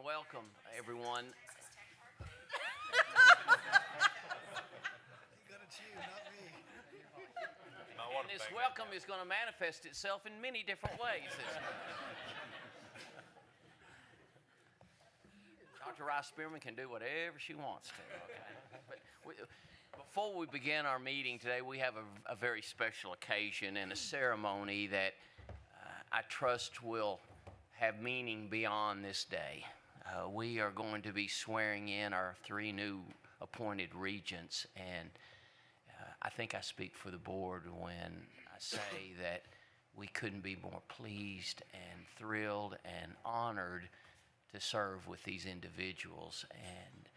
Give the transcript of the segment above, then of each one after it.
welcome everyone. And this welcome is going to manifest itself in many different ways. Dr. Rice Spearman can do whatever she wants to, okay? But before we begin our meeting today, we have a very special occasion and a ceremony that I trust will have meaning beyond this day. We are going to be swearing in our 3 new appointed regents, and I think I speak for the board when I say that we couldn't be more pleased and thrilled and honored to serve with these individuals. And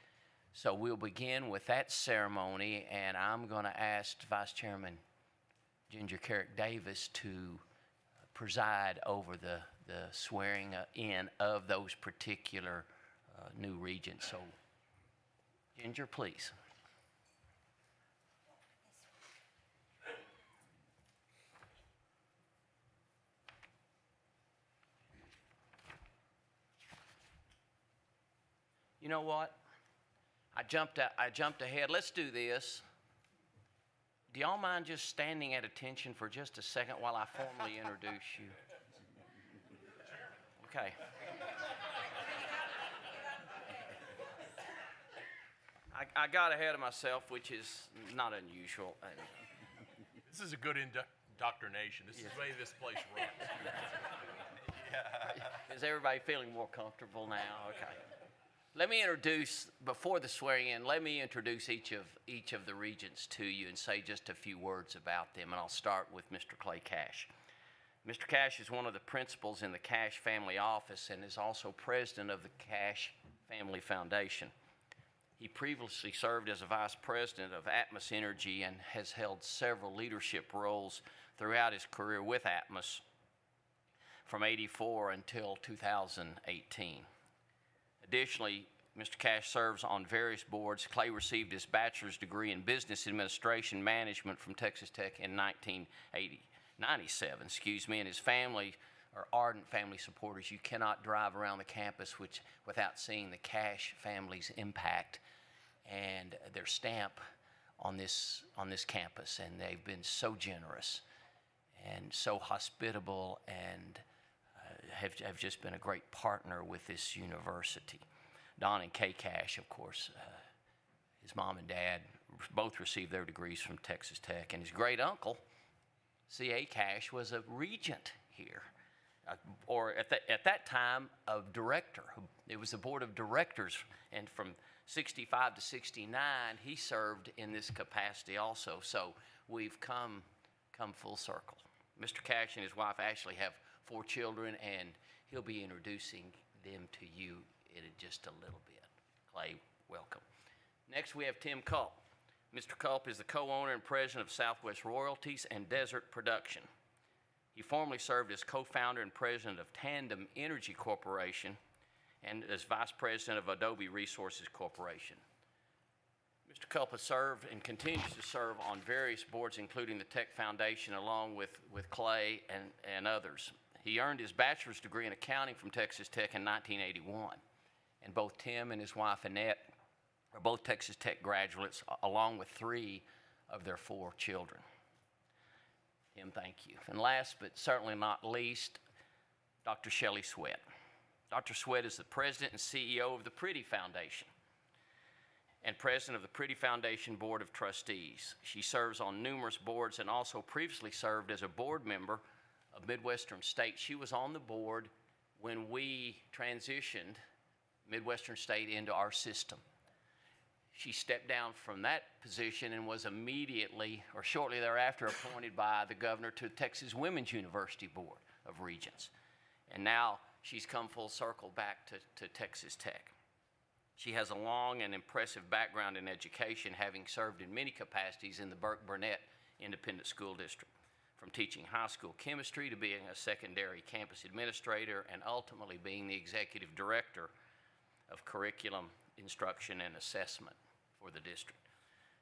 so we'll begin with that ceremony, and I'm going to ask Vice Chairman Ginger Carrick Davis to preside over the swearing in of those particular new regents. So, Ginger, please. You know what? I jumped ahead. Let's do this. Do y'all mind just standing at attention for just a second while I formally introduce you? Okay. I got ahead of myself, which is not unusual. This is a good indoctrination. This is the way this place runs. Is everybody feeling more comfortable now? Okay. Let me introduce, before the swearing in, let me introduce each of the regents to you and say just a few words about them, and I'll start with Mr. Clay Cash. Mr. Cash is one of the principals in the Cash Family Office and is also president of the Cash Family Foundation. He previously served as a vice president of Atmos Energy and has held several leadership roles throughout his career with Atmos from '84 until 2018. Additionally, Mr. Cash serves on various boards. Clay received his bachelor's degree in business administration management from Texas Tech in 1997, and his family are ardent family supporters. You cannot drive around the campus without seeing the Cash family's impact and their stamp on this campus, and they've been so generous and so hospitable and have just been a great partner with this university. Don and Kay Cash, of course, his mom and dad both received their degrees from Texas Tech, and his great uncle, C.A. Cash, was a regent here, or at that time, a director. It was the board of directors, and from '65 to '69, he served in this capacity also. So we've come full circle. Mr. Cash and his wife Ashley have 4 children, and he'll be introducing them to you in just a little bit. Clay, welcome. Next, we have Tim Culp. Mr. Culp is the co-owner and president of Southwest Royalties and Desert Production. He formerly served as co-founder and president of Tandem Energy Corporation and as vice president of Adobe Resources Corporation. Mr. Culp has served and continues to serve on various boards, including the Tech Foundation, along with Clay and others. He earned his bachelor's degree in accounting from Texas Tech in 1981, and both Tim and his wife Annette are both Texas Tech graduates, along with 3 of their 4 children. Tim, thank you. And last but certainly not least, Dr. Shelley Sweat. Dr. Sweat is the president and CEO of the Pretty Foundation and president of the Pretty Foundation Board of Trustees. She serves on numerous boards and also previously served as a board member of Midwestern State. She was on the board when we transitioned Midwestern State into our system. She stepped down from that position and was immediately or shortly thereafter appointed by the governor to Texas Women's University Board of Regents. And now she's come full circle back to Texas Tech. She has a long and impressive background in education, having served in many capacities in the Burke-Burnett Independent School District, from teaching high school chemistry to being a secondary campus administrator and ultimately being the executive director of curriculum, instruction, and assessment for the district.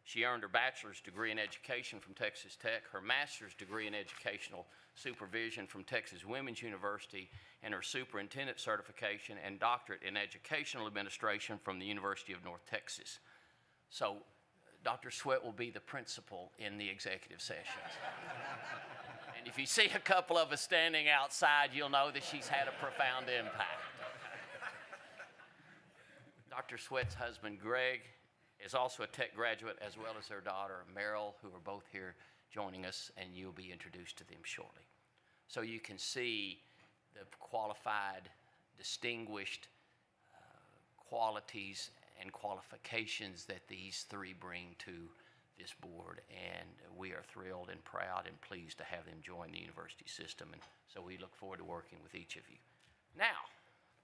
She earned her bachelor's degree in education from Texas Tech, her master's degree in educational supervision from Texas Women's University, and her superintendent certification and doctorate in educational administration from the University of North Texas. So Dr. Sweat will be the principal in the executive sessions. And if you see a couple of us standing outside, you'll know that she's had a profound impact. Dr. Sweat's husband, Greg, is also a Tech graduate, as well as their daughter, Meryl, who are both here joining us, and you'll be introduced to them shortly. So you can see the qualified, distinguished qualities and qualifications that these three bring to this board, and we are thrilled and proud and pleased to have them join the university system, and so we look forward to working with each of you. Now,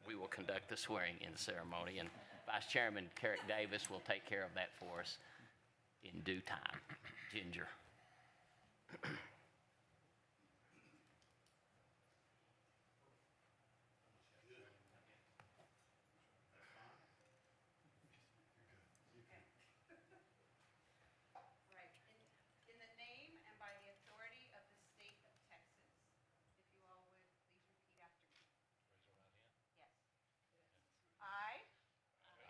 we will conduct the swearing-in ceremony, and Vice Chairman Carrick Davis will take care of that for us in due time. Ginger. Right. In the name and by the authority of the state of Texas, if you all would please repeat after me. Raise your right hand. Yes. I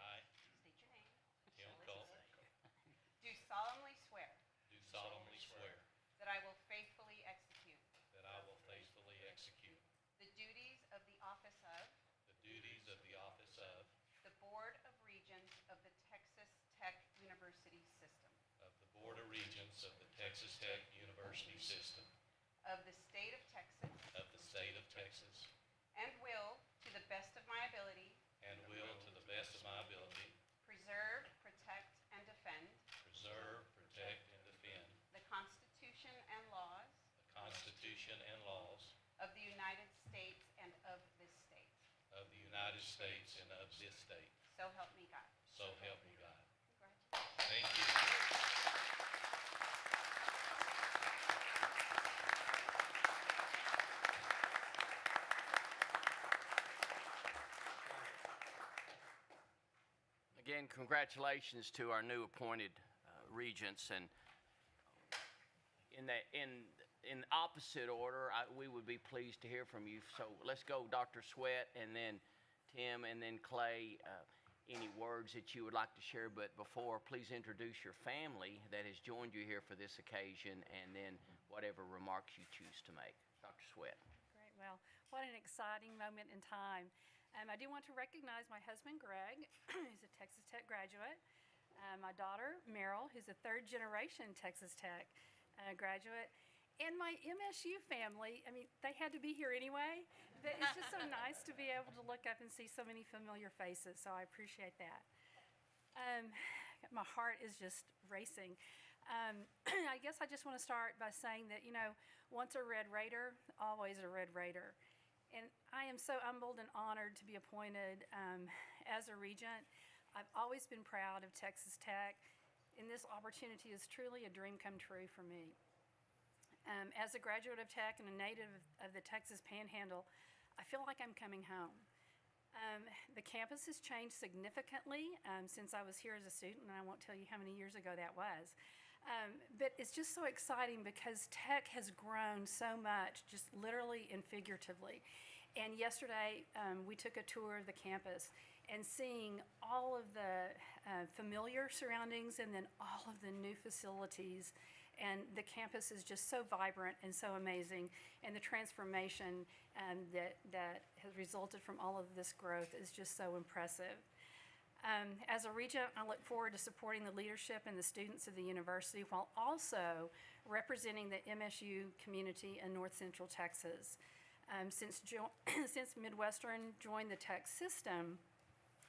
I, state your name. Tim Culp, Do solemnly swear do solemnly swear that I will faithfully execute that I will faithfully execute the duties of the office of the duties of the office of the Board of Regents of the Texas Tech University System the Board of Regents of the Texas Tech University System of the state of Texas, of the state of Texas, and will, to the best of my ability, and will, to the best of my ability, preserve, protect, and defend preserve, protect, and defend the Constitution and laws the Constitution and laws of the United States and of this state. of the United States and of this state. So help me God. So help me God. Congratulations. Thank you. Again, congratulations to our new appointed regents, and in opposite order, we would be pleased to hear from you. So let's go Dr. Sweat, and then Tim, and then Clay. Any words that you would like to share, but before, please introduce your family that has joined you here for this occasion, and then whatever remarks you choose to make. Dr. Sweat. Great. Well, what an exciting moment in time. I do want to recognize my husband, Greg, who's a Texas Tech graduate, my daughter, Meryl, who's a third-generation Texas Tech graduate, and my MSU family. I mean, they had to be here anyway, but it's just so nice to be able to look up and see so many familiar faces, so I appreciate that. My heart is just racing. I guess I just want to start by saying that, once a Red Raider, always a Red Raider. And I am so humbled and honored to be appointed as a regent. I've always been proud of Texas Tech, and this opportunity is truly a dream come true for me. As a graduate of Tech and a native of the Texas Panhandle, I feel like I'm coming home. The campus has changed significantly since I was here as a student, and I won't tell you how many years ago that was. But it's just so exciting because Tech has grown so much, just literally and figuratively. And yesterday, we took a tour of the campus, and seeing all of the familiar surroundings and then all of the new facilities, and the campus is just so vibrant and so amazing, and the transformation that has resulted from all of this growth is just so impressive. As a regent, I look forward to supporting the leadership and the students of the university while also representing the MSU community in North Central Texas. Since Midwestern joined the Tech system,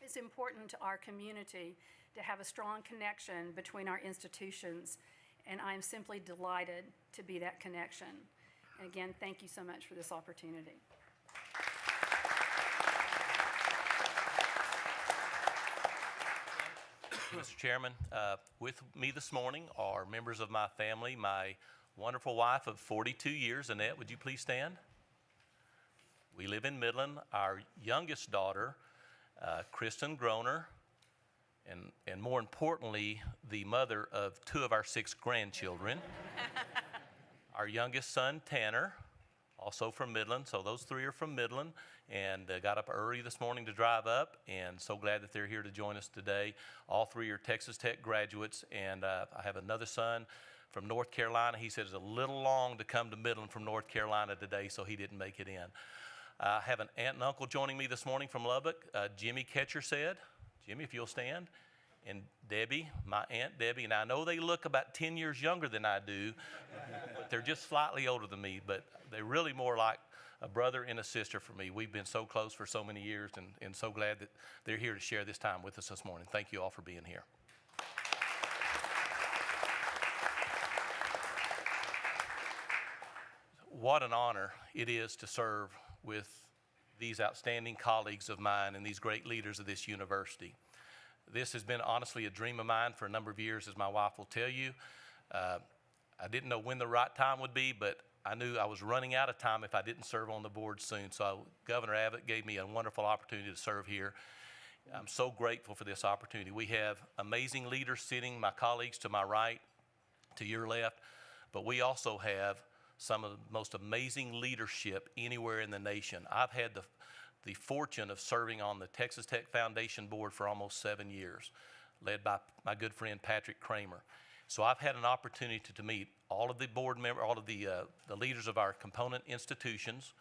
it's important to our community to have a strong connection between our institutions, and I'm simply delighted to be that connection. And again, thank you so much for this opportunity. Mr. Chairman, with me this morning are members of my family, my wonderful wife of 42 years, Annette, would you please stand? We live in Midland. Our youngest daughter, Kristen Groner, and more importantly, the mother of 2 of our 6 grandchildren. Our youngest son, Tanner, also from Midland. So those 3 are from Midland, and got up early this morning to drive up, and so glad that they're here to join us today. All 3 are Texas Tech graduates, and I have another son from North Carolina. He said it's a little long to come to Midland from North Carolina today, so he didn't make it in. I have an aunt and uncle joining me this morning from Lubbock. Jimmy Ketcher said, Jimmy, if you'll stand. And Debbie, my Aunt Debbie, and I know they look about 10 years younger than I do, but they're just slightly older than me, but they're really more like a brother and a sister for me. We've been so close for so many years, and so glad that they're here to share this time with us this morning. Thank you all for being here. What an honor it is to serve with these outstanding colleagues of mine and these great leaders of this university. This has been honestly a dream of mine for a number of years, as my wife will tell you. I didn't know when the right time would be, but I knew I was running out of time if I didn't serve on the board soon. So Governor Abbott gave me a wonderful opportunity to serve here. I'm so grateful for this opportunity. We have amazing leaders sitting, my colleagues to my right, to your left, but we also have some of the most amazing leadership anywhere in the nation. I've had the fortune of serving on the Texas Tech Foundation Board for almost 7 years, led by my good friend Patrick Kramer. So I've had an opportunity to meet all of the board members, all of the leaders of our component institutions,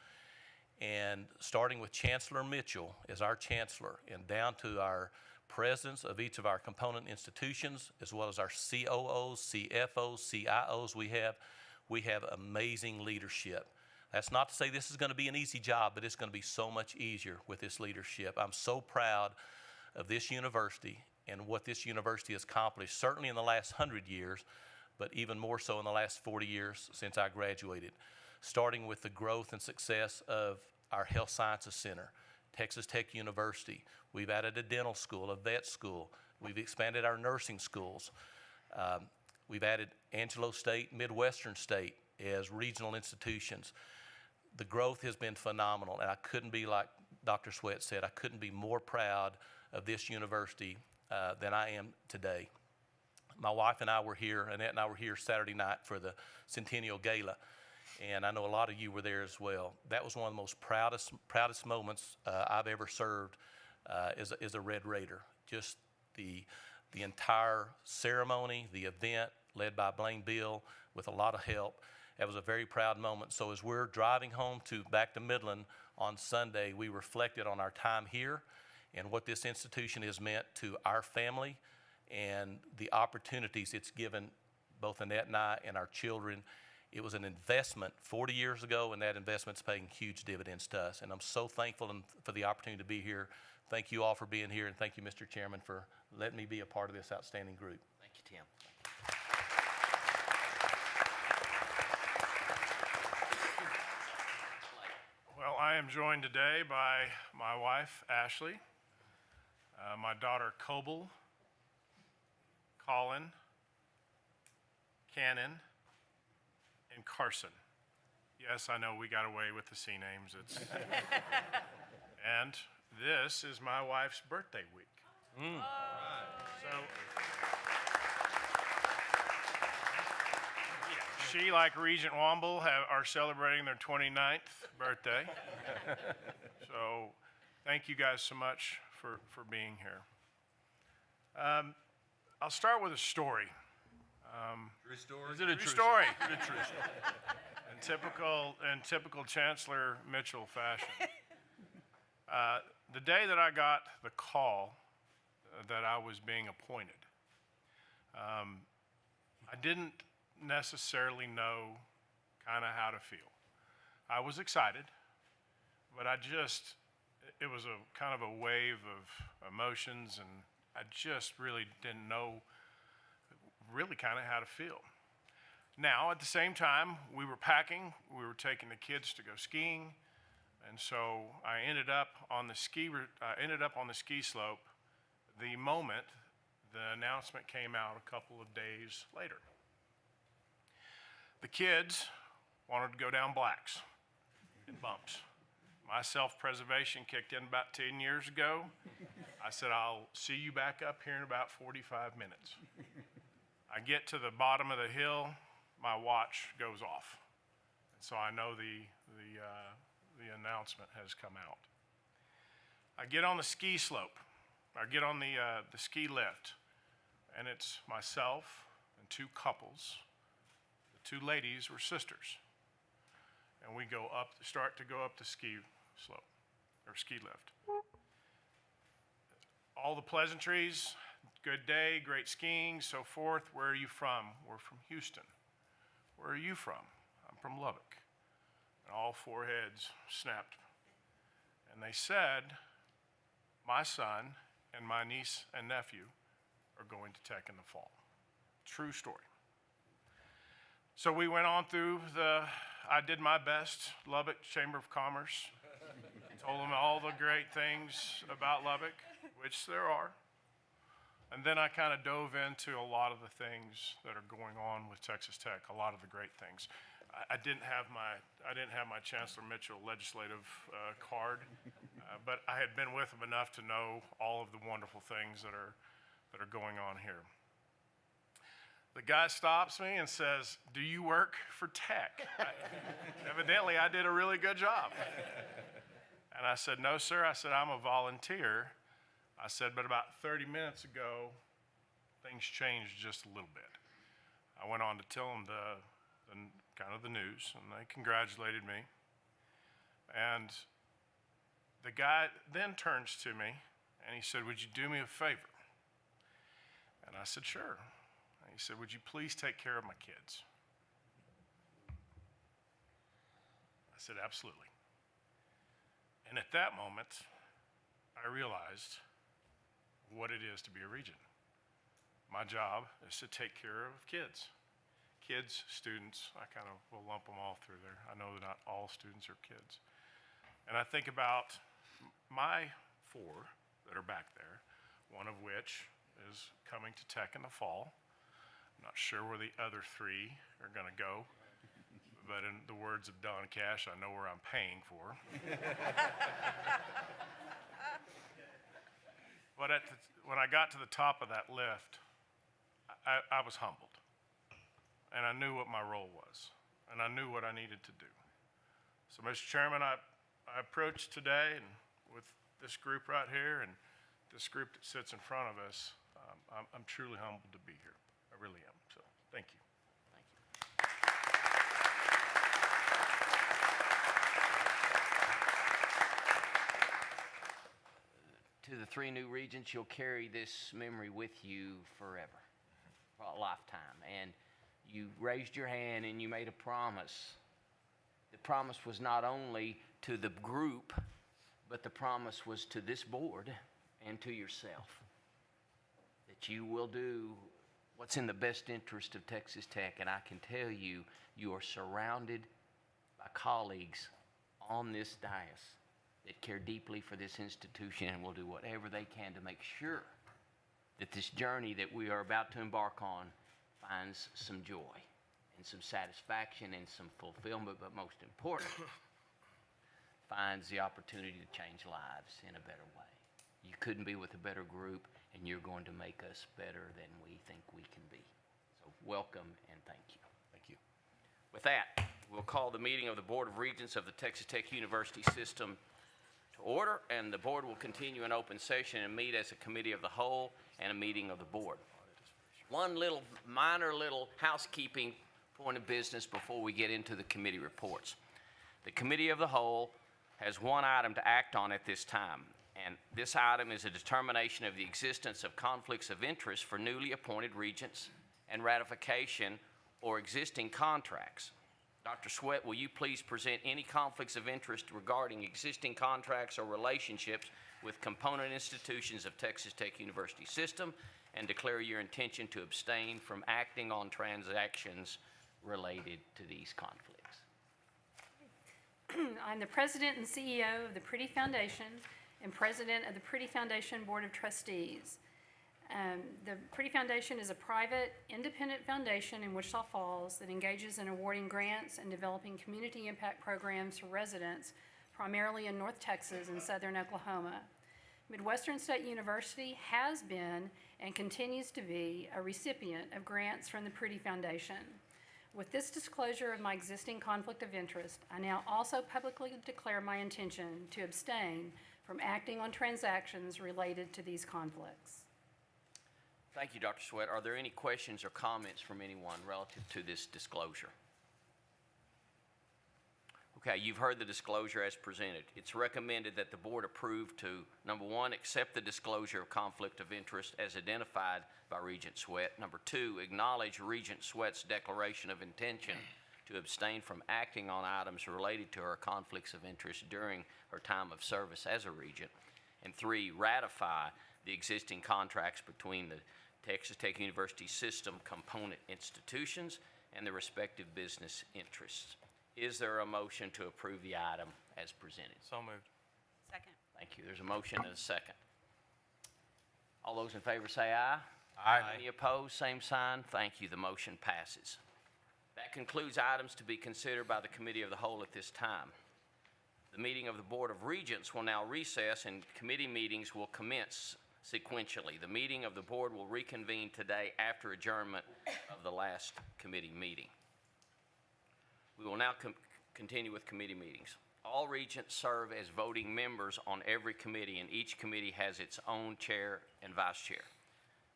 and starting with Chancellor Mitchell as our chancellor, and down to our presidents of each of our component institutions, as well as our COOs, CFOs, CIOs we have amazing leadership. That's not to say this is going to be an easy job, but it's going to be so much easier with this leadership. I'm so proud of this university and what this university has accomplished, certainly in the last 100 years, but even more so in the last 40 years since I graduated, starting with the growth and success of our Health Sciences Center, Texas Tech University. We've added a dental school, a vet school. We've expanded our nursing schools. We've added Angelo State, Midwestern State as regional institutions. The growth has been phenomenal, and I couldn't be, like Dr. Sweat said, I couldn't be more proud of this university than I am today. My wife and I were here, Annette and I were here Saturday night for the Centennial Gala, and I know a lot of you were there as well. That was one of the most proudest moments I've ever served as a Red Raider. Just the entire ceremony, the event led by Blaine Bill with a lot of help. That was a very proud moment. So as we're driving home back to Midland on Sunday, we reflected on our time here and what this institution has meant to our family and the opportunities it's given both Annette and I and our children. It was an investment 40 years ago, and that investment's paying huge dividends to us. And I'm so thankful for the opportunity to be here. Thank you all for being here, and thank you, Mr. Chairman, for letting me be a part of this outstanding group. Thank you, Tim. Well, I am joined today by my wife, Ashley, my daughter, Coble, Colin, Cannon, and Carson. Yes, I know we got away with the C names. And this is my wife's birthday week. So she, like Regent Womble, are celebrating their 29th birthday. So thank you guys so much for being here. I'll start with a story. True story? Is it a true story? Is it a true story? In typical Chancellor Mitchell fashion. The day that I got the call that I was being appointed, I didn't necessarily know kind of how to feel. I was excited, but it was a kind of a wave of emotions, and I just really didn't know really kind of how to feel. Now, at the same time, we were packing, we were taking the kids to go skiing, and so I ended up on the ski slope the moment the announcement came out a couple of days later. The kids wanted to go down blacks and bumps. My self-preservation kicked in about 10 years ago. I said, I'll see you back up here in about 45 minutes. I get to the bottom of the hill, my watch goes off. And so I know the announcement has come out. I get on the ski slope. I get on the ski lift, and it's myself and two couples. The two ladies were sisters. And we start to go up the ski slope, or ski lift. All the pleasantries, good day, great skiing, so forth. Where are you from? We're from Houston. Where are you from? I'm from Lubbock. And all foreheads snapped. And they said, my son and my niece and nephew are going to Tech in the fall. True story. So we went on through I did my best, Lubbock Chamber of Commerce. Told them all the great things about Lubbock, which there are. And then I kind of dove into a lot of the things that are going on with Texas Tech, a lot of the great things. I didn't have my Chancellor Mitchell legislative card, but I had been with him enough to know all of the wonderful things that are going on here. The guy stops me and says, "Do you work for Tech?" Evidently, I did a really good job. And I said, "No, sir." I said, "I'm a volunteer." I said, "But about 30 minutes ago, things changed just a little bit." I went on to tell them the kind of the news, and they congratulated me. And the guy then turns to me, and he said, "Would you do me a favor?" And I said, "Sure." And he said, "Would you please take care of my kids?" I said, "Absolutely." And at that moment, I realized what it is to be a regent. My job is to take care of kids. Kids, students, I kind of will lump them all through there. I know that not all students are kids. And I think about my 4 that are back there, one of which is coming to Tech in the fall. I'm not sure where the other 3 are going to go, but in the words of Don Cash, I know where I'm paying for. But when I got to the top of that lift, I was humbled. And I knew what my role was. And I knew what I needed to do. So, Mr. Chairman, I approached today and with this group right here and this group that sits in front of us, I'm truly humbled to be here. I really am. So, thank you. To the 3 new regents, you'll carry this memory with you forever, for a lifetime. And you raised your hand and you made a promise. The promise was not only to the group, but the promise was to this board and to yourself, that you will do what's in the best interest of Texas Tech. And I can tell you, you are surrounded by colleagues on this dais that care deeply for this institution and will do whatever they can to make sure that this journey that we are about to embark on finds some joy and some satisfaction and some fulfillment, but most important, finds the opportunity to change lives in a better way. You couldn't be with a better group, and you're going to make us better than we think we can be. So welcome and thank you. Thank you. With that, we'll call the meeting of the Board of Regents of the Texas Tech University System to order, and the board will continue in open session and meet as a committee of the whole and a meeting of the board. One minor housekeeping point of business before we get into the committee reports. The committee of the whole has one item to act on at this time, and this item is a determination of the existence of conflicts of interest for newly appointed regents and ratification or existing contracts. Dr. Sweat, will you please present any conflicts of interest regarding existing contracts or relationships with component institutions of Texas Tech University System, and declare your intention to abstain from acting on transactions related to these conflicts? I'm the president and CEO of the Pretty Foundation and president of the Pretty Foundation Board of Trustees. The Pretty Foundation is a private, independent foundation in Wichita Falls that engages in awarding grants and developing community impact programs for residents, primarily in North Texas and Southern Oklahoma. Midwestern State University has been and continues to be a recipient of grants from the Prudy Foundation. With this disclosure of my existing conflict of interest, I now also publicly declare my intention to abstain from acting on transactions related to these conflicts. Thank you, Dr. Sweat. Are there any questions or comments from anyone relative to this disclosure? Okay, you've heard the disclosure as presented. It's recommended that the board approve to, number one, accept the disclosure of conflict of interest as identified by Regent Sweat. Number two, acknowledge Regent Sweat's declaration of intention to abstain from acting on items related to her conflicts of interest during her time of service as a regent. And three, ratify the existing contracts between the Texas Tech University system component institutions and the respective business interests. Is there a motion to approve the item as presented? So moved. Second. Thank you. There's a motion and a second. All those in favor say aye. Aye. Any opposed, same sign. Thank you. The motion passes. That concludes items to be considered by the Committee of the Whole at this time. The meeting of the Board of Regents will now recess and committee meetings will commence sequentially. The meeting of the board will reconvene today after adjournment of the last committee meeting. We will now continue with committee meetings. All regents serve as voting members on every committee, and each committee has its own chair and vice chair.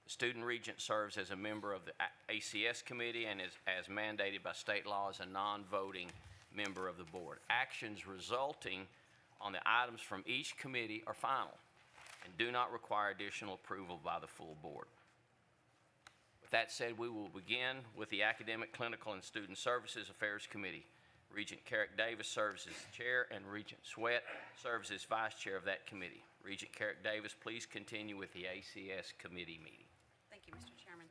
The student regent serves as a member of the ACS committee and is, as mandated by state law, as a non-voting member of the board. Actions resulting on the items from each committee are final and do not require additional approval by the full board. With that said, we will begin with the Academic, Clinical, and Student Services Affairs Committee. Regent Carrick Davis serves as chair, and Regent Sweat serves as vice chair of that committee. Regent Carrick Davis, please continue with the ACS committee meeting. Thank you, Mr. Chairman.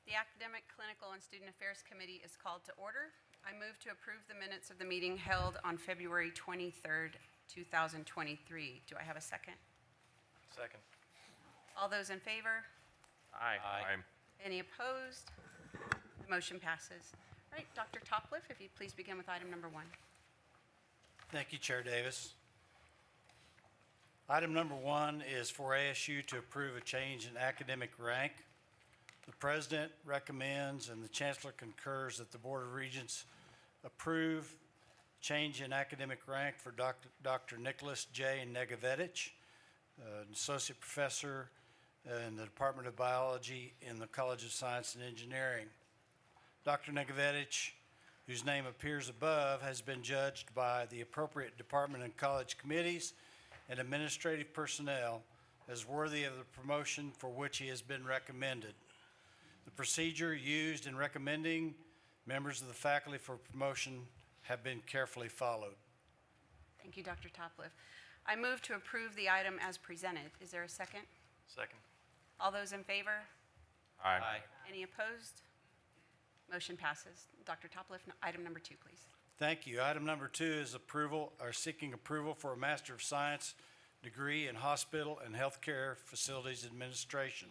The Academic, Clinical, and Student Affairs Committee is called to order. I move to approve the minutes of the meeting held on February 23rd, 2023. Do I have a second? Second. All those in favor? Aye. Aye. Any opposed? The motion passes. All right, Dr. Topliff, if you'd please begin with item number 1. Thank you, Chair Davis. Item number 1 is for ASU to approve a change in academic rank. The President recommends and the Chancellor concurs that the Board of Regents approve change in academic rank for Dr. Nicholas J. Negovetich, an Associate Professor in the Department of Biology in the College of Science and Engineering. Dr. Negovetich, whose name appears above, has been judged by the appropriate department and college committees and administrative personnel as worthy of the promotion for which he has been recommended. The procedure used in recommending members of the faculty for promotion have been carefully followed. Thank you, Dr. Topliff. I move to approve the item as presented. Is there a second? Second. All those in favor? Aye. Any opposed? Motion passes. Dr. Topliff, item number 2, please. Thank you. Item number 2 is seeking approval for a Master of Science degree in Hospital and Healthcare Facilities Administration.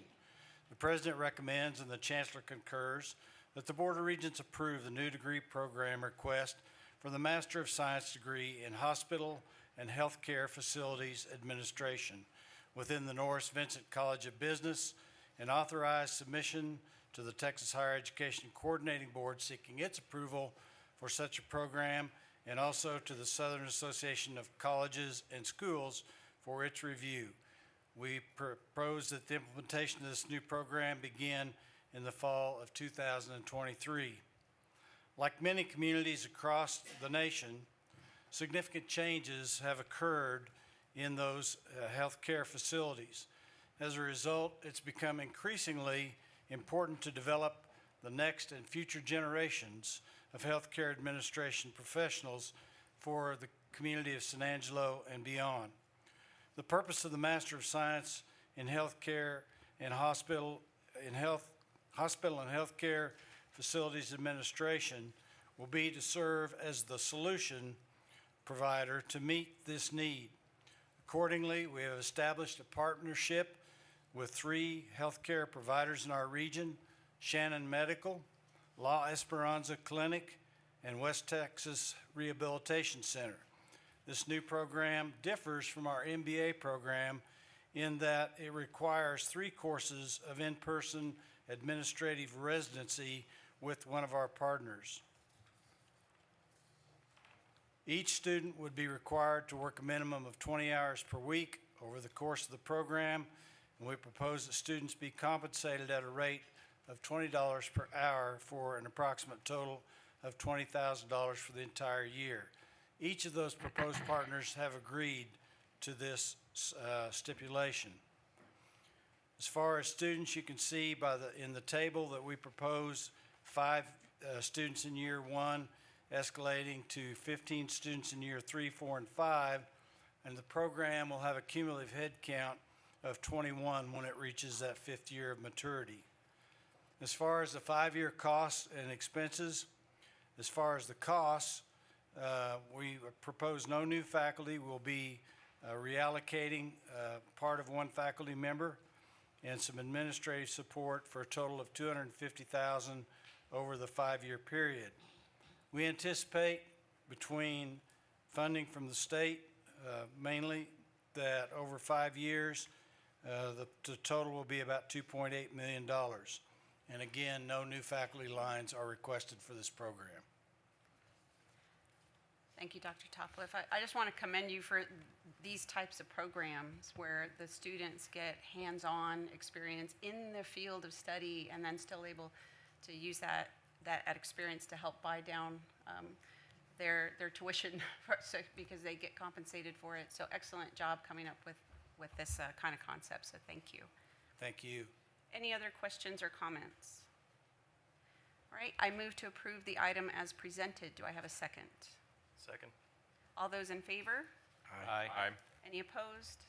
The President recommends and the Chancellor concurs that the Board of Regents approve the new degree program request for the Master of Science degree in Hospital and Healthcare Facilities Administration within the Norris Vincent College of Business, and authorize submission to the Texas Higher Education Coordinating Board seeking its approval for such a program, and also to the Southern Association of Colleges and Schools for its review. We propose that the implementation of this new program begin in the fall of 2023. Like many communities across the nation, significant changes have occurred in those healthcare facilities. As a result, it's become increasingly important to develop the next and future generations of healthcare administration professionals for the community of San Angelo and beyond. The purpose of the Master of Science in Healthcare and Hospital and Healthcare Facilities Administration will be to serve as the solution provider to meet this need. Accordingly, we have established a partnership with 3 healthcare providers in our region: Shannon Medical, La Esperanza Clinic, and West Texas Rehabilitation Center. This new program differs from our MBA program in that it requires 3 courses of in-person administrative residency with one of our partners. Each student would be required to work a minimum of 20 hours per week over the course of the program, and we propose that students be compensated at a rate of $20 per hour for an approximate total of $20,000 for the entire year. Each of those proposed partners have agreed to this stipulation. As far as students, you can see in the table that we propose 5 students in year 1, escalating to 15 students in year 3, 4, and 5, and the program will have a cumulative head count of 21 when it reaches that 5th year of maturity. As far as the 5-year costs and expenses, as far as the costs, we propose no new faculty. We'll be reallocating part of 1 faculty member and some administrative support for a total of $250,000 over the 5-year period. We anticipate, between funding from the state mainly, that over 5 years, the total will be about $2.8 million. And again, no new faculty lines are requested for this program. Thank you, Dr. Topliff. I just want to commend you for these types of programs where the students get hands-on experience in the field of study and then still able to use that experience to help buy down their tuition because they get compensated for it. So excellent job coming up with this kind of concept, so thank you. Thank you. Any other questions or comments? All right, I move to approve the item as presented. Do I have a second? Second. All those in favor? Aye. Any opposed?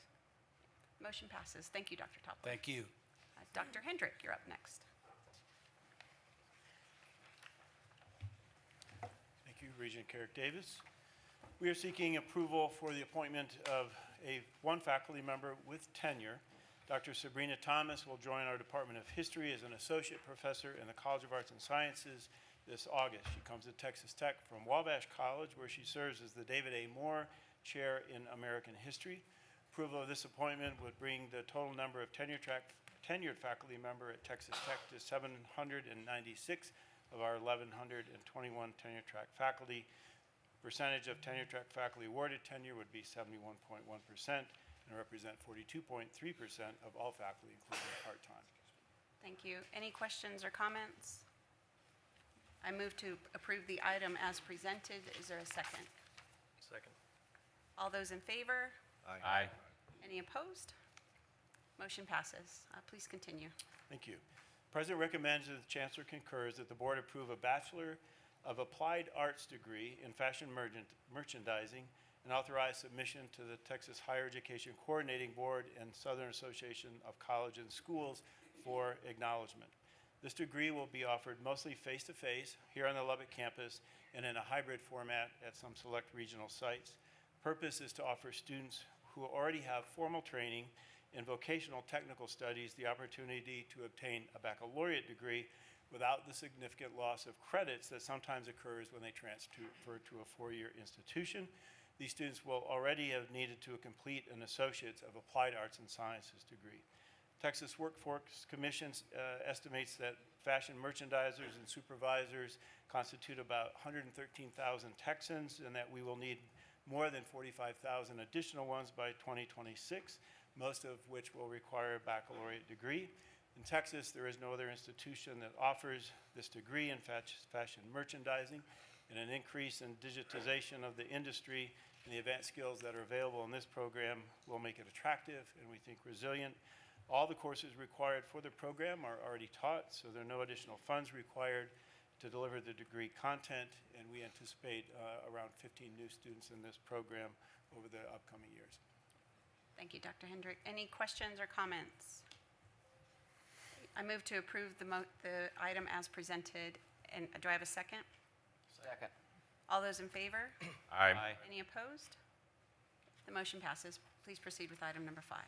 Motion passes. Thank you, Dr. Topliff. Thank you. Dr. Hendrick, you're up next. Thank you, Regent Carrick Davis. We are seeking approval for the appointment of one faculty member with tenure. Dr. Sabrina Thomas will join our Department of History as an associate professor in the College of Arts and Sciences this August. She comes to Texas Tech from Wabash College, where she serves as the David A. Moore Chair in American History. Approval of this appointment would bring the total number of tenured faculty member at Texas Tech to 796 of our 1,121 tenure track faculty. Percentage of tenure track faculty awarded tenure would be 71.1% and represent 42.3% of all faculty, including part-time. Thank you. Any questions or comments? I move to approve the item as presented. Is there a second? Second. All those in favor? Aye. Any opposed? Motion passes. Please continue. Thank you. The President recommends that the Chancellor concurs that the Board approve a Bachelor of Applied Arts degree in Fashion Merchandising and authorize submission to the Texas Higher Education Coordinating Board and Southern Association of Colleges and Schools for acknowledgement. This degree will be offered mostly face-to-face here on the Lubbock campus and in a hybrid format at some select regional sites. The purpose is to offer students who already have formal training in vocational technical studies the opportunity to obtain a baccalaureate degree without the significant loss of credits that sometimes occurs when they transfer to a 4-year institution. These students will already have needed to complete an Associate's of Applied Arts and Sciences degree. Texas Workforce Commission estimates that fashion merchandisers and supervisors constitute about 113,000 Texans, and that we will need more than 45,000 additional ones by 2026, most of which will require a baccalaureate degree. In Texas, there is no other institution that offers this degree in fashion merchandising, and an increase in digitization of the industry and the advanced skills that are available in this program will make it attractive and we think resilient. All the courses required for the program are already taught, so there are no additional funds required to deliver the degree content, and we anticipate around 15 new students in this program over the upcoming years. Thank you, Dr. Hendrick. Any questions or comments? I move to approve the item as presented. And do I have a second? Second. All those in favor? Aye. Any opposed? The motion passes. Please proceed with item number 5.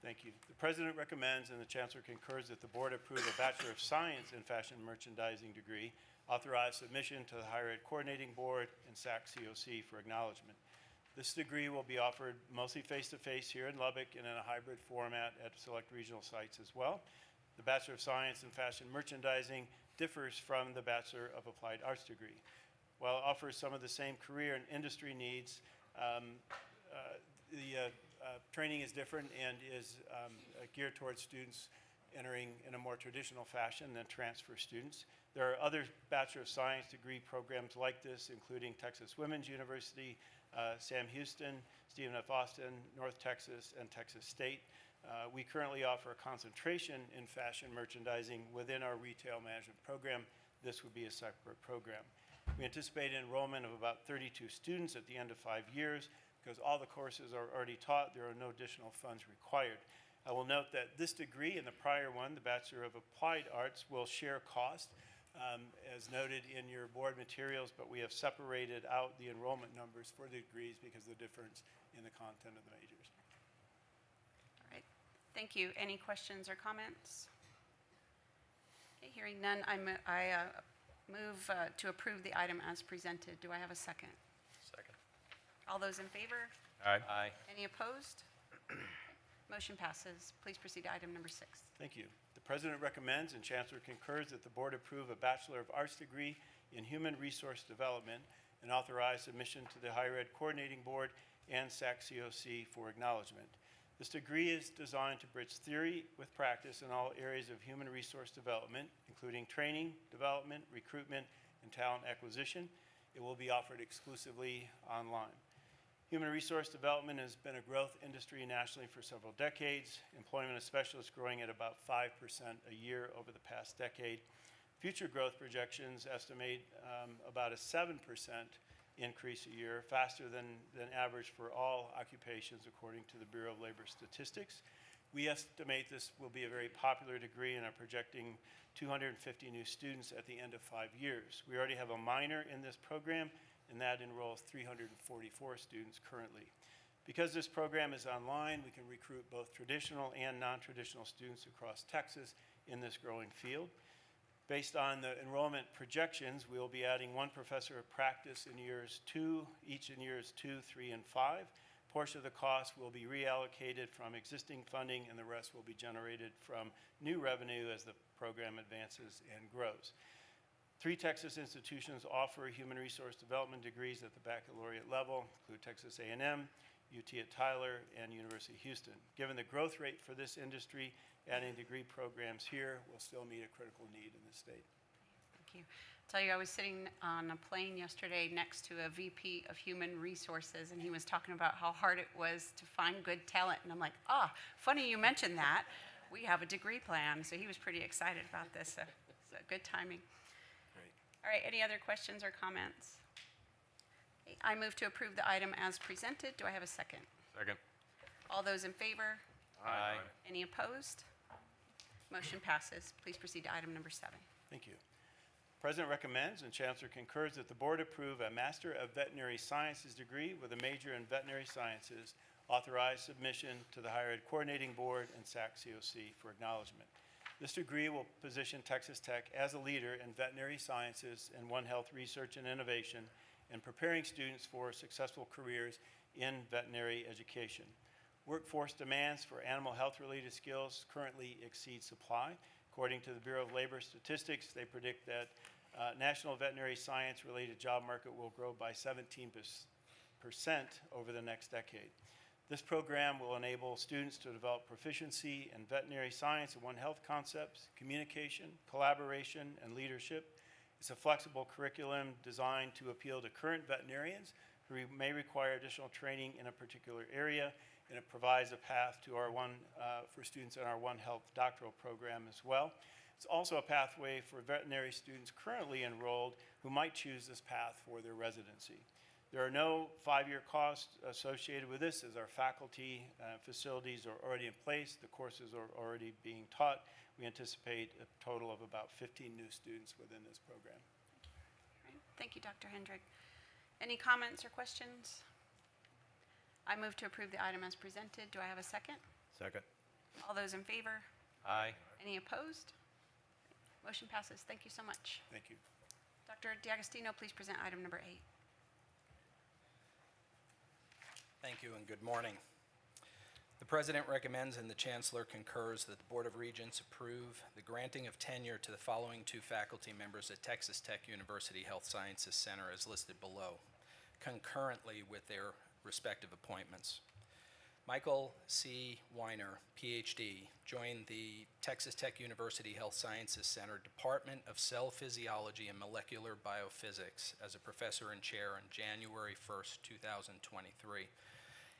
Thank you. The President recommends and the Chancellor concurs that the Board approve a Bachelor of Science in Fashion Merchandising degree, authorize submission to the Higher Ed Coordinating Board and SAC COC for acknowledgement. This degree will be offered mostly face-to-face here in Lubbock and in a hybrid format at select regional sites as well. The Bachelor of Science in Fashion Merchandising differs from the Bachelor of Applied Arts degree. While it offers some of the same career and industry needs, the training is different and is geared towards students entering in a more traditional fashion than transfer students. There are other Bachelor of Science degree programs like this, including Texas Women's University, Sam Houston, Stephen F. Austin, North Texas, and Texas State. We currently offer a concentration in fashion merchandising within our retail management program. This would be a separate program. We anticipate enrollment of about 32 students at the end of 5 years. Because all the courses are already taught, there are no additional funds required. I will note that this degree and the prior one, the Bachelor of Applied Arts, will share cost, as noted in your board materials, but we have separated out the enrollment numbers for the degrees because of the difference in the content of the majors. All right, thank you. Any questions or comments? Okay, hearing none, I move to approve the item as presented. Do I have a second? Second. All those in favor? Aye. Any opposed? Motion passes. Please proceed to item number 6. Thank you. The President recommends and Chancellor concurs that the Board approve a Bachelor of Arts degree in Human Resource Development and authorize submission to the Higher Ed Coordinating Board and SAC-COC for acknowledgement. This degree is designed to bridge theory with practice in all areas of human resource development, including training, development, recruitment, and talent acquisition. It will be offered exclusively online. Human resource development has been a growth industry nationally for several decades. Employment of specialists growing at about 5% a year over the past decade. Future growth projections estimate about a 7% increase a year, faster than average for all occupations according to the Bureau of Labor Statistics. We estimate this will be a very popular degree and are projecting 250 new students at the end of 5 years. We already have a minor in this program, and that enrolls 344 students currently. Because this program is online, we can recruit both traditional and non-traditional students across Texas in this growing field. Based on the enrollment projections, we will be adding 1 professor of practice in each in years 2, 3, and 5. A portion of the cost will be reallocated from existing funding, and the rest will be generated from new revenue as the program advances and grows. 3 Texas institutions offer human resource development degrees at the baccalaureate level, include Texas A&M, UT at Tyler, and University of Houston. Given the growth rate for this industry, adding degree programs here will still meet a critical need in the state. Thank you. I'll tell you, I was sitting on a plane yesterday next to a VP of Human Resources, and he was talking about how hard it was to find good talent. And I'm like, funny you mentioned that. We have a degree plan. So he was pretty excited about this. So good timing. All right, any other questions or comments? Okay, I move to approve the item as presented. Do I have a second? Second. All those in favor? Aye. Any opposed? Motion passes. Please proceed to item number 7. Thank you. President recommends and Chancellor concurs that the Board approve a Master of Veterinary Sciences degree with a major in veterinary sciences, authorized submission to the Higher Ed Coordinating Board and SAC-COC for acknowledgement. This degree will position Texas Tech as a leader in veterinary sciences and One Health research and innovation, and preparing students for successful careers in veterinary education. Workforce demands for animal health-related skills currently exceed supply. According to the Bureau of Labor Statistics, they predict that national veterinary science-related job market will grow by 17% over the next decade. This program will enable students to develop proficiency in veterinary science and One Health concepts, communication, collaboration, and leadership. It's a flexible curriculum designed to appeal to current veterinarians who may require additional training in a particular area, and it provides a path to for students in our One Health doctoral program as well. It's also a pathway for veterinary students currently enrolled who might choose this path for their residency. There are no 5-year costs associated with this, as our faculty facilities are already in place. The courses are already being taught. We anticipate a total of about 15 new students within this program. All right. Thank you, Dr. Hendrick. Any comments or questions? I move to approve the item as presented. Do I have a second? Second. All those in favor? Aye. Any opposed? Motion passes. Thank you so much. Thank you. Dr. D'Agostino, please present item number 8. Thank you and good morning. The President recommends and the Chancellor concurs that the Board of Regents approve the granting of tenure to the following two faculty members at Texas Tech University Health Sciences Center as listed below, concurrently with their respective appointments. Michael C. Weiner, Ph.D., joined the Texas Tech University Health Sciences Center Department of Cell Physiology and Molecular Biophysics as a professor and chair on January 1st, 2023.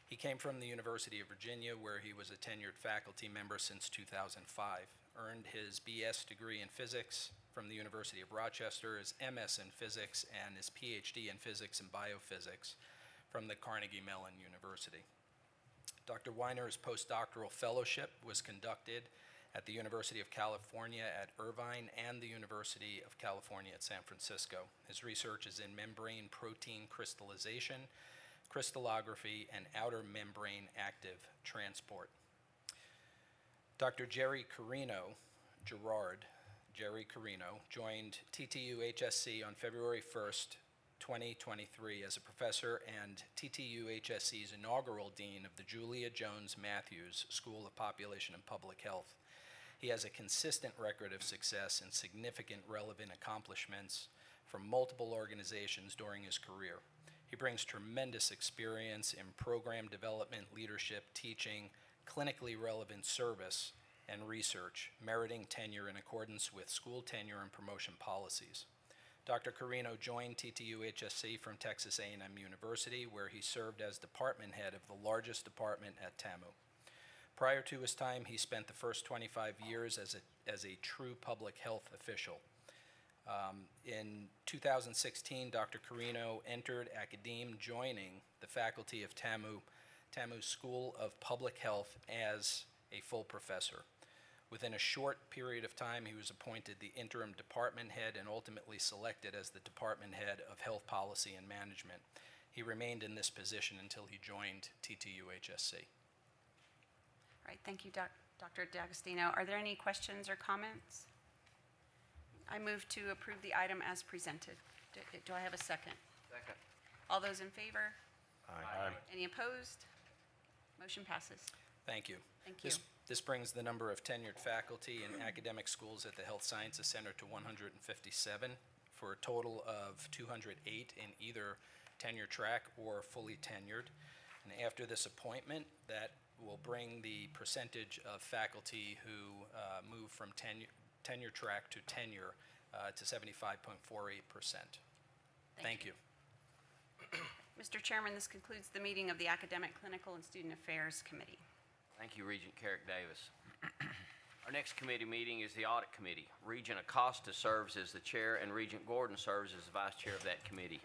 He came from the University of Virginia, where he was a tenured faculty member since 2005, earned his BS degree in physics from the University of Rochester, his MS in physics, and his PhD in physics and biophysics from the Carnegie Mellon University. Dr. Weiner's postdoctoral fellowship was conducted at the University of California at Irvine and the University of California at San Francisco. His research is in membrane protein crystallization, crystallography, and outer membrane active transport. Dr. Jerry Carino, Jerry Carino, joined TTU HSC on February 1st, 2023 as a professor and TTU HSC's inaugural dean of the Julia Jones Matthews School of Population and Public Health. He has a consistent record of success and significant relevant accomplishments from multiple organizations during his career. He brings tremendous experience in program development, leadership, teaching, clinically relevant service, and research, meriting tenure in accordance with school tenure and promotion policies. Dr. Carino joined TTU HSC from Texas A&M University, where he served as department head of the largest department at TAMU. Prior to his time, he spent the first 25 years as a true public health official. In 2016, Dr. Carino entered academe, joining the faculty of TAMU's School of Public Health as a full professor. Within a short period of time, he was appointed the interim department head and ultimately selected as the department head of health policy and management. He remained in this position until he joined TTU HSC. All right, thank you, Dr. D'Agostino. Are there any questions or comments? I move to approve the item as presented. Do I have a second? Second. All those in favor? Aye. Any opposed? Motion passes. Thank you. Thank you. This brings the number of tenured faculty in academic schools at the Health Sciences Center to 157, for a total of 208 in either tenure track or fully tenured. And after this appointment, that will bring the percentage of faculty who move from tenure track to tenure to 75.48%. Thank you. Mr. Chairman, this concludes the meeting of the Academic, Clinical, and Student Affairs Committee. Thank you, Regent Carrick Davis. Our next committee meeting is the Audit Committee. Regent Acosta serves as the chair, and Regent Gordon serves as the vice chair of that committee.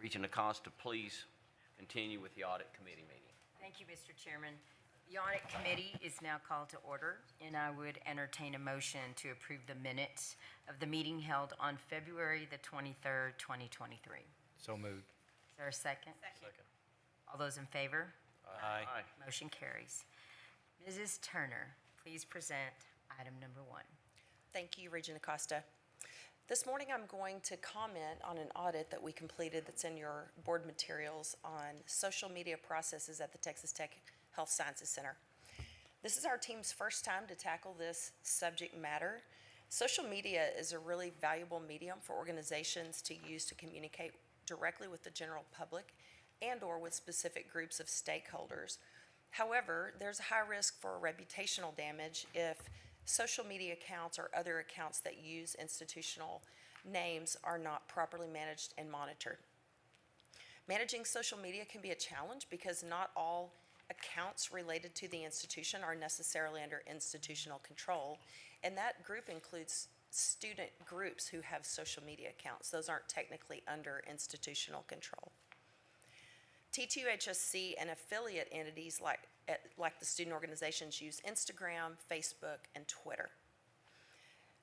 Regent Acosta, please continue with the Audit Committee meeting. Thank you, Mr. Chairman. The Audit Committee is now called to order, and I would entertain a motion to approve the minutes of the meeting held on February the 23rd, 2023. So moved. Is there a second? Second. All those in favor? Aye. Motion carries. Mrs. Turner, please present item number 1. Thank you, Regent Acosta. This morning I'm going to comment on an audit that we completed that's in your board materials on social media processes at the Texas Tech Health Sciences Center. This is our team's first time to tackle this subject matter. Social media is a really valuable medium for organizations to use to communicate directly with the general public and or with specific groups of stakeholders. However, there's a high risk for reputational damage if social media accounts or other accounts that use institutional names are not properly managed and monitored. Managing social media can be a challenge because not all accounts related to the institution are necessarily under institutional control, and that group includes student groups who have social media accounts. Those aren't technically under institutional control. TTU-HSC and affiliate entities like the student organizations use Instagram, Facebook, and Twitter.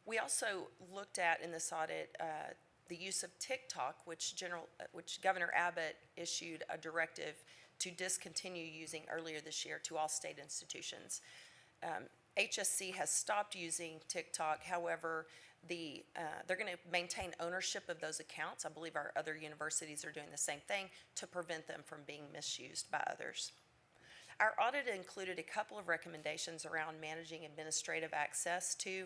We also looked at in this audit the use of TikTok, which Governor Abbott issued a directive to discontinue using earlier this year to all state institutions. HSC has stopped using TikTok. However, they're going to maintain ownership of those accounts. I believe our other universities are doing the same thing to prevent them from being misused by others. Our audit included a couple of recommendations around managing administrative access to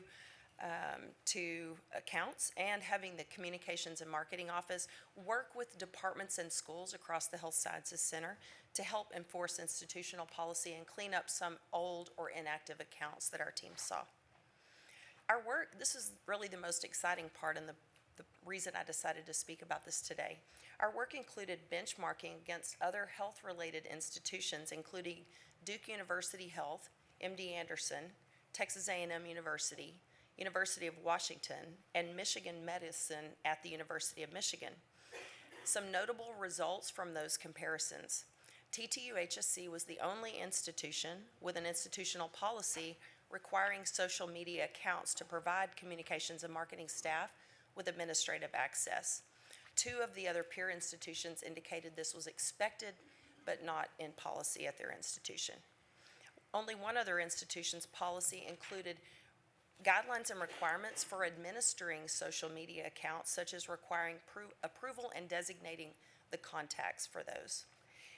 accounts and having the Communications and Marketing Office work with departments and schools across the Health Sciences Center to help enforce institutional policy and clean up some old or inactive accounts that our team saw. Our work, this is really the most exciting part and the reason I decided to speak about this today. Our work included benchmarking against other health-related institutions, including Duke University Health, MD Anderson, Texas A&M University, University of Washington, and Michigan Medicine at the University of Michigan. Some notable results from those comparisons. TTU-HSC was the only institution with an institutional policy requiring social media accounts to provide communications and marketing staff with administrative access. Two of the other peer institutions indicated this was expected, but not in policy at their institution. Only one other institution's policy included guidelines and requirements for administering social media accounts, such as requiring approval and designating the contacts for those.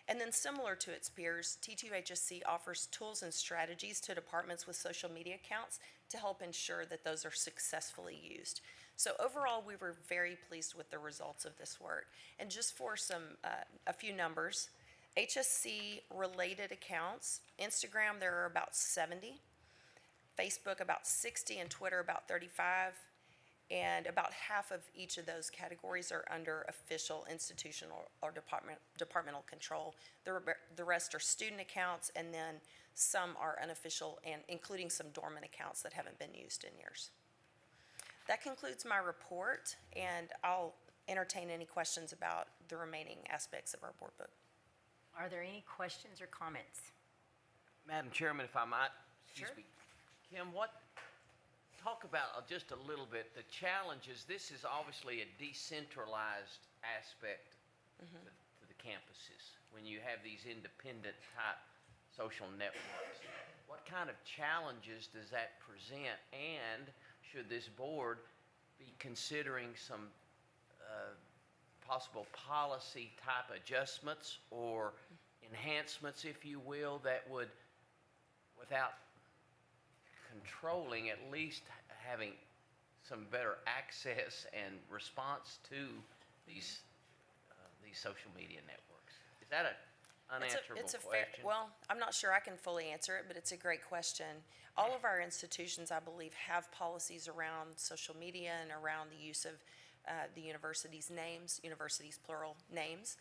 And then similar to its peers, T2HSC offers tools and strategies to departments with social media accounts to help ensure that those are successfully used. So overall, we were very pleased with the results of this work. And just for a few numbers, HSC related accounts, Instagram, there are about 70, Facebook about 60, and Twitter about 35. And about half of each of those categories are under official institutional or departmental control. The rest are student accounts, and then some are unofficial, and including some dormant accounts that haven't been used in years. That concludes my report, and I'll entertain any questions about the remaining aspects of our board book. Are there any questions or comments? Madam Chairman, if I might, excuse Sure. me. Kim, talk about just a little bit the challenges. This is obviously a decentralized aspect to the campuses when you have these independent type social networks. What kind of challenges does that present, and should this board be considering some possible policy type adjustments or enhancements, if you will, that would, without controlling, at least having some better access and response to these social media networks? Is that an unanswerable question? Well, I'm not sure I can fully answer it, but it's a great question. All of our institutions, I believe, have policies around social media and around the use of the university's names, universities plural names.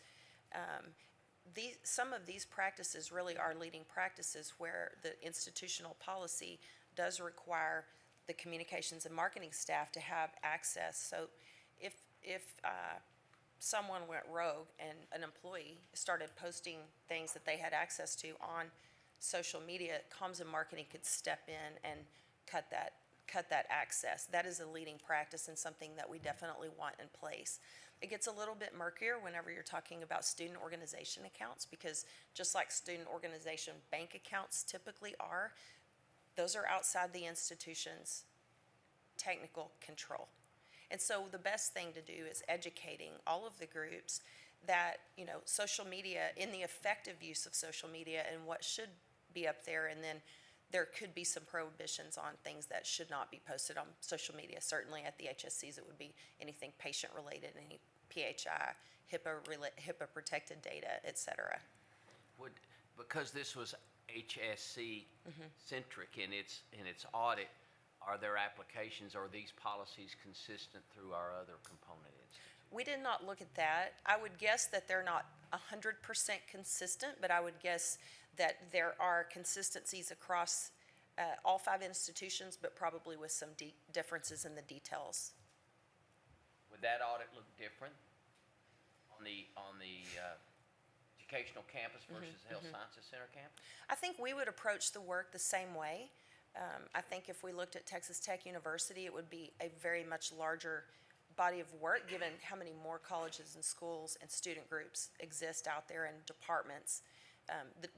Some of these practices really are leading practices where the institutional policy does require the communications and marketing staff to have access. So if someone went rogue and an employee started posting things that they had access to on social media, comms and marketing could step in and cut that access. That is a leading practice and something that we definitely want in place. It gets a little bit murkier whenever you're talking about student organization accounts, because just like student organization bank accounts typically are, those are outside the institution's technical control. And so the best thing to do is educating all of the groups that, social media, in the effective use of social media and what should be up there, and then there could be some prohibitions on things that should not be posted on social media. Certainly at the HSCs, it would be anything patient-related, any PHI, HIPAA-protected data, et cetera. Because this was HSC centric in its audit, are there applications, or are these policies consistent through our other component institutions? We did not look at that. I would guess that they're not 100% consistent, but I would guess that there are consistencies across all 5 institutions, but probably with some differences in the details. Would that audit look different on the educational campus versus the Health Sciences Center campus? I think we would approach the work the same way. I think if we looked at Texas Tech University, it would be a very much larger body of work, given how many more colleges and schools and student groups exist out there and departments.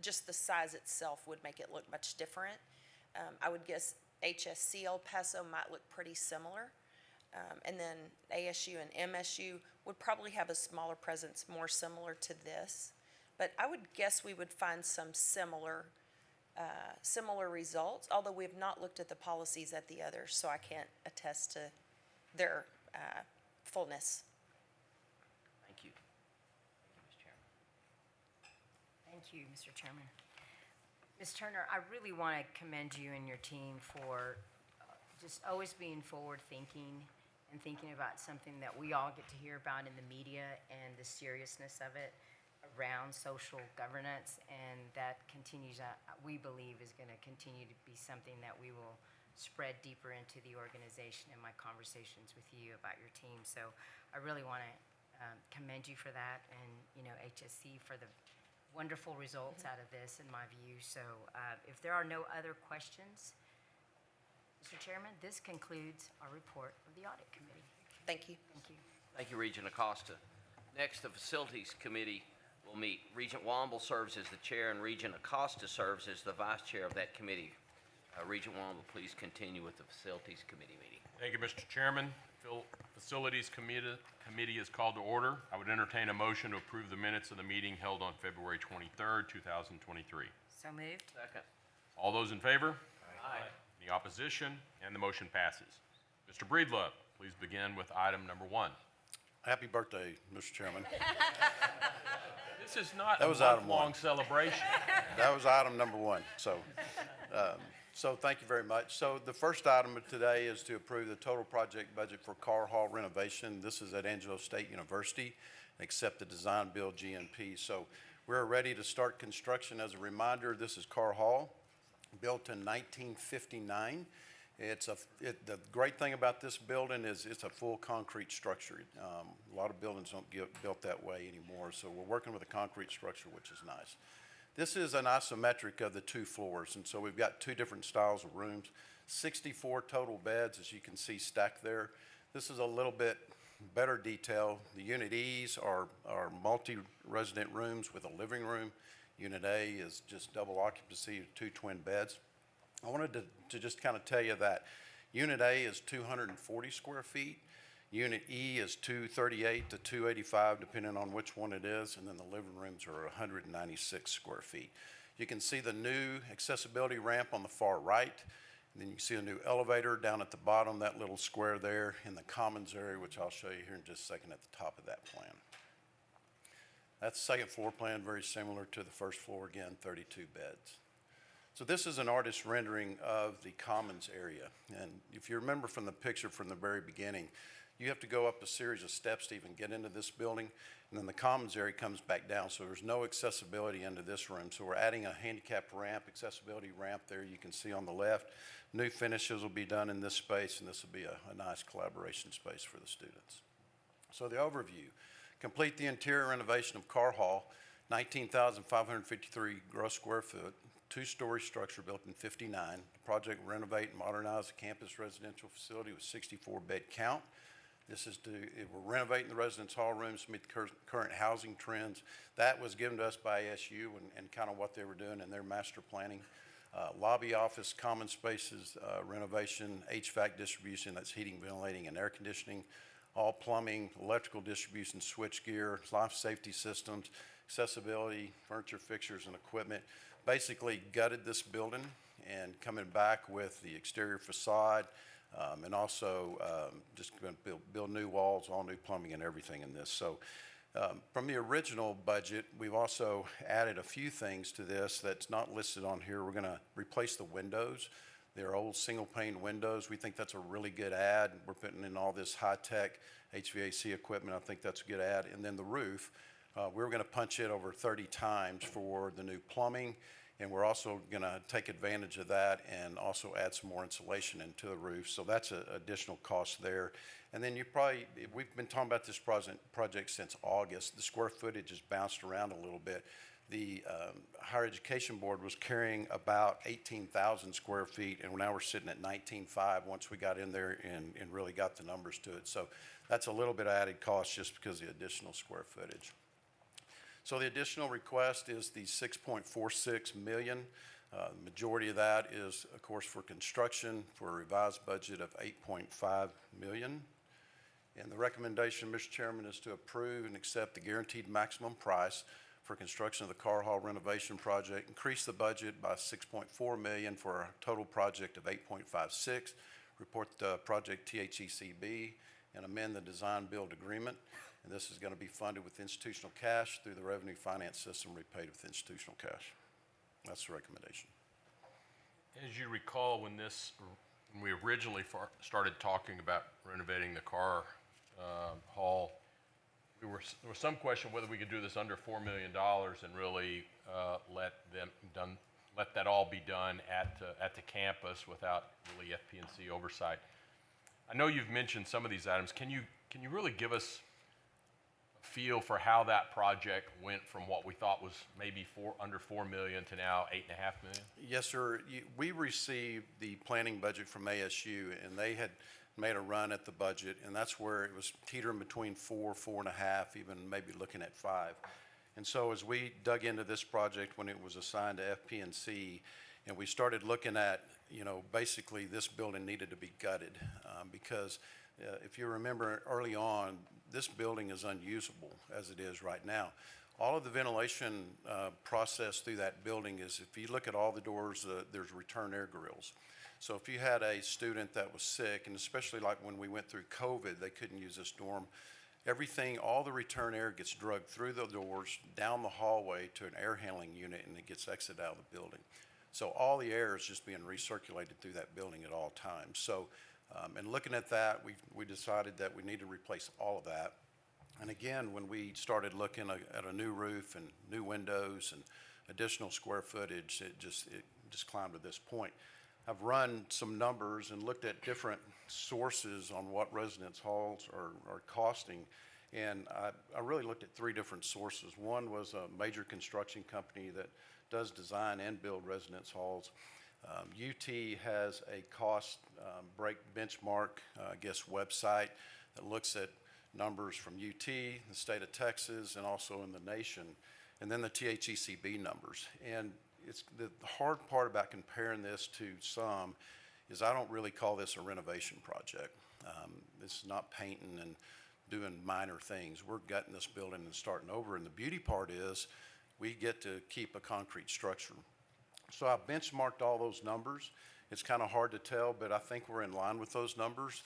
Just the size itself would make it look much different. I would guess HSC El Paso might look pretty similar. And then ASU and MSU would probably have a smaller presence, more similar to this. But I would guess we would find some similar results, although we have not looked at the policies at the others, so I can't attest to their fullness. Thank you. Thank you, Mr. Chairman. Thank you, Mr. Chairman. Ms. Turner, I really want to commend you and your team for just always being forward-thinking and thinking about something that we all get to hear about in the media and the seriousness of it around social governance, and that continues, we believe, is going to continue to be something that we will spread deeper into the organization in my conversations with you about your team. So I really want to commend you for that, and HSC for the wonderful results out of this, in my view. So if there are no other questions, Mr. Chairman, this concludes our report of the Audit Committee. Thank you. Thank you. Thank you, Regent Acosta. Next, the Facilities Committee will meet. Regent Womble serves as the chair, and Regent Acosta serves as the vice chair of that committee. Regent Womble, please continue with the Facilities Committee meeting. Thank you, Mr. Chairman. Facilities Committee is called to order. I would entertain a motion to approve the minutes of the meeting held on February 23rd, 2023. So moved. Second. All those in favor? Aye. Any opposition? And the motion passes. Mr. Breedlove, please begin with item number 1. Happy birthday, Mr. Chairman. This is not That a was item month-long one. celebration. That was item number 1. So thank you very much. So the first item of today is to approve the total project budget for Carr Hall renovation. This is at Angelo State University, accept the design build GNP. So we're ready to start construction. As a reminder, this is Carr Hall, built in 1959. The great thing about this building is it's a full concrete structure. A lot of buildings don't get built that way anymore, so we're working with a concrete structure, which is nice. This is an isometric of the 2 floors, and so we've got 2 different styles of rooms, 64 total beds, as you can see stacked there. This is a little bit better detail. The Unit E's are multi-resident rooms with a living room. Unit A is just double occupancy, 2 twin beds. I wanted to just kind of tell you that Unit A is 240 square feet. Unit E is 238 to 285, depending on which one it is, and then the living rooms are 196 square feet. You can see the new accessibility ramp on the far right, and then you can see a new elevator down at the bottom, that little square there in the commons area, which I'll show you here in just a second at the top of that plan. That's the second floor plan, very similar to the first floor, again, 32 beds. So this is an artist's rendering of the commons area, and if you remember from the picture from the very beginning, you have to go up a series of steps to even get into this building, and then the commons area comes back down, so there's no accessibility into this room. So we're adding a handicapped ramp, accessibility ramp there you can see on the left. New finishes will be done in this space, and this will be a nice collaboration space for the students. So the overview: complete the interior renovation of Carr Hall, 19,553 gross square foot, 2-story structure built in '59. The project will renovate and modernize the campus residential facility with 64-bed count. We're renovating the residence hall rooms to meet the current housing trends. That was given to us by ASU and kind of what they were doing in their master planning. Lobby, office, common spaces, renovation, HVAC distribution, that's heating, ventilating, and air conditioning. All plumbing, electrical distribution, switch gear, life safety systems, accessibility, furniture, fixtures, and equipment. Basically gutted this building and coming back with the exterior facade, and also just going to build new walls, all new plumbing and everything in this. So from the original budget, we've also added a few things to this that's not listed on here. We're going to replace the windows. They're old single pane windows. We think that's a really good add. We're putting in all this high-tech HVAC equipment. I think that's a good add. And then the roof, we're going to punch it over 30 times for the new plumbing. And we're also going to take advantage of that and also add some more insulation into the roof. So that's an additional cost there. And then we've been talking about this project since August. The square footage has bounced around a little bit. The Higher Education Board was carrying about 18,000 square feet, and now we're sitting at 19,500 once we got in there and really got the numbers to it. So that's a little bit of added cost just because of the additional square footage. So the additional request is the $6.46 million Majority of that is, of course, for construction for a revised budget of $8.5 million. And the recommendation, Mr. Chairman, is to approve and accept the guaranteed maximum price for construction of the Carr Hall renovation project, increase the budget by $6.4 million for a total project of $8.56, report the project THECB, and amend the design build agreement. And this is going to be funded with institutional cash through the revenue finance system, repaid with institutional cash. That's the recommendation. As you recall, when we originally started talking about renovating the Carr Hall, there was some question whether we could do this under $4 million and really let that all be done at the campus without really FP&C oversight. I know you've mentioned some of these items. Can you really give us a feel for how that project went from what we thought was maybe under $4 million to now $8.5 million? Yes, sir. We received the planning budget from ASU, and they had made a run at the budget, and that's where it was teetering between 4, 4.5, even maybe looking at 5. And so as we dug into this project when it was assigned to FP&C, and we started looking at, basically this building needed to be gutted because if you remember early on, this building is unusable as it is right now. All of the ventilation process through that building is, if you look at all the doors, there's return air grills. So if you had a student that was sick, and especially like when we went through COVID, they couldn't use this dorm, all the return air gets drugged through the doors, down the hallway to an air handling unit, and it gets exited out of the building. So all the air is just being recirculated through that building at all times. So, and looking at that, we decided that we need to replace all of that. And again, when we started looking at a new roof and new windows and additional square footage, it just climbed to this point. I've run some numbers and looked at different sources on what residence halls are costing, and I really looked at 3 different sources. One was a major construction company that does design and build residence halls. UT has a cost break benchmark, website that looks at numbers from UT, the state of Texas, and also in the nation, and then the THECB numbers. And it's the hard part about comparing this to some is I don't really call this a renovation project. This is not painting and doing minor things. We're gutting this building and starting over. And the beauty part is we get to keep a concrete structure. So I benchmarked all those numbers. It's kind of hard to tell, but I think we're in line with those numbers.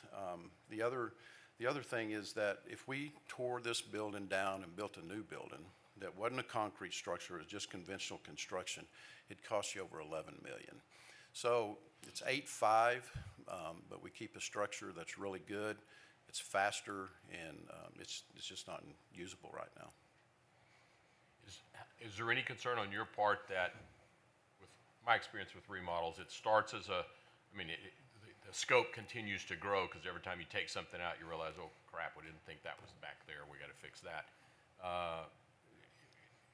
The other thing is that if we tore this building down and built a new building that wasn't a concrete structure, it was just conventional construction, it'd cost you over $11 million. So it's 8.5, but we keep a structure that's really good. It's faster, and it's just not usable right now. Is there any concern on your part that, with my experience with remodels, it starts as the scope continues to grow because every time you take something out, you realize, oh crap, we didn't think that was back there. We got to fix that.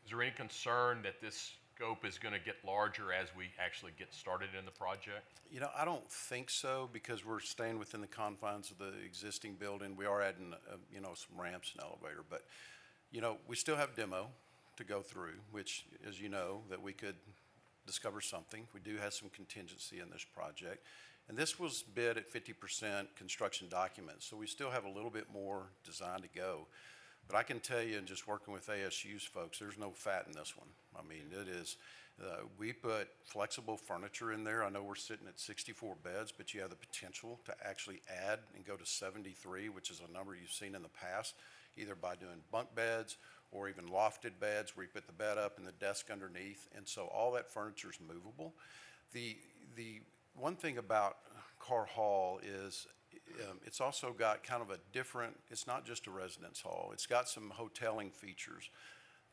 Is there any concern that this scope is going to get larger as we actually get started in the project? I don't think so because we're staying within the confines of the existing building. We are adding, some ramps and elevator, but, we still have demo to go through, which, as you know, that we could discover something. We do have some contingency in this project. And this was bid at 50% construction documents, so we still have a little bit more design to go. But I can tell you, in just working with ASU's folks, there's no fat in this one. I mean, it is, we put flexible furniture in there. I know we're sitting at 64 beds, but you have the potential to actually add and go to 73, which is a number you've seen in the past, either by doing bunk beds or even lofted beds where you put the bed up and the desk underneath. And so all that furniture is movable. The one thing about Carr Hall is it's also got kind of a different, it's not just a residence hall. It's got some hoteling features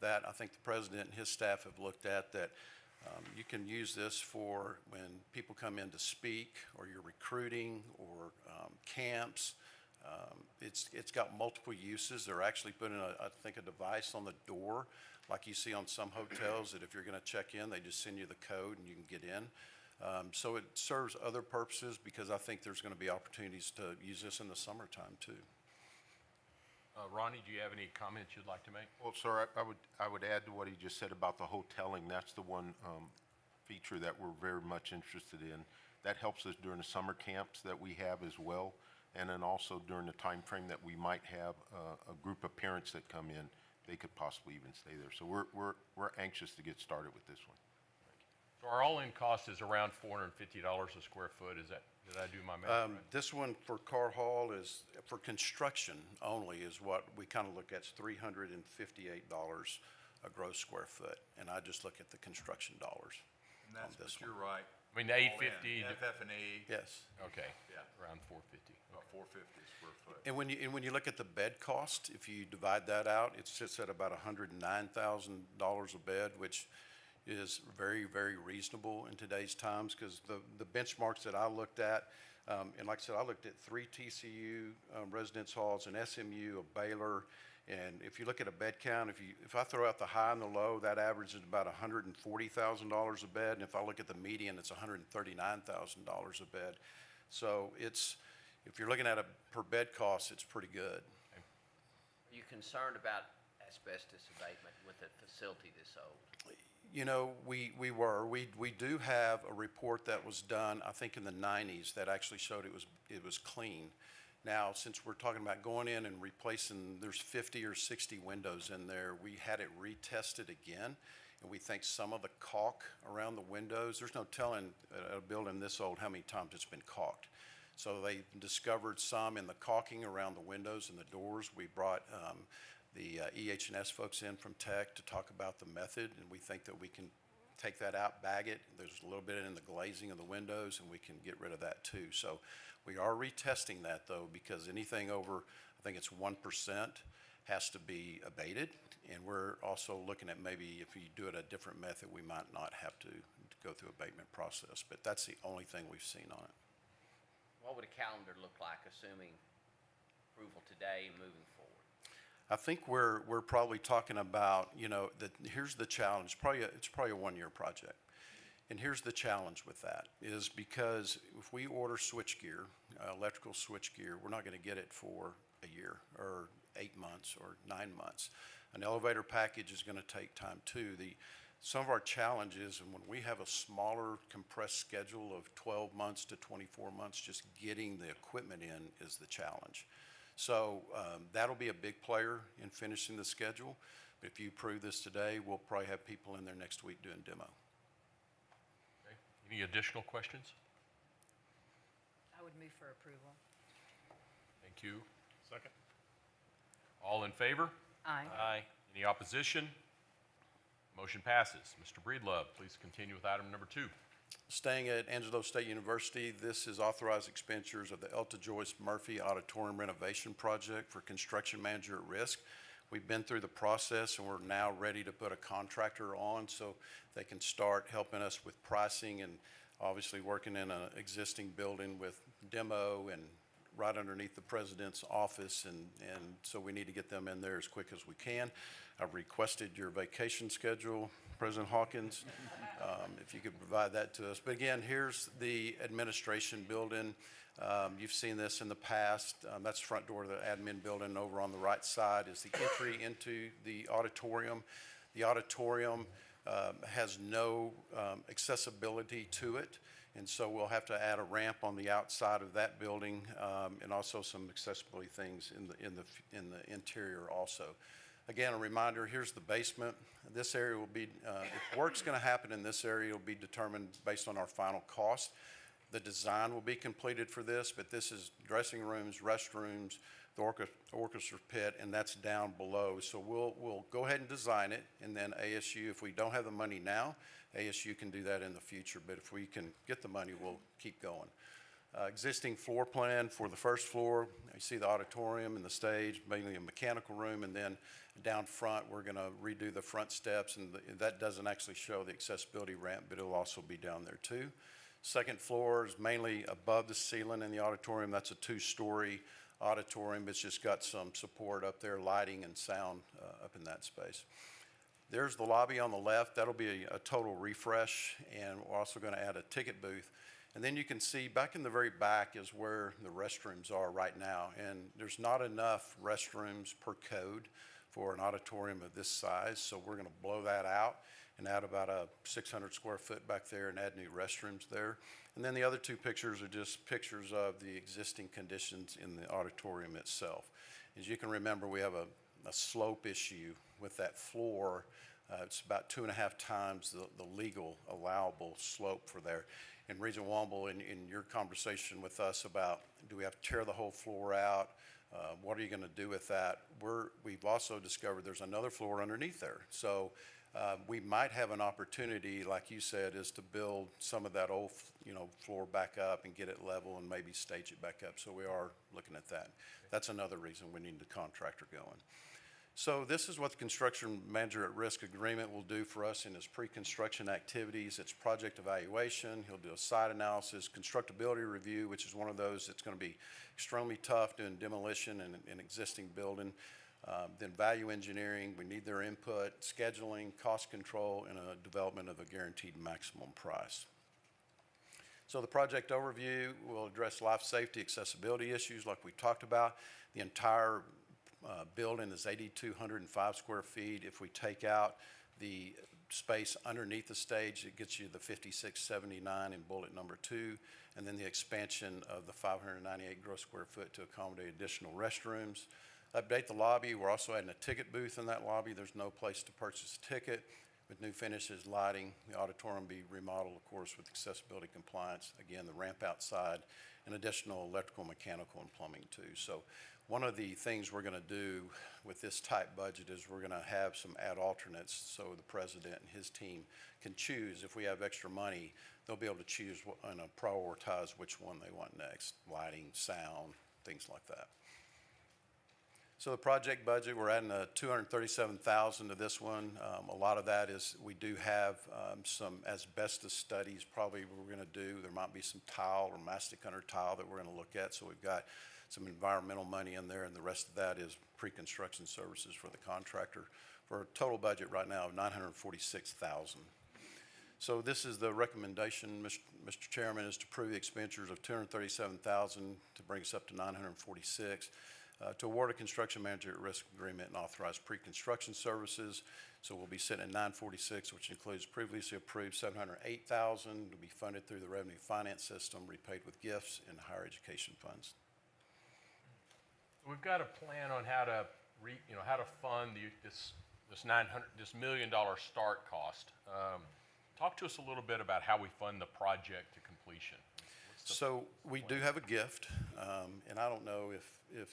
that I think the president and his staff have looked at that you can use this for when people come in to speak or you're recruiting or camps. It's got multiple uses. They're actually putting, I think, a device on the door like you see on some hotels that if you're going to check in, they just send you the code and you can get in. So it serves other purposes because I think there's going to be opportunities to use this in the summertime too. Ronnie, do you have any comments you'd like to make? Well, sir, I would add to what he just said about the hoteling. That's the one feature that we're very much interested in. That helps us during the summer camps that we have as well, and then also during the time frame that we might have a group of parents that come in, they could possibly even stay there. So we're anxious to get started with this one. So our all-in cost is around $450 a square foot. Is that, did I do my math right? This one for Carr Hall is, for construction only, is what we kind of look at, is $358 a gross square foot. And I just look at the construction dollars. And that's, this but you're right. I mean, the 850. FF&E. Yes. Okay. Yeah. Around 450. About 450 a square foot. And when you look at the bed cost, if you divide that out, it sits at about $109,000 a bed, which is very, very reasonable in today's times, because the benchmarks that I looked at, and like I said, I looked at 3 TCU residence halls, an SMU, a Baylor, and if you look at a bed count, if I throw out the high and the low, that averages about $140,000 a bed, and if I look at the median, it's $139,000 a bed. So if you're looking at a per bed cost, it's pretty good. Are you concerned about asbestos abatement with a facility this old? You know, we do have a report that was done, I think in the 90s, that actually showed it was clean. Now, since we're talking about going in and replacing, there's 50 or 60 windows in there, we had it retested again, and we think some of the caulk around the windows, there's no telling a building this old how many times it's been caulked. So they discovered some in the caulking around the windows and the doors. We brought the EH&S folks in from Tech to talk about the method, and we think that we can take that out, bag it. There's a little bit in the glazing of the windows, and we can get rid of that too. So we are retesting that though, because anything over, I think it's 1%, has to be abated. And we're also looking at maybe if you do it a different method, we might not have to go through abatement process, but that's the only thing we've seen on it. What would a calendar look like, assuming approval today and moving forward? I think we're probably talking about, you know, here's the challenge. It's probably a one-year project. And here's the challenge with that, is because if we order switchgear, electrical switchgear, we're not going to get it for a year or 8 months or 9 months. An elevator package is going to take time too. Some of our challenges, and when we have a smaller compressed schedule of 12 months to 24 months, just getting the equipment in is the challenge. So that'll be a big player in finishing the schedule. But if you approve this today, we'll probably have people in there next week doing demo. Okay. Any additional questions? I would move for approval. Thank you. Second. All in favor? Aye. Aye. Any opposition? Motion passes. Mr. Breedlove, please continue with item number 2. Staying at Angelo State University, this is authorized expenditures of the Elta Joyce Murphy Auditorium Renovation Project for construction manager at risk. We've been through the process and we're now ready to put a contractor on so they can start helping us with pricing and obviously working in an existing building with demo and right underneath the president's office, and so we need to get them in there as quick as we can. I've requested your vacation schedule, President Hawkins, if you could provide that to us. But again, here's the administration building. You've seen this in the past. That's the front door of the admin building. Over on the right side is the entry into the auditorium. The auditorium has no accessibility to it. And so we'll have to add a ramp on the outside of that building, and also some accessibility things in the interior also. Again, a reminder, here's the basement. This area will be, if work's going to happen in this area, it'll be determined based on our final cost. The design will be completed for this, but this is dressing rooms, restrooms, the orchestra pit, and that's down below. So we'll go ahead and design it, and then ASU, if we don't have the money now, ASU can do that in the future, but if we can get the money, we'll keep going. Existing floor plan for the first floor, you see the auditorium and the stage, mainly a mechanical room, and then down front, we're going to redo the front steps, and that doesn't actually show the accessibility ramp, but it'll also be down there too. Second floor is mainly above the ceiling in the auditorium. That's a 2-story auditorium. It's just got some support up there, lighting and sound up in that space. There's the lobby on the left. That'll be a total refresh, and we're also going to add a ticket booth. And then you can see back in the very back is where the restrooms are right now, and there's not enough restrooms per code for an auditorium of this size, so we're going to blow that out, and add about a 600 square foot back there and add new restrooms there. And then the other two pictures are just pictures of the existing conditions in the auditorium itself. As you can remember, we have a slope issue with that floor. It's about 2.5 times the legal allowable slope for there. And Regent Womble, in your conversation with us about, do we have to tear the whole floor out? What are you going to do with that? We've also discovered there's another floor underneath there. So we might have an opportunity, like you said, is to build some of that old, floor back up and get it level and maybe stage it back up. So we are looking at that. That's another reason we need the contractor going. So this is what the construction manager at risk agreement will do for us in his pre-construction activities. It's project evaluation. He'll do a site analysis, constructability review, which is one of those that's going to be extremely tough doing demolition in an existing building. Then value engineering, we need their input, scheduling, cost control, and a development of a guaranteed maximum price. So the project overview will address life safety, accessibility issues like we talked about. The entire building is 8,205 square feet. If we take out the space underneath the stage, it gets you the 5679 in bullet number 2, and then the expansion of the 598 gross square foot to accommodate additional restrooms. Update the lobby. We're also adding a ticket booth in that lobby. There's no place to purchase a ticket. With new finishes, lighting, the auditorium will be remodeled, of course, with accessibility compliance. Again, the ramp outside, and additional electrical, mechanical, and plumbing too. So one of the things we're going to do with this tight budget is we're going to have some ad alternates so the president and his team can choose. If we have extra money, they'll be able to choose and prioritize which one they want next, lighting, sound, things like that. So the project budget, we're adding a $237,000 to this one. A lot of that is we do have some asbestos studies probably we're going to do. There might be some tile or mastic under tile that we're going to look at. So we've got some environmental money in there, and the rest of that is pre-construction services for the contractor for a total budget right now of $946,000. So this is the recommendation, Mr. Chairman, is to approve the expenditures of $237,000 to bring us up to $946,000. To award a construction manager at risk agreement and authorize pre-construction services. So we'll be sitting at $946,000, which includes previously approved $708,000 to be funded through the revenue finance system, repaid with gifts and higher education funds. We've got a plan on how to fund this $1 million start cost. Talk to us a little bit about how we fund the project to completion. So we do have a gift, and I don't know if the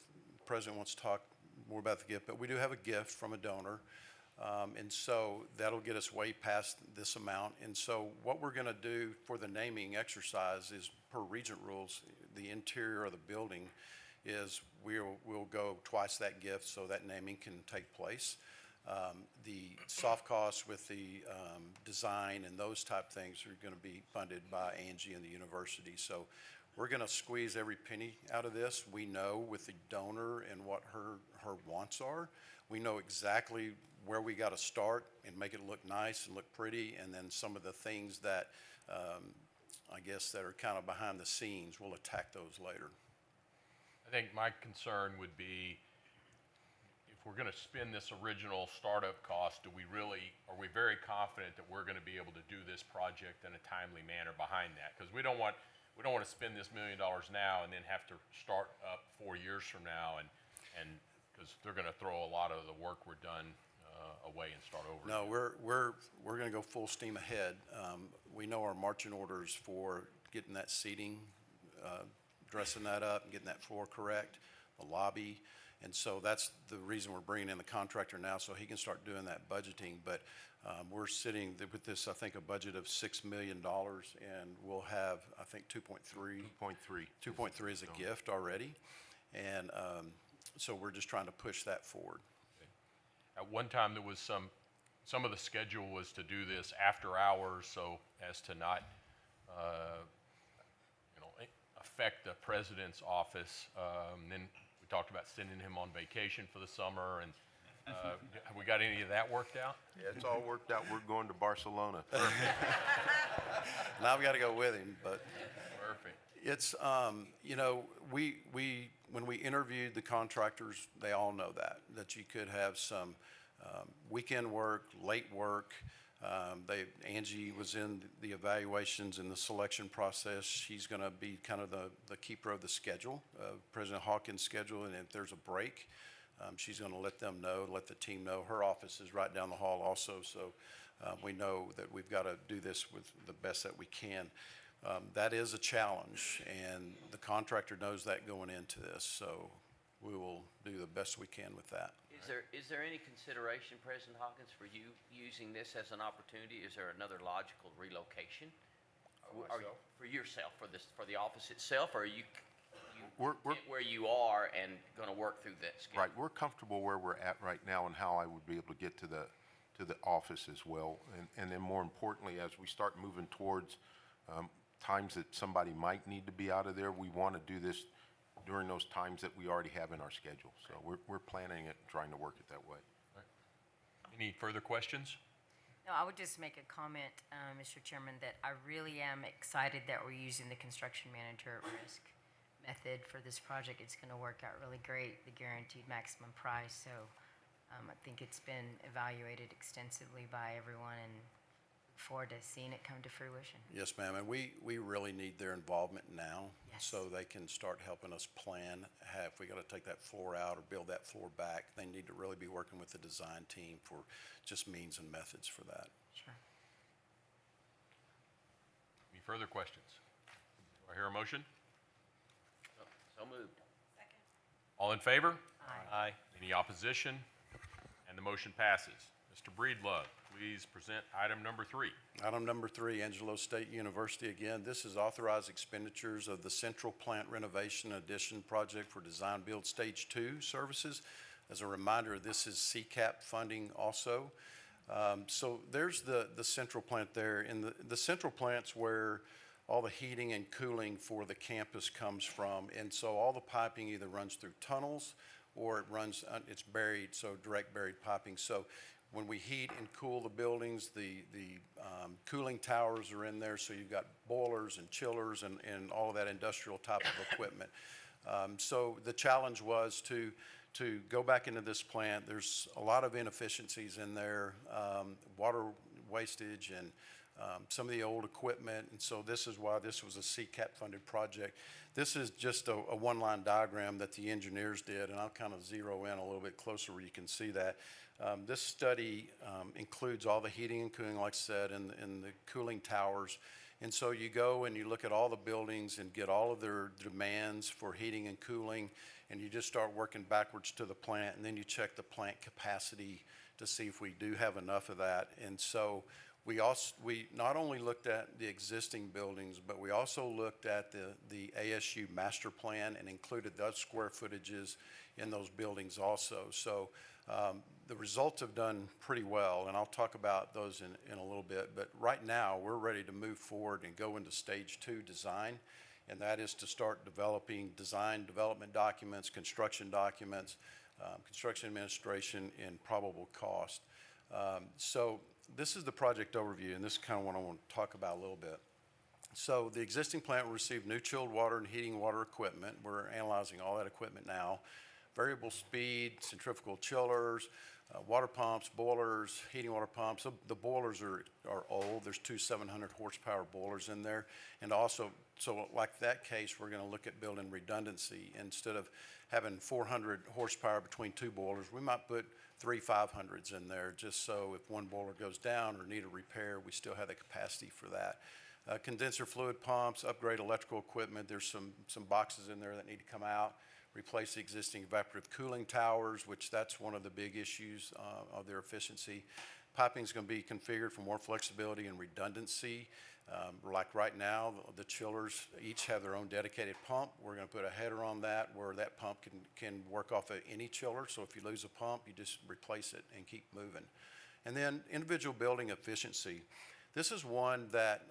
president wants to talk more about the gift, but we do have a gift from a donor, and so that'll get us way past this amount. And so what we're going to do for the naming exercise is, per Regent rules, the interior of the building is we'll go twice that gift so that naming can take place. The soft costs with the design and those type things are going to be funded by Angie and the university. So we're going to squeeze every penny out of this. We know with the donor and what her wants are. We know exactly where we got to start and make it look nice and look pretty, and then some of the things that I guess that are kind of behind the scenes, we'll attack those later. I think my concern would be, if we're going to spend this original startup cost, are we very confident that we're going to be able to do this project in a timely manner behind that? Because we don't want to spend this $1 million now and then have to start up 4 years from now, and because they're going to throw a lot of the work we're done away and start over. No, we're going to go full steam ahead. We know our marching orders for getting that seating, dressing that up, and getting that floor correct, the lobby. And so that's the reason we're bringing in the contractor now, so he can start doing that budgeting. But we're sitting with this, I think, a budget of $6 million, and we'll have, I think, 2.3. 2.3 is a gift already. And so we're just trying to push that forward. At one time, there was some of the schedule was to do this after hours, so as to not, affect the president's office. Then we talked about sending him on vacation for the summer, and have we got any of that worked out? Yeah, it's all worked out. We're going to Barcelona. Now we got to go with him, but Perfect. it's when we interviewed the contractors, they all know that you could have some weekend work, late work. Angie was in the evaluations and the selection process. She's going to be kind of the keeper of the schedule, President Hawkins' schedule, and if there's a break, she's going to let them know, let the team know. Her office is right down the hall also, so we know that we've got to do this with the best that we can. That is a challenge, and the contractor knows that going into this, so we will do the best we can with that. Is there any consideration, President Hawkins, for you using this as an opportunity? Is there another logical relocation? For yourself, for the office itself, or are you We're- get where you are and going to work through that schedule? Right, we're comfortable where we're at right now and how I would be able to get to the office as well. And then more importantly, as we start moving towards times that somebody might need to be out of there, we want to do this during those times that we already have in our schedule. So we're planning it and trying to work it that way. Any further questions? No, I would just make a comment, Mr. Chairman, that I really am excited that we're using the construction manager at risk method for this project. It's going to work out really great, the guaranteed maximum price. So I think it's been evaluated extensively by everyone, and look forward to seeing it come to fruition. Yes, ma'am, and we really need their involvement now. Yes. So they can start helping us plan. If we got to take that floor out or build that floor back, they need to really be working with the design team for just means and methods for that. Sure. Any further questions? Do I hear a motion? So moved. All in favor? Aye. Aye. Any opposition? And the motion passes. Mr. Breedlove, please present item number 3. Item number 3, Angelo State University again. This is authorized expenditures of the Central Plant Renovation Addition Project for Design Build Stage 2 services. As a reminder, this is CCAP funding also. So there's the central plant there. And the central plant's where all the heating and cooling for the campus comes from. And so all the piping either runs through tunnels or it runs, it's buried, so direct buried piping. So when we heat and cool the buildings, the cooling towers are in there, so you've got boilers and chillers and all of that industrial type of equipment. So the challenge was to go back into this plant. There's a lot of inefficiencies in there, water wastage and some of the old equipment, and so this is why this was a CCAP-funded project. This is just a one-line diagram that the engineers did, and I'll kind of zero in a little bit closer where you can see that. This study includes all the heating and cooling, like I said, and the cooling towers. And so you go and you look at all the buildings and get all of their demands for heating and cooling, and you just start working backwards to the plant, and then you check the plant capacity to see if we do have enough of that. And so we not only looked at the existing buildings, but we also looked at the ASU master plan and included those square footages in those buildings also. So the results have done pretty well, and I'll talk about those in a little bit. But right now, we're ready to move forward and go into stage 2 design, and that is to start developing design development documents, construction documents, construction administration, and probable cost. So this is the project overview, and this is kind of what I want to talk about a little bit. So the existing plant will receive new chilled water and heating water equipment. We're analyzing all that equipment now. Variable speed, centrifugal chillers, water pumps, boilers, heating water pumps. The boilers are old. There's 2 700 horsepower boilers in there. And also, so like that case, we're going to look at building redundancy. Instead of having 400 horsepower between 2 boilers, we might put 3 500s in there, just so if one boiler goes down or need a repair, we still have the capacity for that. Condenser fluid pumps, upgrade electrical equipment. There's some boxes in there that need to come out. Replace the existing evaporative cooling towers, which that's one of the big issues of their efficiency. Piping is going to be configured for more flexibility and redundancy. Like right now, the chillers each have their own dedicated pump. We're going to put a header on that where that pump can work off of any chiller. So if you lose a pump, you just replace it and keep moving. And then individual building efficiency. This is one that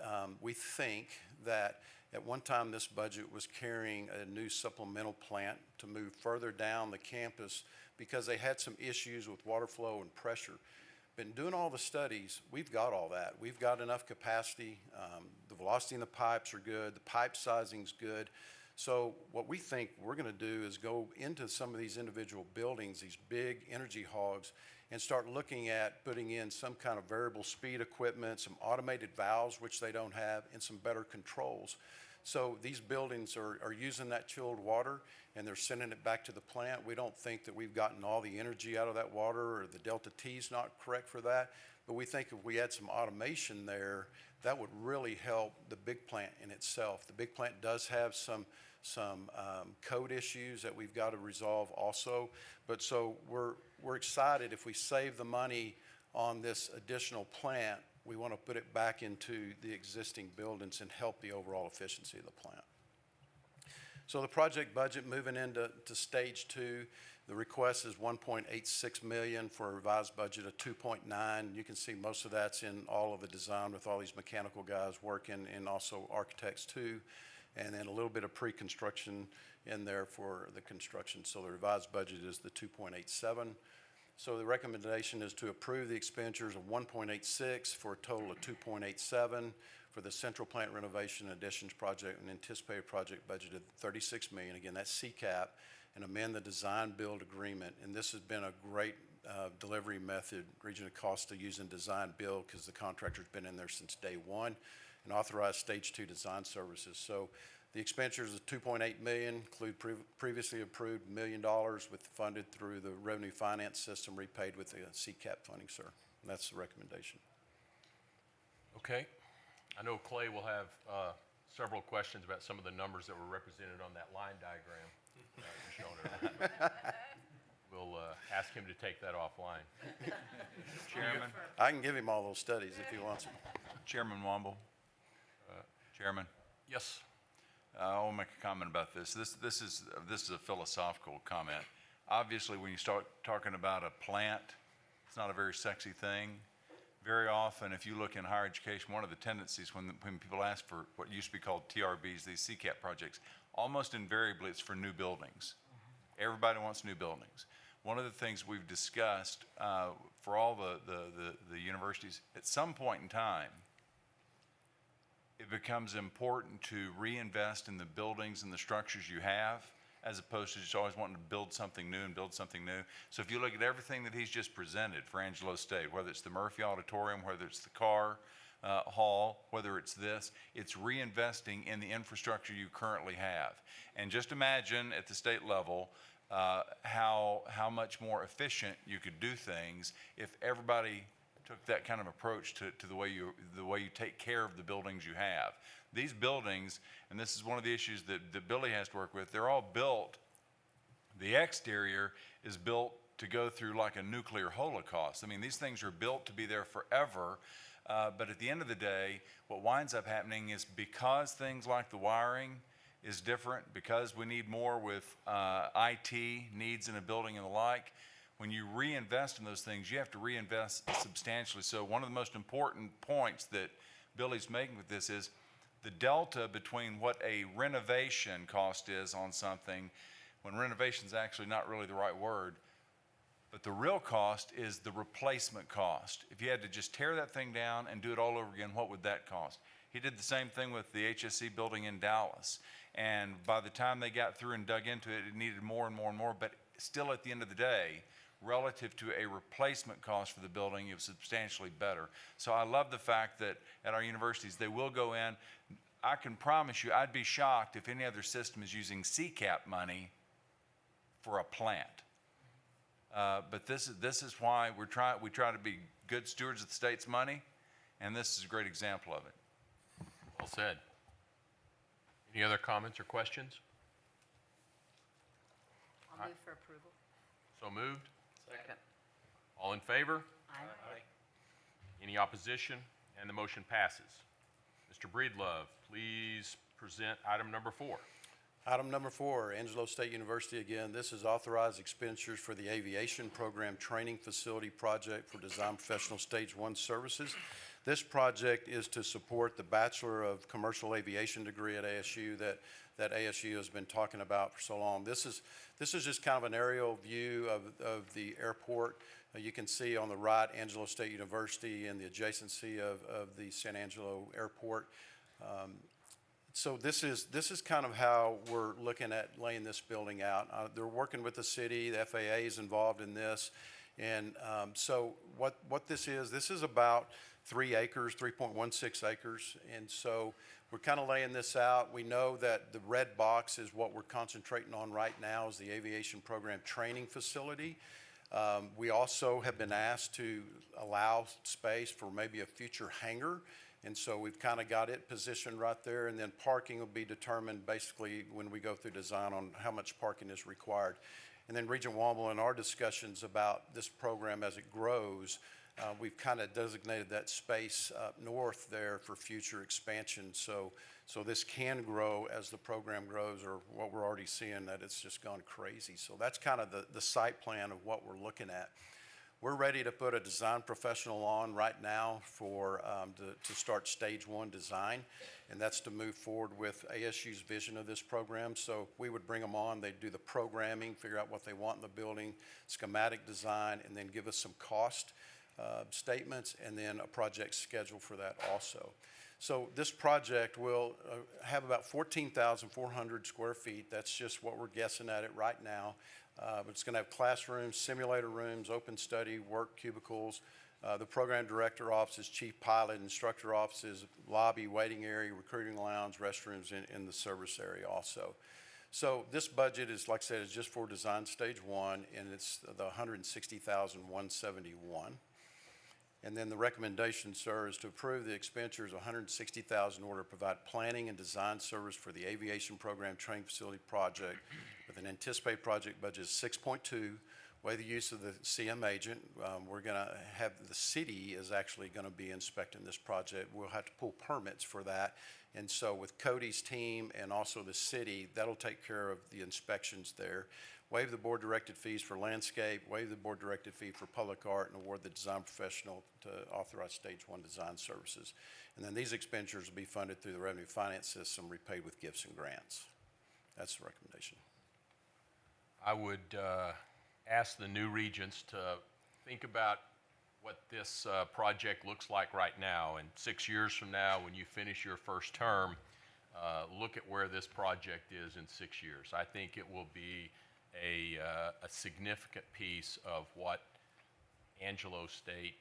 we think that at one time this budget was carrying a new supplemental plant to move further down the campus because they had some issues with water flow and pressure. Been doing all the studies, we've got all that. We've got enough capacity. The velocity in the pipes are good. The pipe sizing's good. So what we think we're going to do is go into some of these individual buildings, these big energy hogs, and start looking at putting in some kind of variable speed equipment, some automated valves, which they don't have, and some better controls. So these buildings are using that chilled water, and they're sending it back to the plant. We don't think that we've gotten all the energy out of that water, or the delta T is not correct for that. But we think if we add some automation there, that would really help the big plant in itself. The big plant does have some code issues that we've got to resolve also. But so we're excited if we save the money on this additional plant, we want to put it back into the existing buildings and help the overall efficiency of the plant. So the project budget moving into stage 2, the request is $1.86 million for a revised budget of $2.9. You can see most of that's in all of the design with all these mechanical guys working, and also architects too, and then a little bit of pre-construction in there for the construction. So the revised budget is the 2.87. So the recommendation is to approve the expenditures of 1.86 for a total of 2.87 for the central plant renovation additions project, and anticipated project budget of $36 million. Again, that's CCAP, and amend the design build agreement. And this has been a great delivery method, Regent Acosta using design build, because the contractor's been in there since day one, and authorize stage 2 design services. So the expenditures of $2.8 million include previously approved $1 million with funded through the revenue finance system, repaid with the CCAP funding, sir. And that's the recommendation. Okay. I know Clay will have several questions about some of the numbers that were represented on that line diagram shown earlier. We'll ask him to take that offline. Chairman, I can give him all those studies if he wants them. Chairman Womble. Chairman, Yes. I want to make a comment about this. This is a philosophical comment. Obviously, when you start talking about a plant, it's not a very sexy thing. Very often, if you look in higher education, one of the tendencies when people ask for what used to be called TRBs, these CCAP projects, almost invariably it's for new buildings. Everybody wants new buildings. One of the things we've discussed for all the universities, at some point in time, it becomes important to reinvest in the buildings and the structures you have, as opposed to just always wanting to build something new and build something new. So if you look at everything that he's just presented for Angelo State, whether it's the Murphy Auditorium, whether it's the Carr Hall, whether it's this, it's reinvesting in the infrastructure you currently have. And just imagine at the state level how much more efficient you could do things if everybody took that kind of approach to the way you take care of the buildings you have. These buildings, and this is one of the issues that Billy has to work with, they're all built, the exterior is built to go through like a nuclear holocaust. I mean, these things are built to be there forever, but at the end of the day, what winds up happening is because things like the wiring is different, because we need more with IT needs in a building and the like, when you reinvest in those things, you have to reinvest substantially. So one of the most important points that Billy's making with this is the delta between what a renovation cost is on something, when renovation is actually not really the right word, but the real cost is the replacement cost. If you had to just tear that thing down and do it all over again, what would that cost? He did the same thing with the HSC building in Dallas. And by the time they got through and dug into it, it needed more and more and more, but still at the end of the day, relative to a replacement cost for the building, it was substantially better. So I love the fact that at our universities, they will go in. I can promise you, I'd be shocked if any other system is using CCAP money for a plant. But this is why we try to be good stewards of the state's money, and this is a great example of it. Well said. Any other comments or questions? I'll move for approval. So moved. Second. All in favor? Aye. Any opposition? And the motion passes. Mr. Breedlove, please present item number 4. Item number 4, Angelo State University again. This is authorized expenditures for the aviation program training facility project for design professional stage 1 services. This project is to support the Bachelor of Commercial Aviation degree at ASU that ASU has been talking about for so long. This is just kind of an aerial view of the airport. You can see on the right Angelo State University and the adjacency of the San Angelo Airport. So this is kind of how we're looking at laying this building out. They're working with the city. The FAA is involved in this. And so what this is about 3 acres, 3.16 acres. And so we're kind of laying this out. We know that the red box is what we're concentrating on right now is the aviation program training facility. We also have been asked to allow space for maybe a future hangar. And so we've kind of got it positioned right there. And then parking will be determined basically when we go through design on how much parking is required. And then Regent Womble, in our discussions about this program as it grows, we've kind of designated that space up north there for future expansion. So this can grow as the program grows, or what we're already seeing that it's just gone crazy. So that's kind of the site plan of what we're looking at. We're ready to put a design professional on right now for to start stage 1 design, and that's to move forward with ASU's vision of this program. So we would bring them on, they'd do the programming, figure out what they want in the building, schematic design, and then give us some cost statements and then a project schedule for that also. So this project will have about 14,400 square feet. That's just what we're guessing at it right now. But it's going to have classrooms, simulator rooms, open study, work cubicles. The program director offices, chief pilot, instructor offices, lobby, waiting area, recruiting lounge, restrooms in the service area also. So this budget is, like I said, is just for design stage 1, and it's the $160,171. And then the recommendation, sir, is to approve the expenditures of $160,000 in order to provide planning and design service for the aviation program training facility project with an anticipated project budget of 6.2. Waive the use of the CM agent. We're going to have the city is actually going to be inspecting this project. We'll have to pull permits for that. And so with Cody's team and also the city, that'll take care of the inspections there. Waive the board-directed fees for landscape, waive the board-directed fee for public art, and award the design professional to authorize stage 1 design services. And then these expenditures will be funded through the revenue finance system, repaid with gifts and grants. That's the recommendation. I would ask the new regents to think about what this project looks like right now. And 6 years from now, when you finish your first term, look at where this project is in 6 years. I think it will be a significant piece of what Angelo State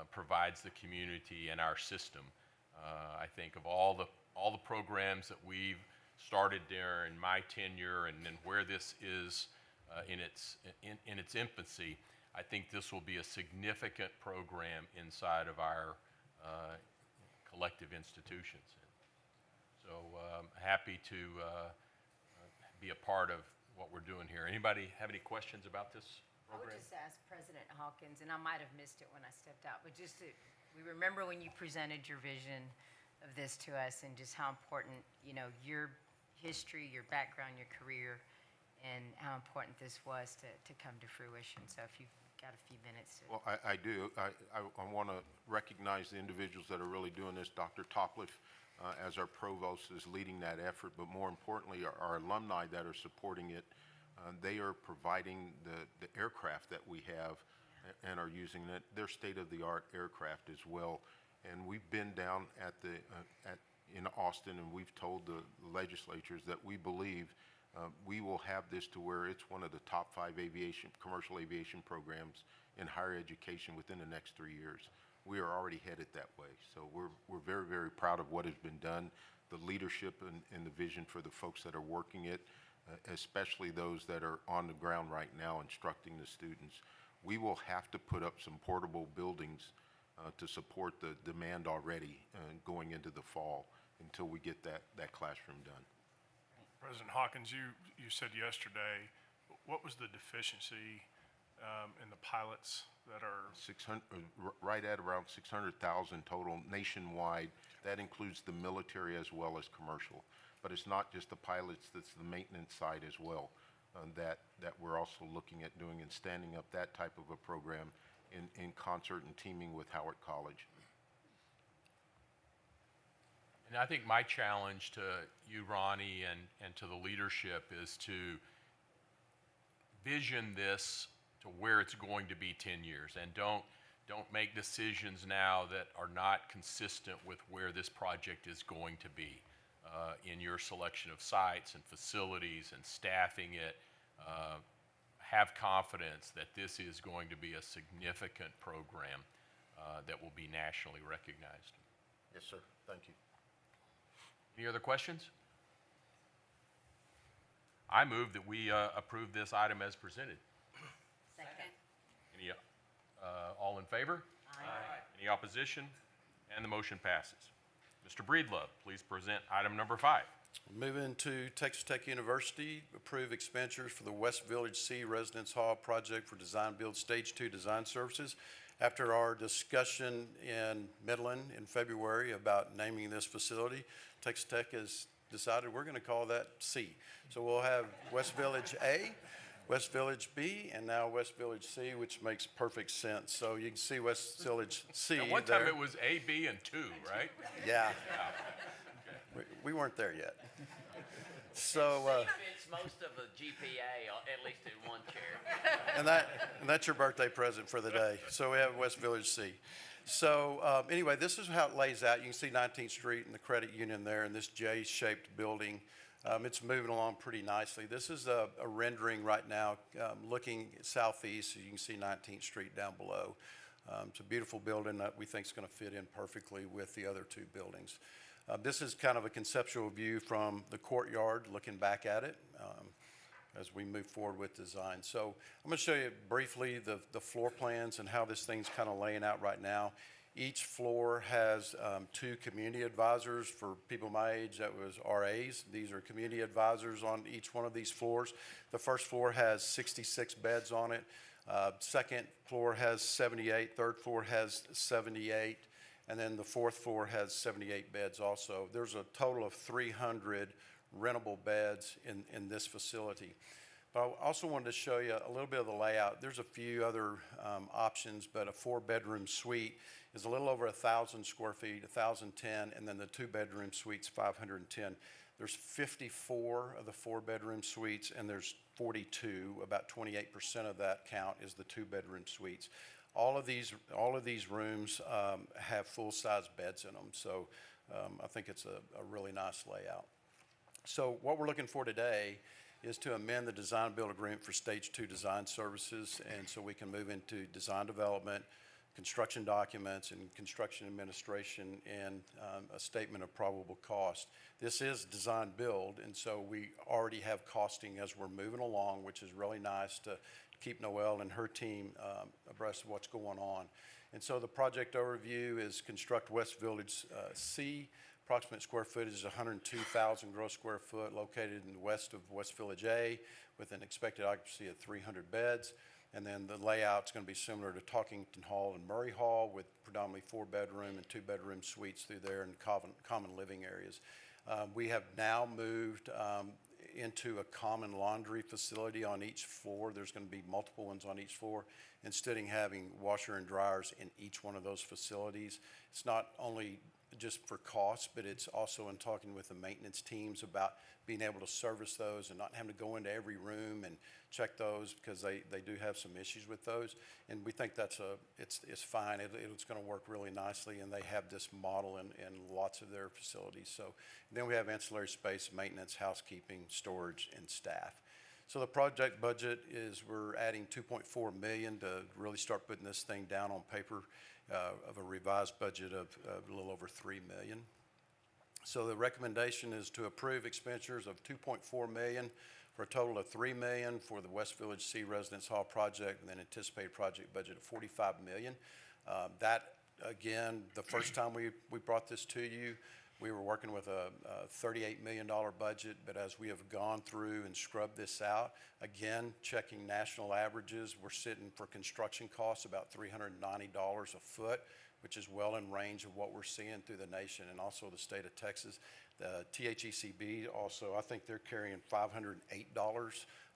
provides the community and our system. I think of all the programs that we've started during my tenure, and then where this is in its infancy, I think this will be a significant program inside of our collective institutions. So happy to be a part of what we're doing here. Anybody have any questions about this I program? would just ask President Hawkins, and I might have missed it when I stepped out, but we remember when you presented your vision of this to us and just how important, your history, your background, your career, and how important this was to come to fruition. So if you've got a few minutes to. Well, I do. I want to recognize the individuals that are really doing this. Dr. Topliff, as our provost, is leading that effort, but more importantly, our alumni that are supporting it. They are providing the aircraft that we have and are using it. They're state-of-the-art aircraft as well. And we've been down in Austin, and we've told the legislatures that we believe we will have this to where it's one of the top 5 commercial aviation programs in higher education within the next 3 years. We are already headed that way. So we're very, very proud of what has been done, the leadership and the vision for the folks that are working it, especially those that are on the ground right now instructing the students. We will have to put up some portable buildings to support the demand already going into the fall until we get that classroom done. President Hawkins, you said yesterday, what was the deficiency in the pilots that are? 600, right at around 600,000 total nationwide. That includes the military as well as commercial. But it's not just the pilots, it's the maintenance side as well that we're also looking at doing and standing up that type of a program in concert and teaming with Howard College. And I think my challenge to you, Ronnie, and to the leadership is to vision this to where it's going to be 10 years, and don't make decisions now that are not consistent with where this project is going to be in your selection of sites and facilities and staffing it. have confidence that this is going to be a significant program that will be nationally recognized. Yes, sir. Thank you. Any other questions? I move that we approve this item as presented. Second. Any, all in favor? Aye. Any opposition? And the motion passes. Mr. Breedlove, please present item number 5. Moving to Texas Tech University, approve expenditures for the West Village C Residence Hall project for Design Build Stage 2 design services. After our discussion in Midland in February about naming this facility, Texas Tech has decided we're going to call that C. So we'll have West Village A, West Village B, and now West Village C, which makes perfect sense. So you can see West Village C At one time there. it was A, B, and 2, right? Yeah. We weren't there yet. So, Fits most of the GPA, at least in one chair. and that's your birthday present for the day. So we have West Village C. So anyway, this is how it lays out. You can see 19th Street and the credit union there in this J-shaped building. It's moving along pretty nicely. This is a rendering right now looking southeast, so you can see 19th Street down below. It's a beautiful building that we think is going to fit in perfectly with the other 2 buildings. This is kind of a conceptual view from the courtyard, looking back at it as we move forward with design. So I'm going to show you briefly the floor plans and how this thing's kind of laying out right now. Each floor has 2 community advisors. For people my age, that was RAs. These are community advisors on each one of these floors. The first floor has 66 beds on it. Second floor has 78. Third floor has 78. And then the fourth floor has 78 beds also. There's a total of 300 rentable beds in this facility. But I also wanted to show you a little bit of the layout. There's a few other options, but a 4-bedroom suite is a little over 1,000 square feet, 1,010, and then the 2-bedroom suite's 510. There's 54 of the 4-bedroom suites, and there's 42, about 28% of that count is the 2-bedroom suites. All of these rooms have full-size beds in them, so I think it's a really nice layout. So what we're looking for today is to amend the design build agreement for Stage 2 design services, and so we can move into design development, construction documents, and construction administration, and a statement of probable cost. This is design build, and so we already have costing as we're moving along, which is really nice to keep Noelle and her team abreast of what's going on. And so the project overview is construct West Village C. Approximate square footage is 102,000 gross square foot, located in the west of West Village A, with an expected occupancy of 300 beds. And then the layout's going to be similar to Talkington Hall and Murray Hall, with predominantly 4-bedroom and 2-bedroom suites through there and common living areas. We have now moved into a common laundry facility on each floor. There's going to be multiple ones on each floor, instead of having washer and dryers in each one of those facilities. It's not only just for cost, but it's also in talking with the maintenance teams about being able to service those and not having to go into every room and check those, because they do have some issues with those. And we think that's it's fine. It's going to work really nicely, and they have this model in lots of their facilities. So then we have ancillary space, maintenance, housekeeping, storage, and staff. So the project budget is we're adding $2.4 million to really start putting this thing down on paper, of a revised budget of a little over $3 million. So the recommendation is to approve expenditures of $2.4 million for a total of $3 million for the West Village C Residence Hall project, and then anticipated project budget of $45 million. That, again, the first time we brought this to you, we were working with a $38 million budget, but as we have gone through and scrubbed this out, again, checking national averages, we're sitting for construction costs about $390 a foot, which is well in range of what we're seeing through the nation and also the state of Texas. The THECB also, I think they're carrying $508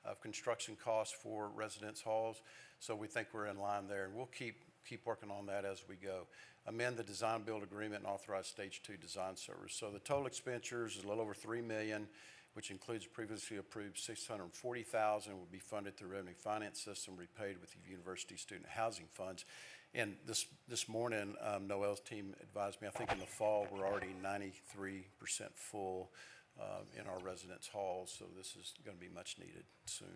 of construction costs for residence halls. So we think we're in line there, and we'll keep working on that as we go. Amend the design build agreement and authorize Stage 2 design service. So the total expenditures is a little over $3 million, which includes previously approved $640,000, will be funded through revenue finance system, repaid with the university student housing funds. And this morning, Noelle's team advised me, I think in the fall, we're already 93% full in our residence halls, so this is going to be much needed soon.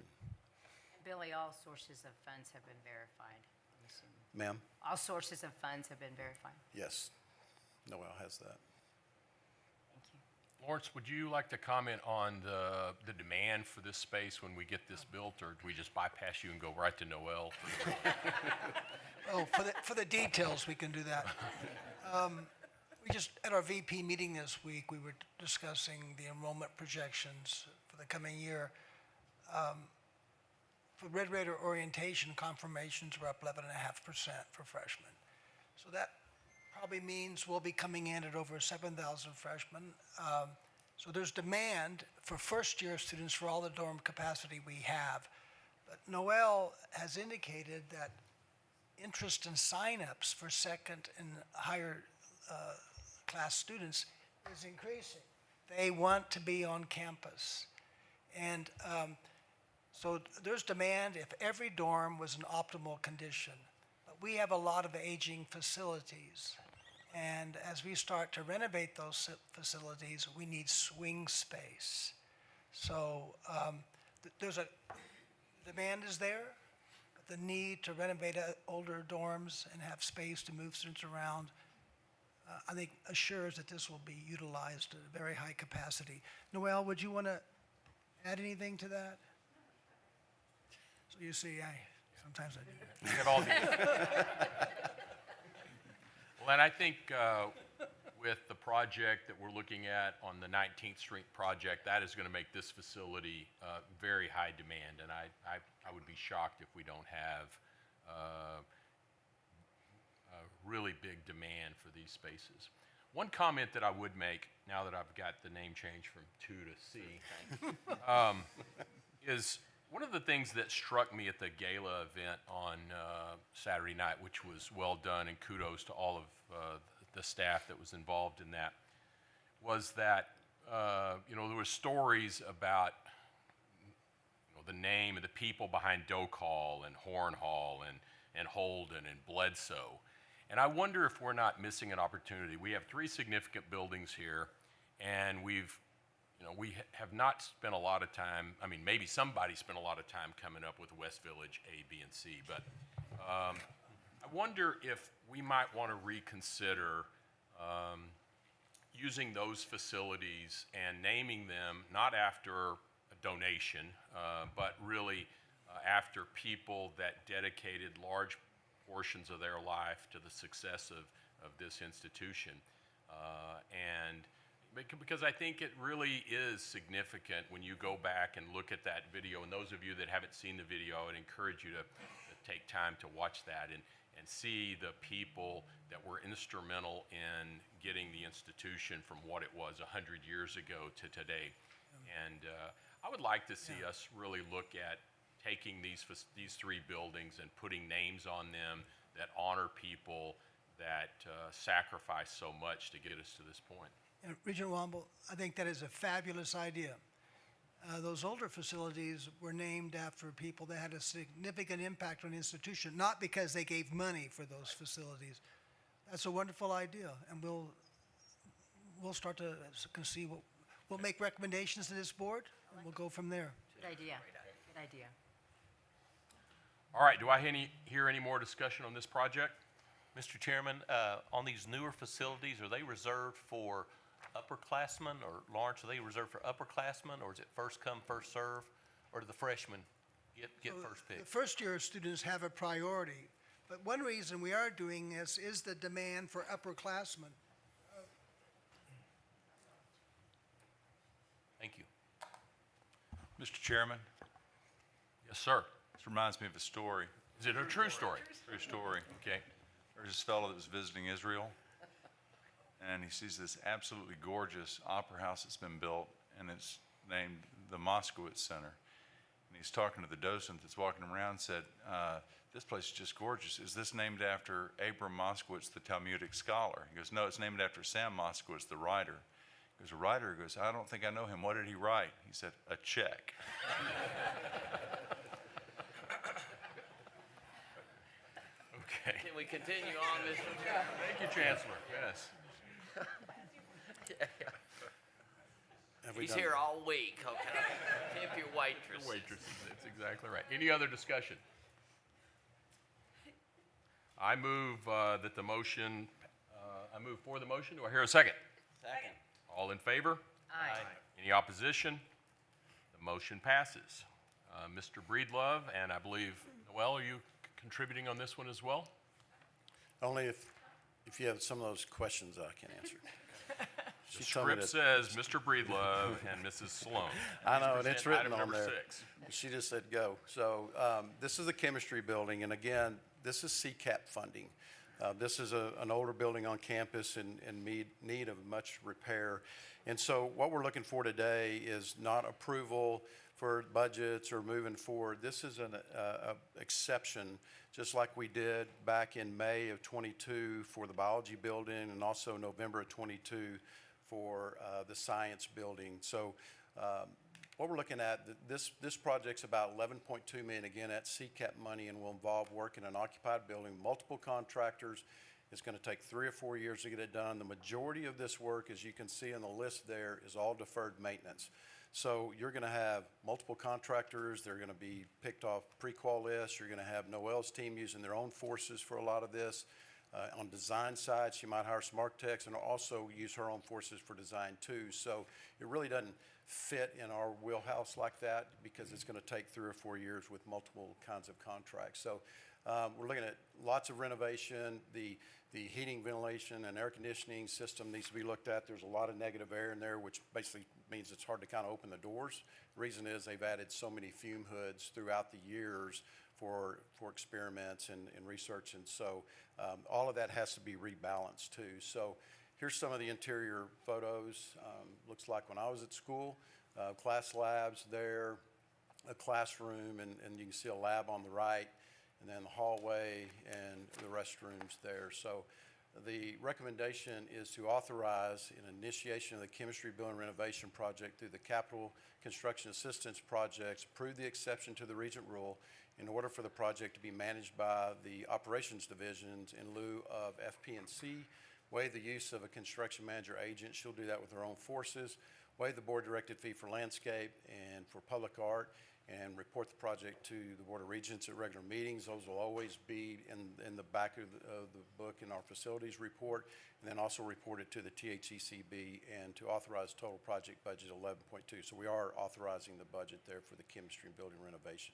And Billy, all sources of funds have been verified, I'm assuming. Ma'am? All sources of funds have been verified. Yes. Noel has that. Thank you. Lawrence, would you like to comment on the demand for this space when we get this built, or do we just bypass you and go right to Noel? Oh, for the details, we can do that. We just, at our VP meeting this week, we were discussing the enrollment projections for the coming year. For Red Raider orientation, confirmations were up 11.5% for freshmen. So that probably means we'll be coming in at over 7,000 freshmen. So there's demand for first-year students for all the dorm capacity we have. But Noel has indicated that interest in signups for second and higher class students is increasing. They want to be on campus. And so there's demand if every dorm was in optimal condition. But we have a lot of aging facilities. And as we start to renovate those facilities, we need swing space. So there's a demand is there, but the need to renovate older dorms and have space to move students around, I think assures that this will be utilized at a very high capacity. Noel, would you want to add anything to that? So you see, sometimes I do that. We got all the. Well, and I think with the project that we're looking at on the 19th Street project, that is going to make this facility very high demand, and I would be shocked if we don't have a really big demand for these spaces. One comment that I would make, now that I've got the name change from 2 to C, is one of the things that struck me at the gala event on Saturday night, which was well done, and kudos to all of the staff that was involved in that, was that there were stories about the name of the people behind Doak Hall and Horn Hall and Holden and Bledsoe. And I wonder if we're not missing an opportunity. We have 3 significant buildings here, and we have not spent a lot of time, I mean, maybe somebody spent a lot of time coming up with West Village A, B, and C, but I wonder if we might want to reconsider using those facilities and naming them not after a donation, but really after people that dedicated large portions of their life to the success of this institution. Because I think it really is significant when you go back and look at that video, and those of you that haven't seen the video, I would encourage you to take time to watch that and see the people that were instrumental in getting the institution from what it was 100 years ago to today. And I would like to see us really look at taking these 3 buildings and putting names on them that honor people that sacrifice so much to get us to this point. And Regent Womble, I think that is a fabulous idea. Those older facilities were named after people that had a significant impact on the institution, not because they gave money for those facilities. That's a wonderful idea, and we'll start to see what we'll make recommendations to this board, and we'll go from there. Good idea. Good idea. All right, do I hear any more discussion on this project? Mr. Chairman, on these newer facilities, are they reserved for upperclassmen, or Lawrence, are they reserved for upperclassmen, or is it first come, first serve, or do the freshmen get first pick? The first-year students have a priority, but one reason we are doing this is the demand for upperclassmen. Thank you. Mr. Chairman, Yes, sir. this reminds me of a story. Is it a true story? True story. Okay. There's this fellow that was visiting Israel, and he sees this absolutely gorgeous opera house that's been built, and it's named the Moskowitz Center. And he's talking to the docent that's walking around and said, this place is just gorgeous. Is this named after Abram Moskowitz, the Talmudic scholar? He goes, no, it's named after Sam Moskowitz, the writer. He goes, a writer? He goes, I don't think I know him. What did he write? He said, a check. Okay. Can we continue on, Mr. Chairman? Thank you, Chancellor. Yes. Have we He's done here that? all week, okay? Tip your waitress. The waitresses, that's exactly right. Any other discussion? I move that the motion, I move for the motion. Do I hear a second? Second. All in favor? Aye. Any opposition? The motion passes. Mr. Breedlove, and I believe, Noel, are you contributing on this one as well? Only if you have some of those questions I can answer. The She told me script to- says Mr. Breedlove and Mrs. Sloan. I know, Please and it's present written item on number there. 6. She just said go. So this is the chemistry building, and again, this is CCAP funding. This is an older building on campus in need of much repair. And so what we're looking for today is not approval for budgets or moving forward. This is an exception, just like we did back in May of '22 for the biology building and also November of '22 for the science building. So what we're looking at, this project's about $11.2 million, again, that's CCAP money, and will involve work in an occupied building, multiple contractors. It's going to take 3 or 4 years to get it done. The majority of this work, as you can see on the list there, is all deferred maintenance. So you're going to have multiple contractors. They're going to be picked off pre-qual lists. You're going to have Noel's team using their own forces for a lot of this. On design side, she might hire some architects and also use her own forces for design too. So it really doesn't fit in our wheelhouse like that because it's going to take 3 or 4 years with multiple kinds of contracts. So we're looking at lots of renovation. The heating, ventilation, and air conditioning system needs to be looked at. There's a lot of negative air in there, which basically means it's hard to kind of open the doors. The reason is they've added so many fume hoods throughout the years for experiments and research, and so all of that has to be rebalanced too. So here's some of the interior photos. Looks like when I was at school, class labs there, a classroom, and you can see a lab on the right, and then the hallway and the restrooms there. So the recommendation is to authorize an initiation of the chemistry building renovation project through the capital construction assistance projects, approve the exception to the Regent rule in order for the project to be managed by the operations divisions in lieu of FP&C, waive the use of a construction manager agent. She'll do that with her own forces, waive the board directed fee for landscape and for public art, and report the project to the Board of Regents at regular meetings. Those will always be in the back of the book in our facilities report, and then also report it to the THECB and to authorize total project budget 11.2. So we are authorizing the budget there for the chemistry and building renovation.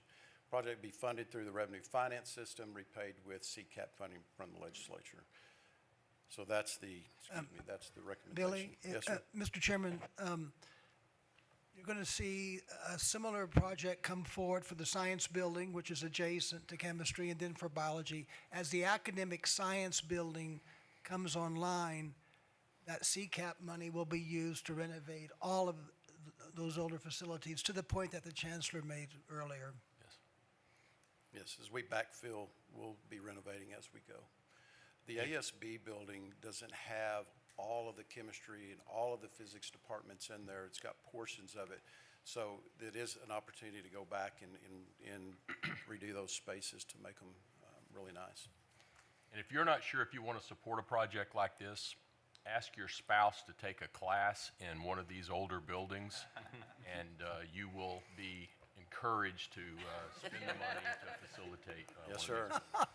Project will be funded through the revenue finance system, repaid with CCAP funding from the legislature. So that's the, that's the recommendation. Billy, Yes, sir. Mr. Chairman, you're going to see a similar project come forward for the science building, which is adjacent to chemistry, and then for biology. As the academic science building comes online, that CCAP money will be used to renovate all of those older facilities to the point that the chancellor made earlier. Yes, as we backfill, we'll be renovating as we go. The ASB building doesn't have all of the chemistry and all of the physics departments in there. It's got portions of it. So it is an opportunity to go back and redo those spaces to make them really nice. And if you're not sure if you want to support a project like this, ask your spouse to take a class in one of these older buildings, and you will be encouraged to spend the money to facilitate Yes, one of sir. these.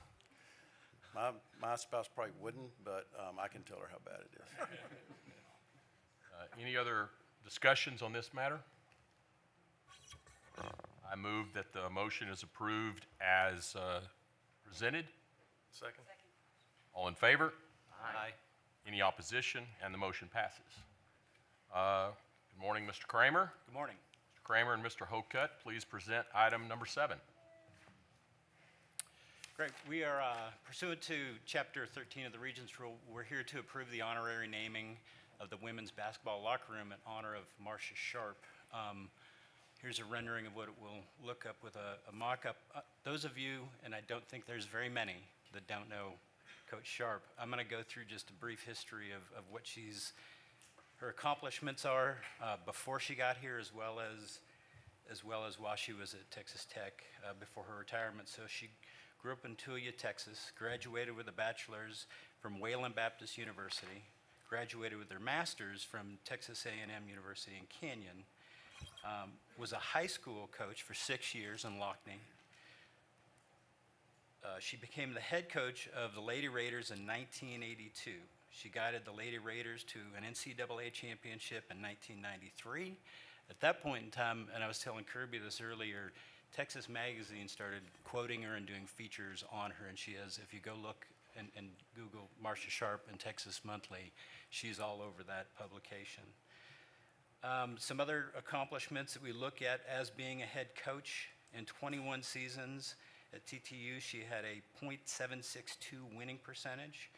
My spouse probably wouldn't, but I can tell her how bad it is. Any other discussions on this matter? I move that the motion is approved as presented. Second. All in favor? Aye. Any opposition? And the motion passes. Good morning, Mr. Kramer. Good morning. Mr. Kramer and Mr. Hokut, please present item number 7. Great. We are pursuant to Chapter 13 of the Regents Rule, we're here to approve the honorary naming of the women's basketball locker room in honor of Marcia Sharp. Here's a rendering of what it will look up with a mock-up. Those of you, and I don't think there's very many that don't know Coach Sharp, I'm going to go through just a brief history of what her accomplishments are before she got here, as well as while she was at Texas Tech before her retirement. So she grew up in Tulia, Texas, graduated with a bachelor's from Wayland Baptist University, graduated with her master's from Texas A&M University in Canyon, was a high school coach for 6 years in Lockney. She became the head coach of the Lady Raiders in 1982. She guided the Lady Raiders to an NCAA championship in 1993. At that point in time, and I was telling Kirby this earlier, Texas Magazine started quoting her and doing features on her, and she has, if you go look and Google Marcia Sharp and Texas Monthly, she's all over that publication. Some other accomplishments that we look at as being a head coach: in 21 seasons at TTU, she had a .762 winning percentage,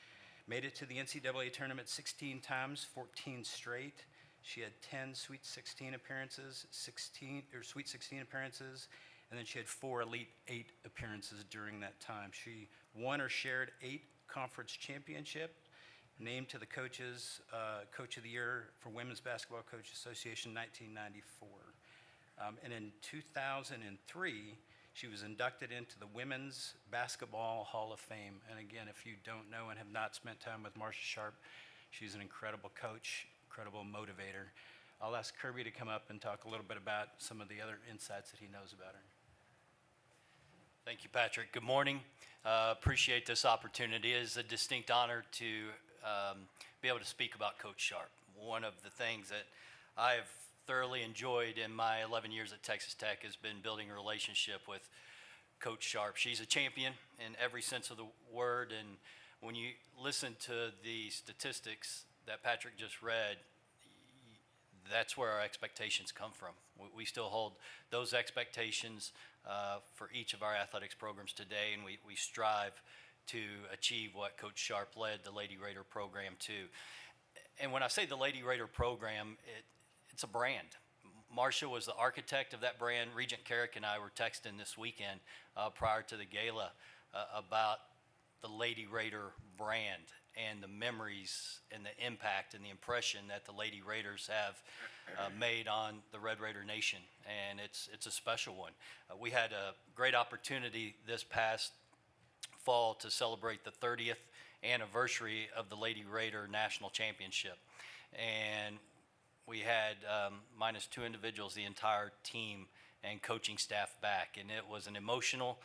made it to the NCAA tournament 16 times, 14 straight. She had 10 Sweet 16 appearances, Sweet 16 appearances, and then she had 4 Elite 8 appearances during that time. She won or shared 8 conference championships, named to the Coach of the Year for Women's Basketball Coach Association 1994. And in 2003, she was inducted into the Women's Basketball Hall of Fame. And again, if you don't know and have not spent time with Marcia Sharp, she's an incredible coach, incredible motivator. I'll ask Kirby to come up and talk a little bit about some of the other insights that he knows about her. Thank you, Patrick. Good morning. Appreciate this opportunity. It is a distinct honor to be able to speak about Coach Sharp. One of the things that I've thoroughly enjoyed in my 11 years at Texas Tech has been building a relationship with Coach Sharp. She's a champion in every sense of the word, and when you listen to the statistics that Patrick just read, that's where our expectations come from. We still hold those expectations for each of our athletics programs today, and we strive to achieve what Coach Sharp led the Lady Raider program to. And when I say the Lady Raider program, it's a brand. Marcia was the architect of that brand. Regent Carrick and I were texting this weekend prior to the gala about the Lady Raider brand and the memories and the impact and the impression that the Lady Raiders have made on the Red Raider Nation, and it's a special one. We had a great opportunity this past fall to celebrate the 30th anniversary of the Lady Raider National Championship, and we had minus 2 individuals, the entire team and coaching staff back, and it was an emotional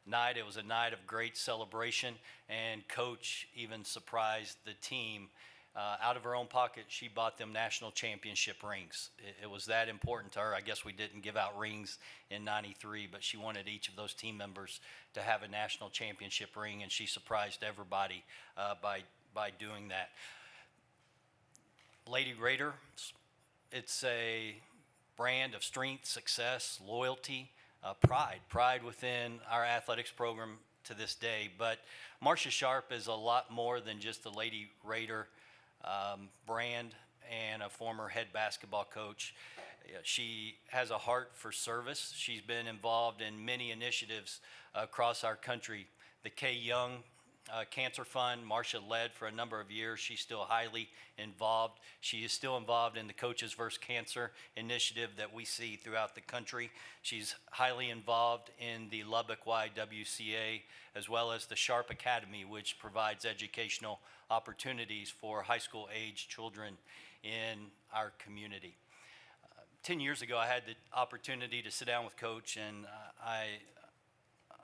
night. It was a night of great celebration, and Coach even surprised the team. Out of her own pocket, she bought them national championship rings. It was that important to her. I guess we didn't give out rings in '93, but she wanted each of those team members to have a national championship ring, and she surprised everybody by doing that. Lady Raider, it's a brand of strength, success, loyalty, pride within our athletics program to this day. But Marcia Sharp is a lot more than just the Lady Raider brand and a former head basketball coach. She has a heart for service. She's been involved in many initiatives across our country. The K. Young Cancer Fund, Marcia led for a number of years. She's still highly involved. She is still involved in the Coaches vs. Cancer initiative that we see throughout the country. She's highly involved in the Lubbock YWCA, as well as the Sharp Academy, which provides educational opportunities for high school age children in our community. 10 years ago, I had the opportunity to sit down with Coach, and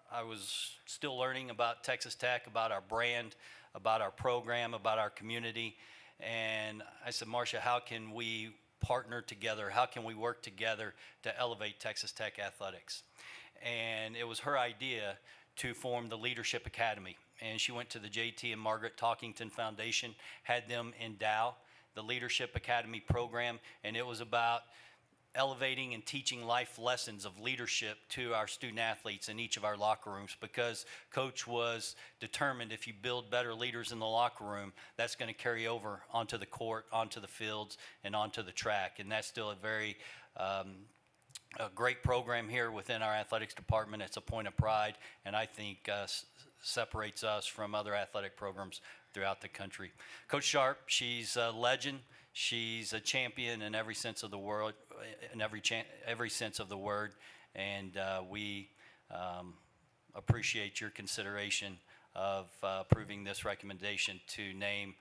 I was still learning about Texas Tech, about our brand, about our program, about our community. And I said, Marcia, how can we partner together? How can we work together to elevate Texas Tech athletics? And it was her idea to form the Leadership Academy. And she went to the J.T. and Margaret Talkington Foundation, had them endow the Leadership Academy program, and it was about elevating and teaching life lessons of leadership to our student athletes in each of our locker rooms, because Coach was determined if you build better leaders in the locker room, that's going to carry over onto the court, onto the fields, and onto the track. And that's still a very a great program here within our athletics department. It's a point of pride, and I think separates us from other athletic programs throughout the country. Coach Sharp, she's a legend. She's a champion in every sense of the word, in every sense of the word, and we appreciate your consideration of approving this recommendation to name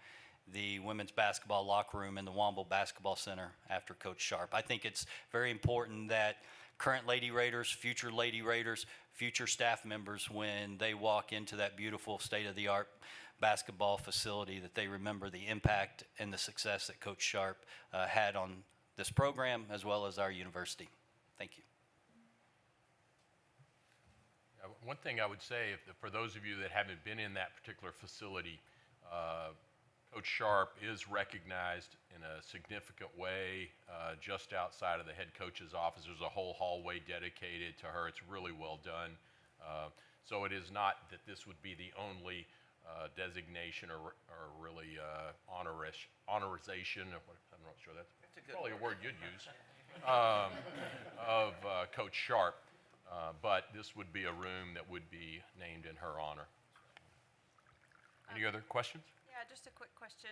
the women's basketball locker room in the Womble Basketball Center after Coach Sharp. I think it's very important that current Lady Raiders, future Lady Raiders, future staff members, when they walk into that beautiful state-of-the-art basketball facility, that they remember the impact and the success that Coach Sharp had on this program as well as our university. Thank you. One thing I would say, for those of you that haven't been in that particular facility, Coach Sharp is recognized in a significant way just outside of the head coach's office. There's a whole hallway dedicated to her. It's really well done. So it is not that this would be the only designation or really honorization, I'm not sure that's probably a word you'd use, of Coach Sharp. But this would be a room that would be named in her honor. Any other questions? Yeah, just a quick question.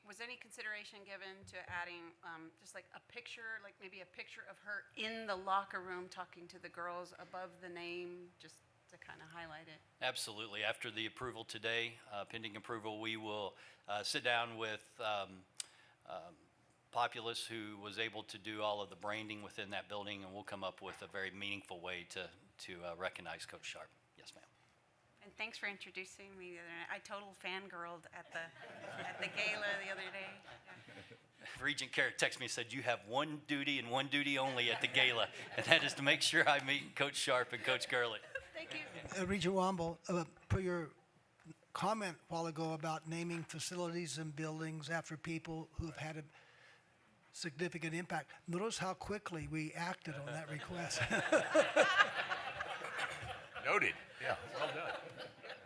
Was any consideration given to adding just like a picture, like maybe a picture of her in the locker room talking to the girls above the name, just to kind of highlight it? Absolutely. After the approval today, pending approval, we will sit down with Populous, who was able to do all of the branding within that building, and we'll come up with a very meaningful way to recognize Coach Sharp. Yes, ma'am. And thanks for introducing me the other night. I total fangirled at the gala the other day. Yeah. Regent Carrick texted me and said, "You have one duty and one duty only at the gala, and that is to make sure I meet Coach Sharp and Coach Gurley." Thank you. Regent Womble, per your comment a while ago about naming facilities and buildings after people who've had a significant impact, notice how quickly we acted on that request. Noted. Yeah, well done.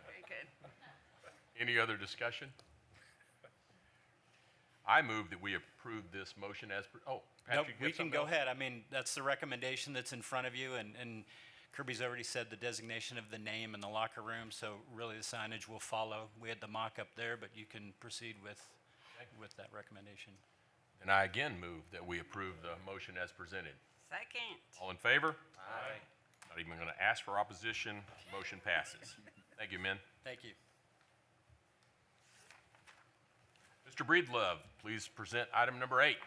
Very good. Any other discussion? I move that we approve this motion as, Nope, Patrick, you we have can something go else? ahead. I mean, that's the recommendation that's in front of you, and Kirby's already said the designation of the name in the locker room, so really the signage will follow. We had the mock-up there, but you can proceed with that recommendation. And I again move that we approve the motion as presented. Second. All in favor? Aye. Not even going to ask for opposition. Motion passes. Thank you, men. Thank you. Mr. Breedlove, please present item number 8.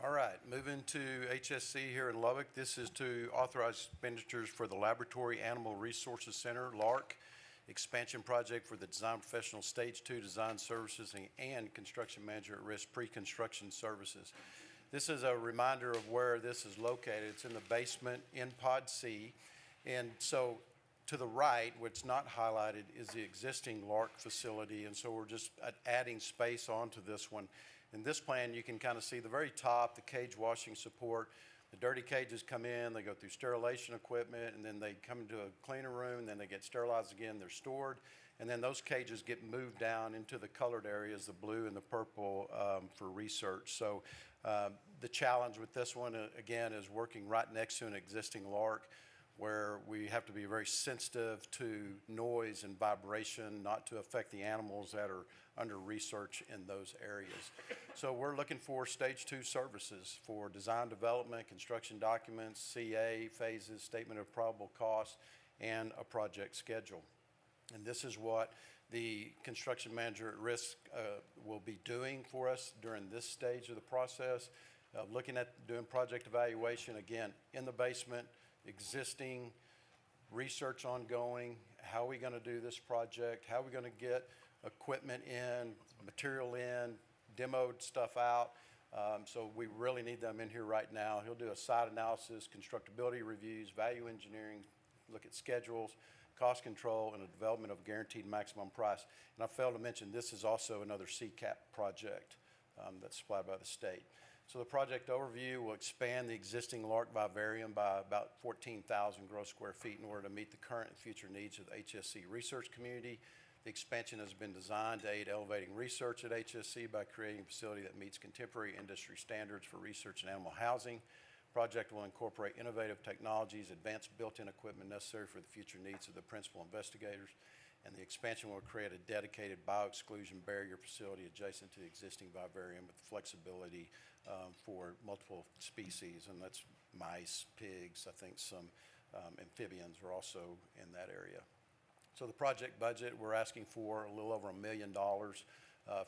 All right, moving to HSC here in Lubbock. This is to authorize expenditures for the Laboratory Animal Resources Center, LARC, expansion project for the Design Professional Stage 2 Design Services and Construction Manager at Risk Pre-Construction Services. This is a reminder of where this is located. It's in the basement in Pod C. And so to the right, what's not highlighted is the existing LARC facility. And so we're just adding space onto this one. In this plan, you can kind of see the very top, the cage washing support. The dirty cages come in, they go through sterilization equipment, and then they come into a cleaner room, and then they get sterilized again, they're stored, and then those cages get moved down into the colored areas, the blue and the purple, for research. So the challenge with this one, again, is working right next to an existing LARC, where we have to be very sensitive to noise and vibration, not to affect the animals that are under research in those areas. So we're looking for stage 2 services for design development, construction documents, CA phases, statement of probable cost, and a project schedule. And this is what the construction manager at risk will be doing for us during this stage of the process, looking at doing project evaluation, again, in the basement, existing research ongoing, how are we going to do this project, how are we going to get equipment in, material in, demoed stuff out. So we really need them in here right now. He'll do a site analysis, constructability reviews, value engineering, look at schedules, cost control, and a development of guaranteed maximum price. And I failed to mention, this is also another CCAP project that's supplied by the state. So the project overview will expand the existing LARC vivarium by about 14,000 gross square feet in order to meet the current and future needs of the HSC research community. The expansion has been designed to aid elevating research at HSC by creating a facility that meets contemporary industry standards for research and animal housing. The project will incorporate innovative technologies, advanced built-in equipment necessary for the future needs of the principal investigators. And the expansion will create a dedicated bio-exclusion barrier facility adjacent to the existing vivarium with flexibility for multiple species, and that's mice, pigs, I think some amphibians are also in that area. So the project budget, we're asking for a little over $1 million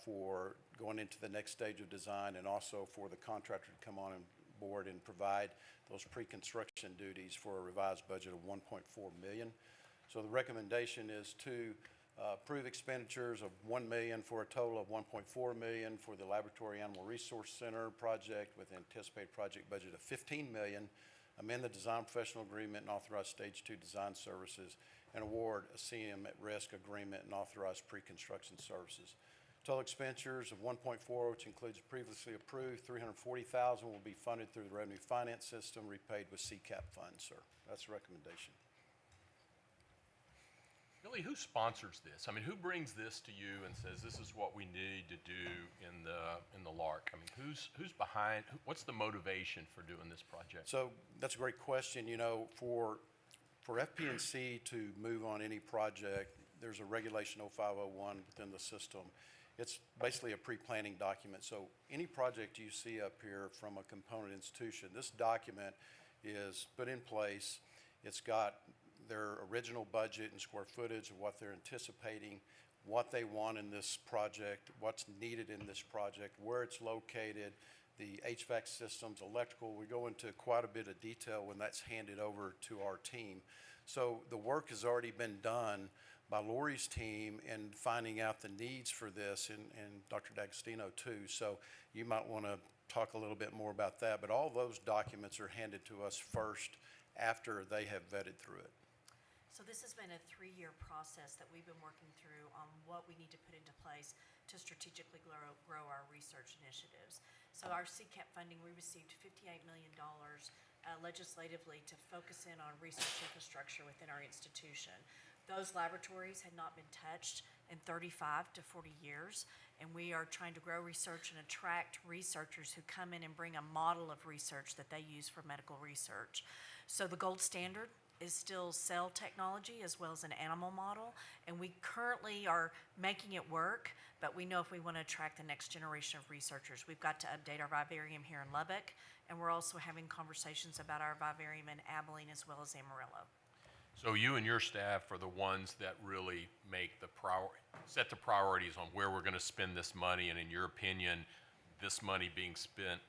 for going into the next stage of design, and also for the contractor to come on board and provide those pre-construction duties for a revised budget of $1.4 million. So the recommendation is to approve expenditures of $1 million for a total of $1.4 million for the Laboratory Animal Resource Center project with anticipated project budget of $15 million, amend the design professional agreement and authorize Stage 2 design services, and award a CM at risk agreement and authorize pre-construction services. Total expenditures of 1.4, which includes previously approved $340,000, will be funded through the revenue finance system, repaid with CCAP funds, sir. That's the recommendation. Billy, who sponsors this? I mean, who brings this to you and says this is what we need to do in the LARC? I mean, who's behind? What's the motivation for doing this project? So that's a great question. You know, for FP&C to move on any project, there's a regulation 0501 within the system. It's basically a pre-planning document. So any project you see up here from a component institution, this document is put in place. It's got their original budget and square footage of what they're anticipating, what they want in this project, what's needed in this project, where it's located, the HVAC systems, electrical. We go into quite a bit of detail when that's handed over to our team. So the work has already been done by Lori's team in finding out the needs for this, and Dr. D'Agostino too. So you might want to talk a little bit more about that, but all those documents are handed to us first after they have vetted through it. So this has been a 3-year process that we've been working through on what we need to put into place to strategically grow our research initiatives. So our CCAP funding, we received $58 million legislatively to focus in on research infrastructure within our institution. Those laboratories had not been touched in 35 to 40 years, and we are trying to grow research and attract researchers who come in and bring a model of research that they use for medical research. So the gold standard is still cell technology as well as an animal model, and we currently are making it work, but we know if we want to attract the next generation of researchers, we've got to update our vivarium here in Lubbock, and we're also having conversations about our vivarium in Abilene as well as Amarillo. So you and your staff are the ones that really make the set the priorities on where we're going to spend this money, and in your opinion, this money being spent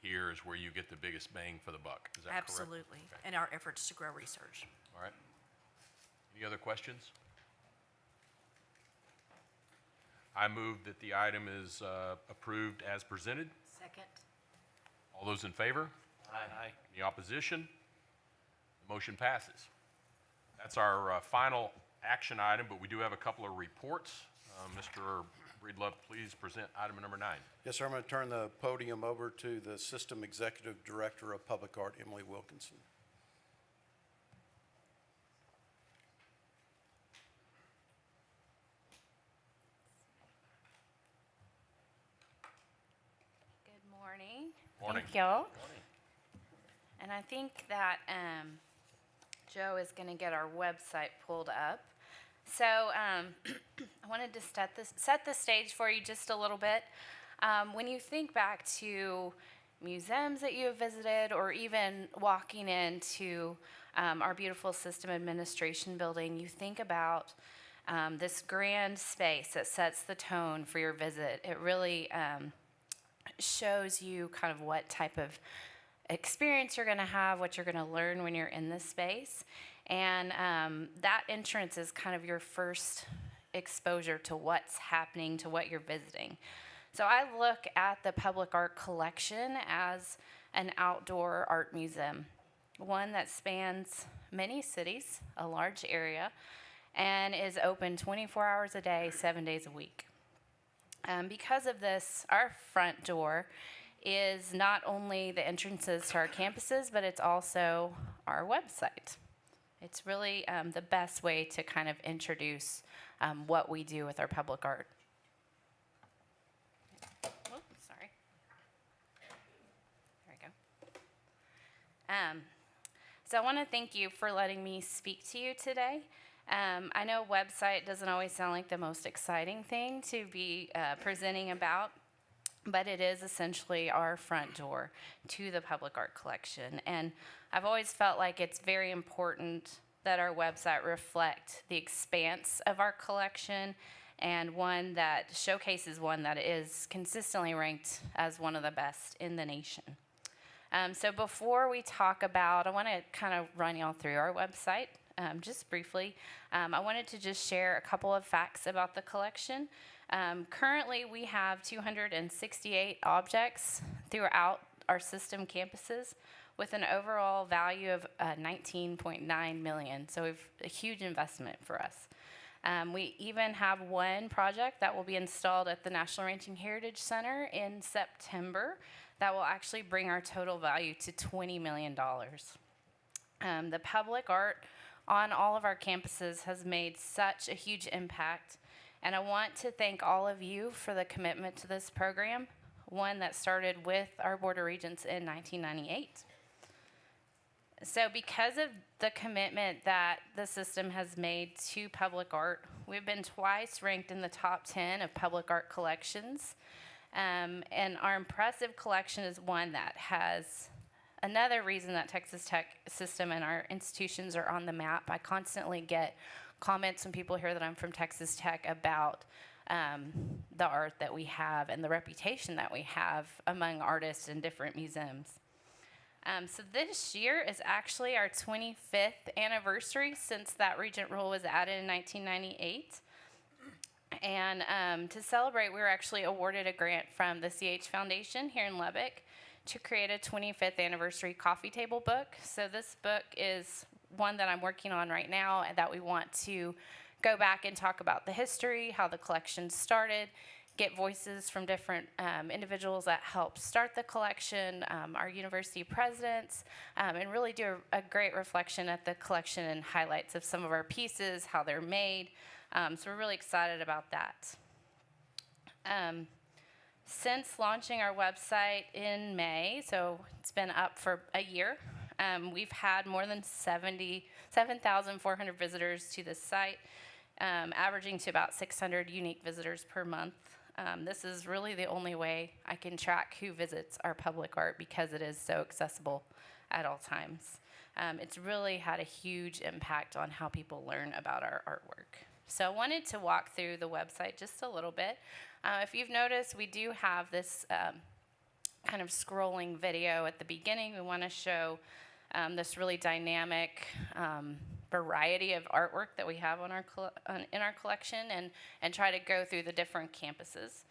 here is where you get the biggest bang for the buck. Is that correct? Absolutely, Okay. in our efforts to grow research. All right. Any other questions? I move that the item is approved as presented. Second. All those in favor? Aye. Any opposition? The motion passes. That's our final action item, but we do have a couple of reports. Mr. Breedlove, please present item number 9. Yes, sir. I'm going to turn the podium over to the System Executive Director of Public Art, Emily Wilkinson. Good morning. Morning. Thank y'all. And I think that Joe is going to get our website pulled up. So I wanted to set the stage for you just a little bit. When you think back to museums that you have visited, or even walking into our beautiful system administration building, you think about this grand space that sets the tone for your visit. It really shows you kind of what type of experience you're going to have, what you're going to learn when you're in this space. And that entrance is kind of your first exposure to what's happening, to what you're visiting. So I look at the public art collection as an outdoor art museum, one that spans many cities, a large area, and is open 24 hours a day, 7 days a week. Because of this, our front door is not only the entrances to our campuses, but it's also our website. It's really the best way to kind of introduce what we do with our public art. Oh, sorry. There we go. So I want to thank you for letting me speak to you today. I know website doesn't always sound like the most exciting thing to be presenting about, but it is essentially our front door to the public art collection. And I've always felt like it's very important that our website reflect the expanse of our collection and one that showcases one that is consistently ranked as one of the best in the nation. So before we talk about, I want to kind of run y'all through our website just briefly. I wanted to just share a couple of facts about the collection. Currently, we have 268 objects throughout our system campuses with an overall value of $19.9 million. So we've a huge investment for us. We even have one project that will be installed at the National Ranching Heritage Center in September that will actually bring our total value to $20 million. The public art on all of our campuses has made such a huge impact, and I want to thank all of you for the commitment to this program, one that started with our Board of Regents in 1998. So because of the commitment that the system has made to public art, we've been twice ranked in the top 10 of public art collections. And our impressive collection is one that has another reason that Texas Tech system and our institutions are on the map. I constantly get comments from people here that I'm from Texas Tech about the art that we have and the reputation that we have among artists in different museums. So this year is actually our 25th anniversary since that Regent rule was added in 1998. And to celebrate, we were actually awarded a grant from the CH Foundation here in Lubbock to create a 25th anniversary coffee table book. So this book is one that I'm working on right now, and that we want to go back and talk about the history, how the collection started, get voices from different individuals that helped start the collection, our university presidents, and really do a great reflection at the collection and highlights of some of our pieces, how they're made. So we're really excited about that. Since launching our website in May, so it's been up for a year, we've had more than 7,400 visitors to this site, averaging to about 600 unique visitors per month. This is really the only way I can track who visits our public art because it is so accessible at all times. It's really had a huge impact on how people learn about our artwork. So I wanted to walk through the website just a little bit. If you've noticed, we do have this kind of scrolling video at the beginning. We want to show this really dynamic variety of artwork that we have on in our collection, and try to go through the different campuses.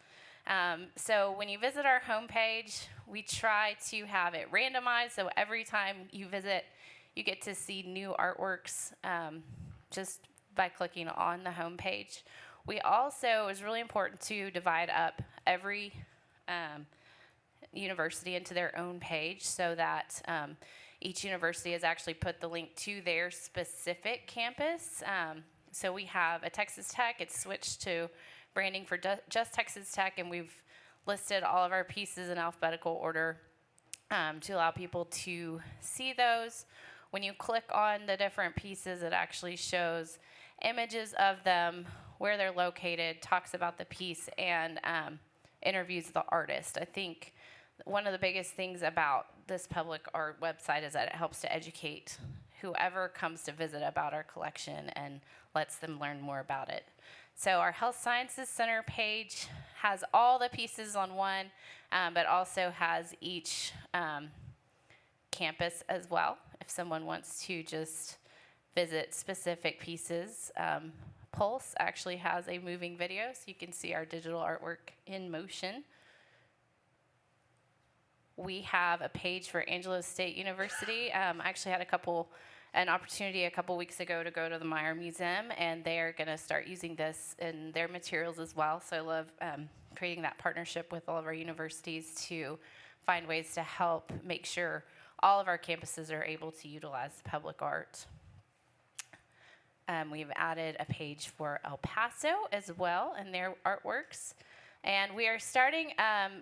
So when you visit our homepage, we try to have it randomized, so every time you visit, you get to see new artworks just by clicking on the homepage. We also, it was really important to divide up every university into their own page so that each university has actually put the link to their specific campus. So we have a Texas Tech. It's switched to branding for just Texas Tech, and we've listed all of our pieces in alphabetical order to allow people to see those. When you click on the different pieces, it actually shows images of them, where they're located, talks about the piece, and interviews the artist. I think one of the biggest things about this public art website is that it helps to educate whoever comes to visit about our collection and lets them learn more about it. So our Health Sciences Center page has all the pieces on one, but also has each campus as well, if someone wants to just visit specific pieces. Pulse actually has a moving video, so you can see our digital artwork in motion. We have a page for Angelo State University. I actually had an opportunity a couple weeks ago to go to the Meyer Museum, and they're going to start using this in their materials as well. So I love creating that partnership with all of our universities to find ways to help make sure all of our campuses are able to utilize public art. We've added a page for El Paso as well and their artworks. And we are starting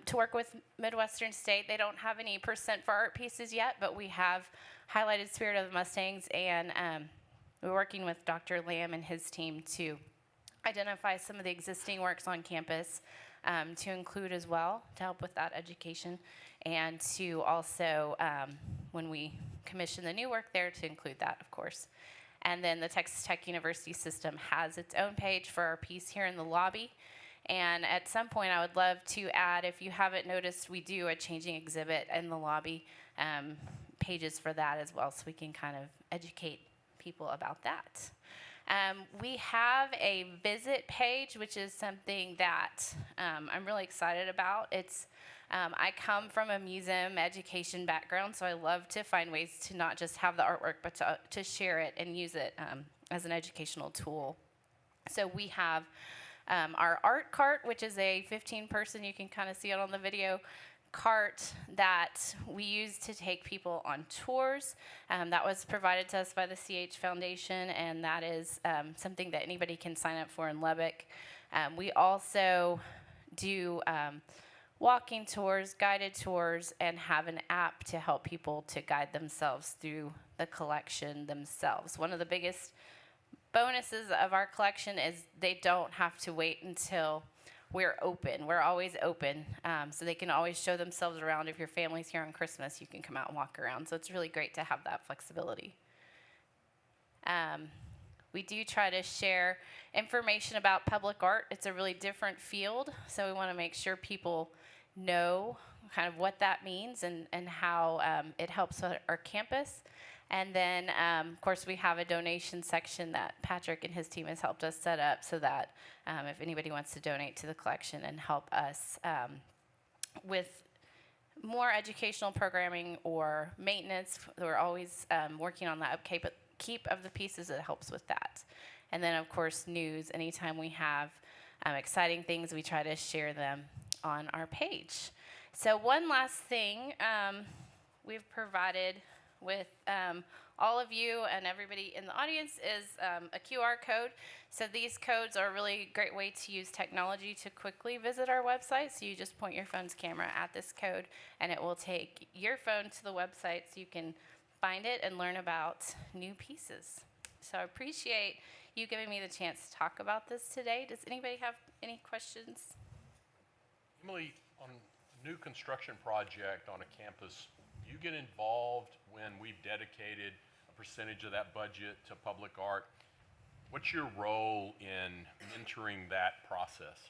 to work with Midwestern State. They don't have any percent for art pieces yet, but we have highlighted Spirit of the Mustangs, and we're working with Dr. Lamb and his team to identify some of the existing works on campus to include as well, to help with that education, and to also, when we commission the new work there, to include that, of course. And then the Texas Tech University system has its own page for our piece here in the lobby. And at some point, I would love to add, if you haven't noticed, we do a changing exhibit in the lobby, pages for that as well, so we can kind of educate people about that. We have a visit page, which is something that I'm really excited about. I come from a museum education background, so I love to find ways to not just have the artwork, but to share it and use it as an educational tool. So we have our art cart, which is a 15-person, you can kind of see it on the video, cart that we use to take people on tours. That was provided to us by the CH Foundation, and that is something that anybody can sign up for in Lubbock. We also do walking tours, guided tours, and have an app to help people to guide themselves through the collection themselves. One of the biggest bonuses of our collection is they don't have to wait until we're open. We're always open, so they can always show themselves around. If your family's here on Christmas, you can come out and walk around. So it's really great to have that flexibility. We do try to share information about public art. It's a really different field, so we want to make sure people know kind of what that means and how it helps our campus. And then, of course, we have a donation section that Patrick and his team has helped us set up so that if anybody wants to donate to the collection and help us with more educational programming or maintenance, we're always working on the upkeep of the pieces. It helps with that. And then, of course, news. Anytime we have exciting things, we try to share them on our page. So one last thing we've provided with all of you and everybody in the audience is a QR code. So these codes are a really great way to use technology to quickly visit our website. So you just point your phone's camera at this code, and it will take your phone to the website so you can find it and learn about new pieces. So I appreciate you giving me the chance to talk about this today. Does anybody have any questions? Emily, on a new construction project on a campus, you get involved when we've dedicated a percentage of that budget to public art. What's your role in mentoring that process?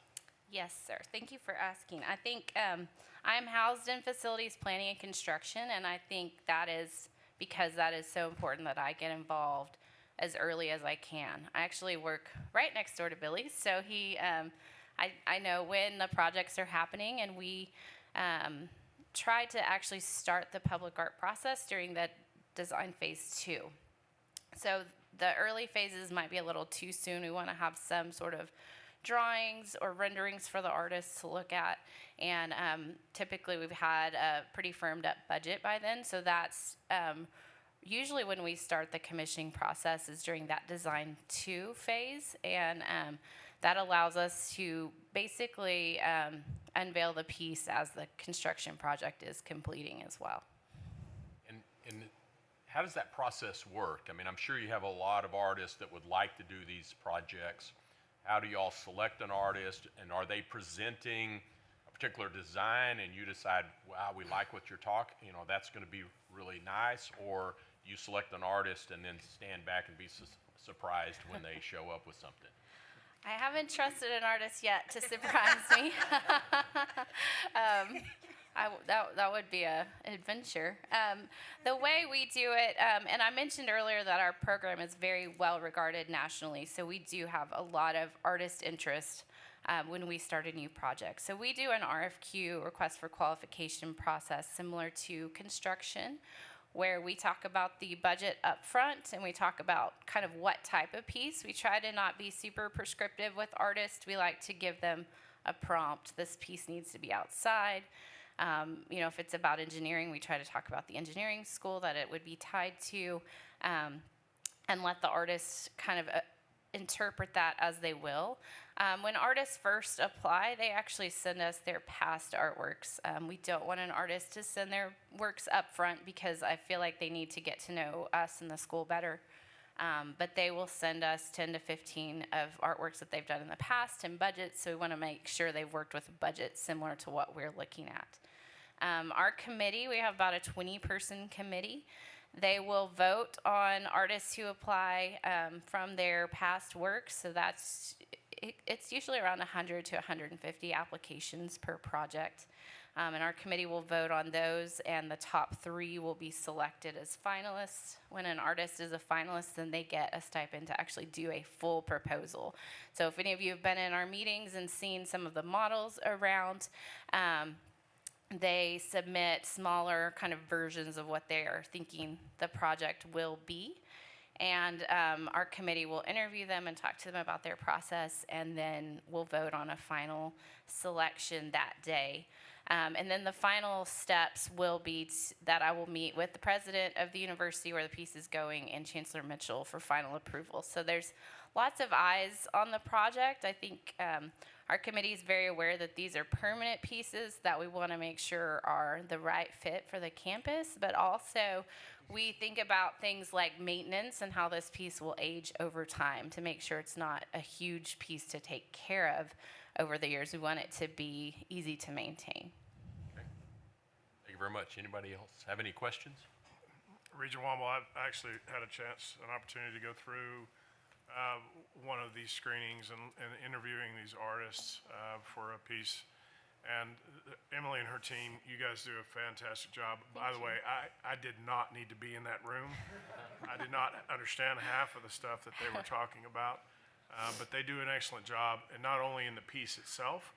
Yes, sir. Thank you for asking. I think I'm housed in facilities planning and construction, and I think that is because that is so important that I get involved as early as I can. I actually work right next door to Billy, so I know when the projects are happening, and we try to actually start the public art process during the design phase 2. So the early phases might be a little too soon. We want to have some sort of drawings or renderings for the artists to look at, and typically we've had a pretty firmed up budget by then, so that's usually when we start the commissioning process is during that design 2 phase, and that allows us to basically unveil the piece as the construction project is completing as well. And how does that process work? I mean, I'm sure you have a lot of artists that would like to do these projects. How do y'all select an artist, and are they presenting a particular design and you decide, wow, we like what you're talking, that's going to be really nice, or you select an artist and then stand back and be surprised when they show up with something? I haven't trusted an artist yet to surprise me. That would be an adventure. The way we do it, and I mentioned earlier that our program is very well regarded nationally, so we do have a lot of artist interest when we start a new project. So we do an RFQ, request for qualification process, similar to construction, where we talk about the budget up front and we talk about kind of what type of piece. We try to not be super prescriptive with artists. We like to give them a prompt. This piece needs to be outside. If it's about engineering, we try to talk about the engineering school that it would be tied to, and let the artists kind of interpret that as they will. When artists first apply, they actually send us their past artworks. We don't want an artist to send their works up front because I feel like they need to get to know us and the school better. But they will send us 10 to 15 of artworks that they've done in the past and budgets, so we want to make sure they've worked with a budget similar to what we're looking at. Our committee, we have about a 20-person committee They will vote on artists who apply from their past work. So it's usually around 100 to 150 applications per project. And our committee will vote on those, and the top 3 will be selected as finalists. When an artist is a finalist, then they get a stipend to actually do a full proposal. So if any of you have been in our meetings and seen some of the models around, they submit smaller kind of versions of what they are thinking the project will be. And our committee will interview them and talk to them about their process, and then we'll vote on a final selection that day. And then the final steps will be that I will meet with the president of the university where the piece is going and Chancellor Mitchell for final approval. So there's lots of eyes on the project. I think our committee is very aware that these are permanent pieces that we want to make sure are the right fit for the campus, but also we think about things like maintenance and how this piece will age over time to make sure it's not a huge piece to take care of over the years. We want it to be easy to maintain. Okay. Thank you very much. Anybody else have any questions? Regent Womble, I've actually had an opportunity to go through one of these screenings and interviewing these artists for a piece. And Emily and her team, you guys do a fantastic job. By the way, I did not need to be in that room. I did not understand half of the stuff that they were talking about. But they do an excellent job, and not only in the piece itself,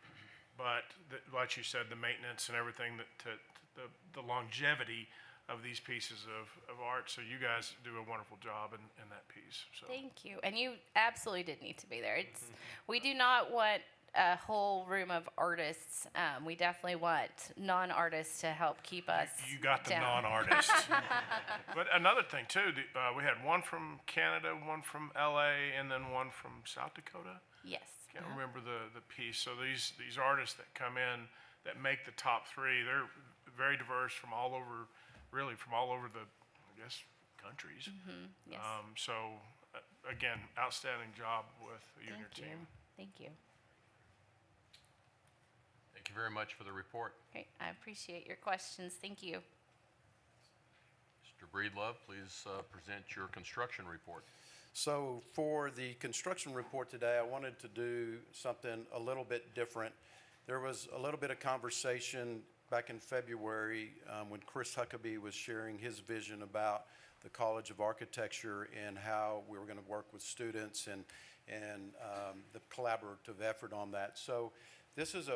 but like you said, the maintenance and everything, the longevity of these pieces of art. So you guys do a wonderful job in that piece. So. Thank you. And you absolutely did need to be there. We do not want a whole room of artists. We definitely want non-artists to help keep us You got the down. non-artists. But another thing too, we had one from Canada, one from LA, and then one from South Dakota. Yes. Can't remember the piece. So these artists that come in that make the top 3, they're very diverse from all over the, I guess, countries. Yes. So again, outstanding job with you and your Thank you. team. Thank you. Thank you very much for the report. Great. I appreciate your questions. Thank you. Mr. Breedlove, please present your construction report. So for the construction report today, I wanted to do something a little bit different. There was a little bit of conversation back in February when Chris Huckabee was sharing his vision about the College of Architecture and how we were going to work with students and the collaborative effort on that. So this is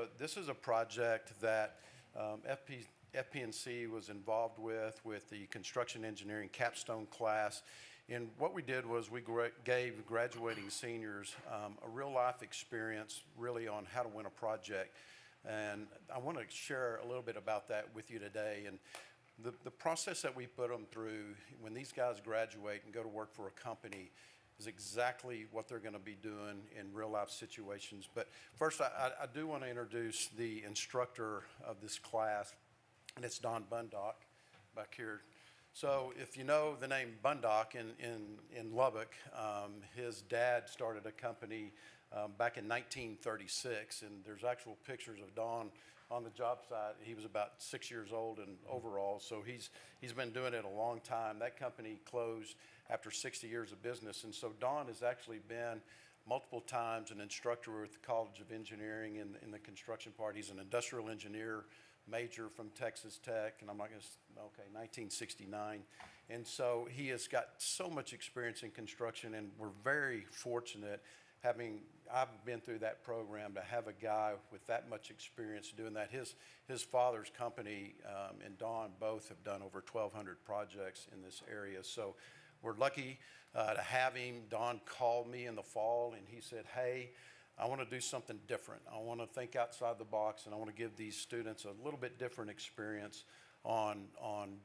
a project that FP&C was involved with the construction engineering capstone class. And what we did was we gave graduating seniors a real life experience really on how to win a project. And I want to share a little bit about that with you today. And the process that we put them through when these guys graduate and go to work for a company is exactly what they're going to be doing in real life situations. But first, I do want to introduce the instructor of this class, and it's Don Bundock back here. So if you know the name Bundock in Lubbock, his dad started a company back in 1936, and there's actual pictures of Don on the job site. He was about 6 years old in overalls, so he's been doing it a long time. That company closed after 60 years of business, and so Don has actually been multiple times an instructor with the College of Engineering in the construction part. He's an industrial engineer major from Texas Tech, and I'm not going to, 1969. And so he has got so much experience in construction, and we're very fortunate I've been through that program to have a guy with that much experience doing that. His father's company and Don both have done over 1,200 projects in this area. So we're lucky to have him. Don called me in the fall and he said, hey, I want to do something different. I want to think outside the box, and I want to give these students a little bit different experience on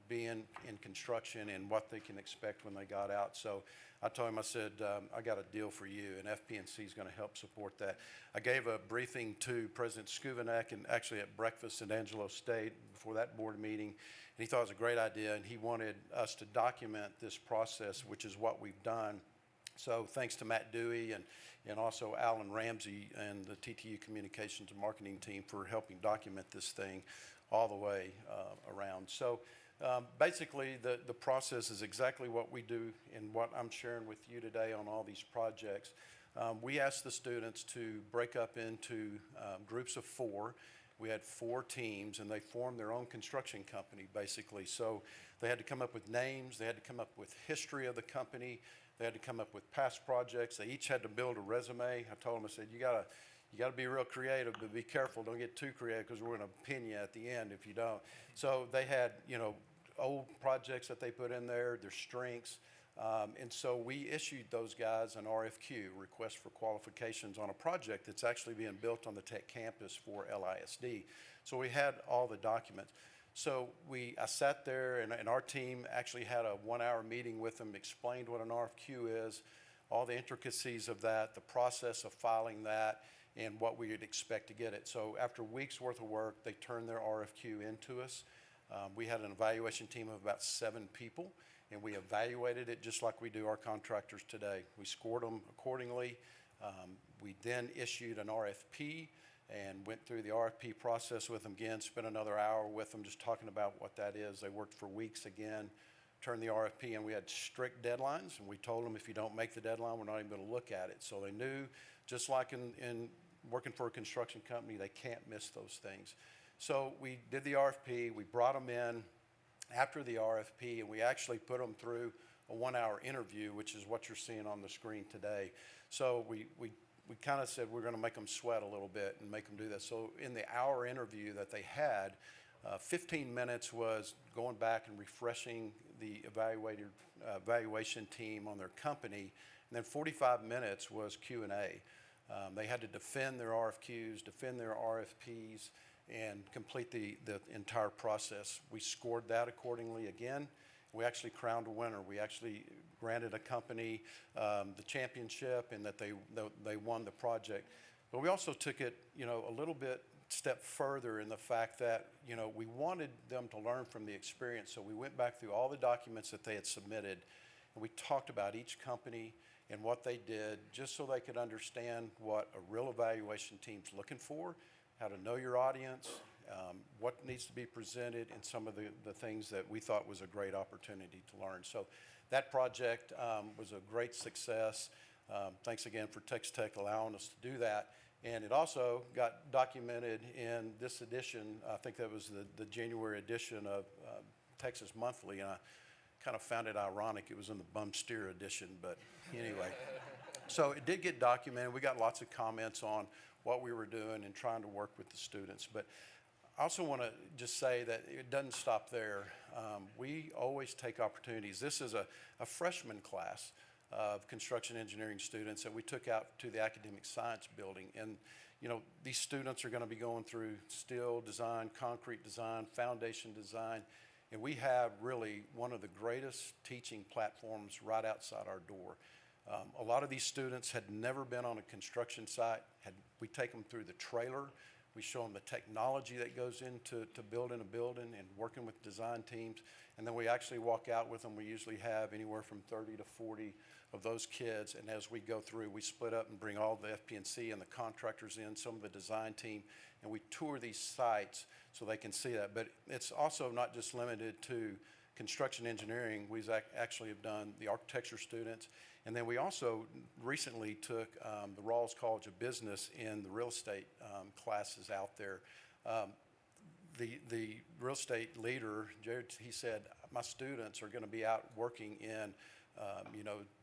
being in construction and what they can expect when they got out. So I told him, I said, I got a deal for you, and FP&C is going to help support that. I gave a briefing to President Skuvanek, and actually at breakfast at Angelo State before that board meeting, and he thought it was a great idea, and he wanted us to document this process, which is what we've done. So thanks to Matt Dewey and also Alan Ramsey and the TTU Communications and Marketing team for helping document this thing all the way around. So Basically, the process is exactly what we do and what I'm sharing with you today on all these projects. We asked the students to break up into groups of 4. We had 4 teams, and they formed their own construction company, basically. So they had to come up with names. They had to come up with history of the company. They had to come up with past projects. They each had to build a resume. I told them, I said, you gotta be real creative, but be careful. Don't get too creative because we're going to pin you at the end if you don't. So they had, old projects that they put in there, their strengths. And so we issued those guys an RFQ, request for qualifications, on a project that's actually being built on the Tech campus for LISD. So we had all the documents. So I sat there, and our team actually had a 1-hour meeting with them, explained what an RFQ is, all the intricacies of that, the process of filing that, and what we would expect to get it. So after weeks worth of work, they turned their RFQ into us. We had an evaluation team of about 7 people, and we evaluated it just like we do our contractors today. We scored them accordingly. We then issued an RFP and went through the RFP process with them again, spent another hour with them just talking about what that is. They worked for weeks again, turned the RFP, and we had strict deadlines, and we told them if you don't make the deadline, we're not even going to look at it. So they knew, just like in working for a construction company, they can't miss those things. So we did the RFP, we brought them in after the RFP, and we actually put them through a 1-hour interview, which is what you're seeing on the screen today. So we kind of said we're going to make them sweat a little bit and make them do this. So in the hour interview that they had, 15 minutes was going back and refreshing the evaluation team on their company, and then 45 minutes was Q&A. They had to defend their RFQs, defend their RFPs, and complete the entire process. We scored that accordingly again. We actually crowned a winner. We actually granted a company the championship, and that they won the project. But we also took it, a little bit step further in the fact that, we wanted them to learn from the experience. So we went back through all the documents that they had submitted, and we talked about each company and what they did, just so they could understand what a real evaluation team's looking for, how to know your audience, what needs to be presented, and some of the things that we thought was a great opportunity to learn. So that project was a great success. Thanks again for Texas Tech allowing us to do that. And it also got documented in this edition. I think that was the January edition of Texas Monthly, and I kind of found it ironic it was in the Bum Steer edition, but anyway. So it did get documented. We got lots of comments on what we were doing and trying to work with the students. But I also want to just say that it doesn't stop there. We always take opportunities. This is a freshman class of construction engineering students that we took out to the academic science building. And, these students are going to be going through steel design, concrete design, foundation design. And we have really one of the greatest teaching platforms right outside our door. A lot of these students had never been on a construction site. We take them through the trailer. We show them the technology that goes into building a building and working with design teams. And then we actually walk out with them. We usually have anywhere from 30 to 40 of those kids. And as we go through, we split up and bring all the FP&C and the contractors in, some of the design team, and we tour these sites so they can see that. But it's also not just limited to construction engineering. We actually have done the architecture students. And then we also recently took the Rawls College of Business in the real estate classes out there. The real estate leader, Jared, he said, my students are going to be out working in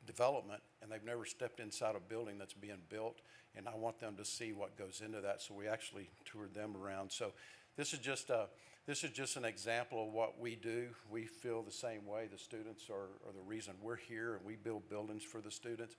development, and they've never stepped inside a building that's being built, and I want them to see what goes into that. So we actually toured them around. So this is just an example of what we do. We feel the same way. The students are the reason we're here, and we build buildings for the students.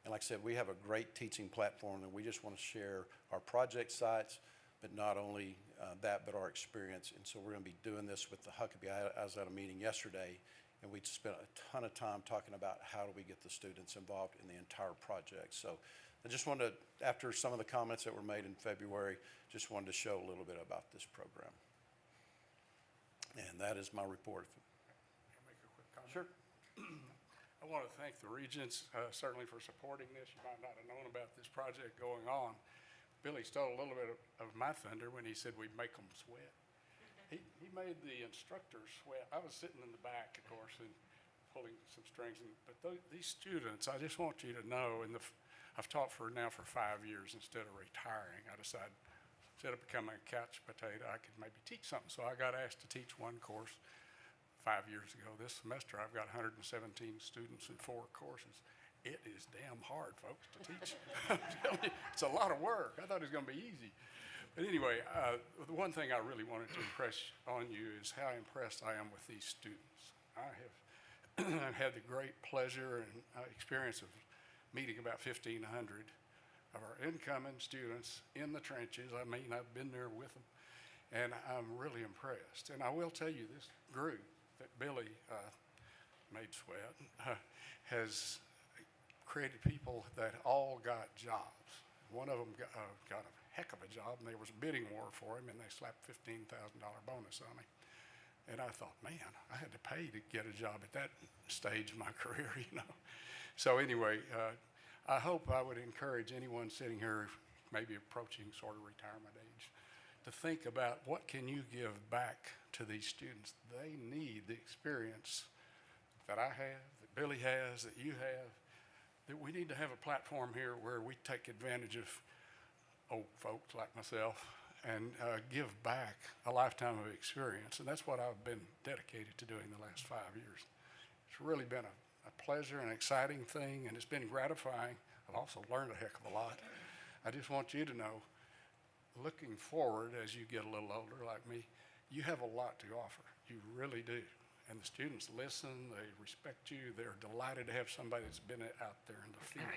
And like I said, we have a great teaching platform, and we just want to share our project sites, but not only that, but our experience. And so we're going to be doing this with the Huckabee. I was at a meeting yesterday, and we spent a ton of time talking about how do we get the students involved in the entire project. So I just wanted to, after some of the comments that were made in February, just wanted to show a little bit about this program. And that is my report. Can I make a quick comment? Sure. I want to thank the Regents, certainly for supporting this. You might not have known about this project going on. Billy stole a little bit of my thunder when he said we'd make them sweat. he made the instructors sweat. I was sitting in the back, of course, and pulling some strings. But these students, I just want you to know, I've taught now for 5 years instead of retiring. I decided instead of becoming a couch potato, I could maybe teach something. So I got asked to teach one course 5 years ago. This semester, I've got 117 students in 4 courses. It is damn hard, folks, to teach. I'm telling you, it's a lot of work. I thought it was going to be easy. But anyway, the one thing I really wanted to impress on you is how impressed I am with these students. I have I've had the great pleasure and experience of meeting about 1,500 of our incoming students in the trenches. I mean, I've been there with them, and I'm really impressed. And I will tell you, this group that Billy made sweat has created people that all got jobs. One of them got a heck of a job, and there was a bidding war for him, and they slapped $15,000 bonus on him. And I thought, man, I had to pay to get a job at that stage of my career, you know. So anyway, I hope I would encourage anyone sitting here, maybe approaching sort of retirement age, to think about what can you give back to these students. They need the experience that I have, that Billy has, that you have, that we need to have a platform here where we take advantage of old folks like myself and give back a lifetime of experience. And that's what I've been dedicated to doing the last 5 years. It's really been a pleasure and exciting thing, and it's been gratifying. I've also learned a heck of a lot. I just want you to know, looking forward as you get a little older like me, you have a lot to offer. You really do. And the students listen, they respect you, they're delighted to have somebody that's been out there in the field.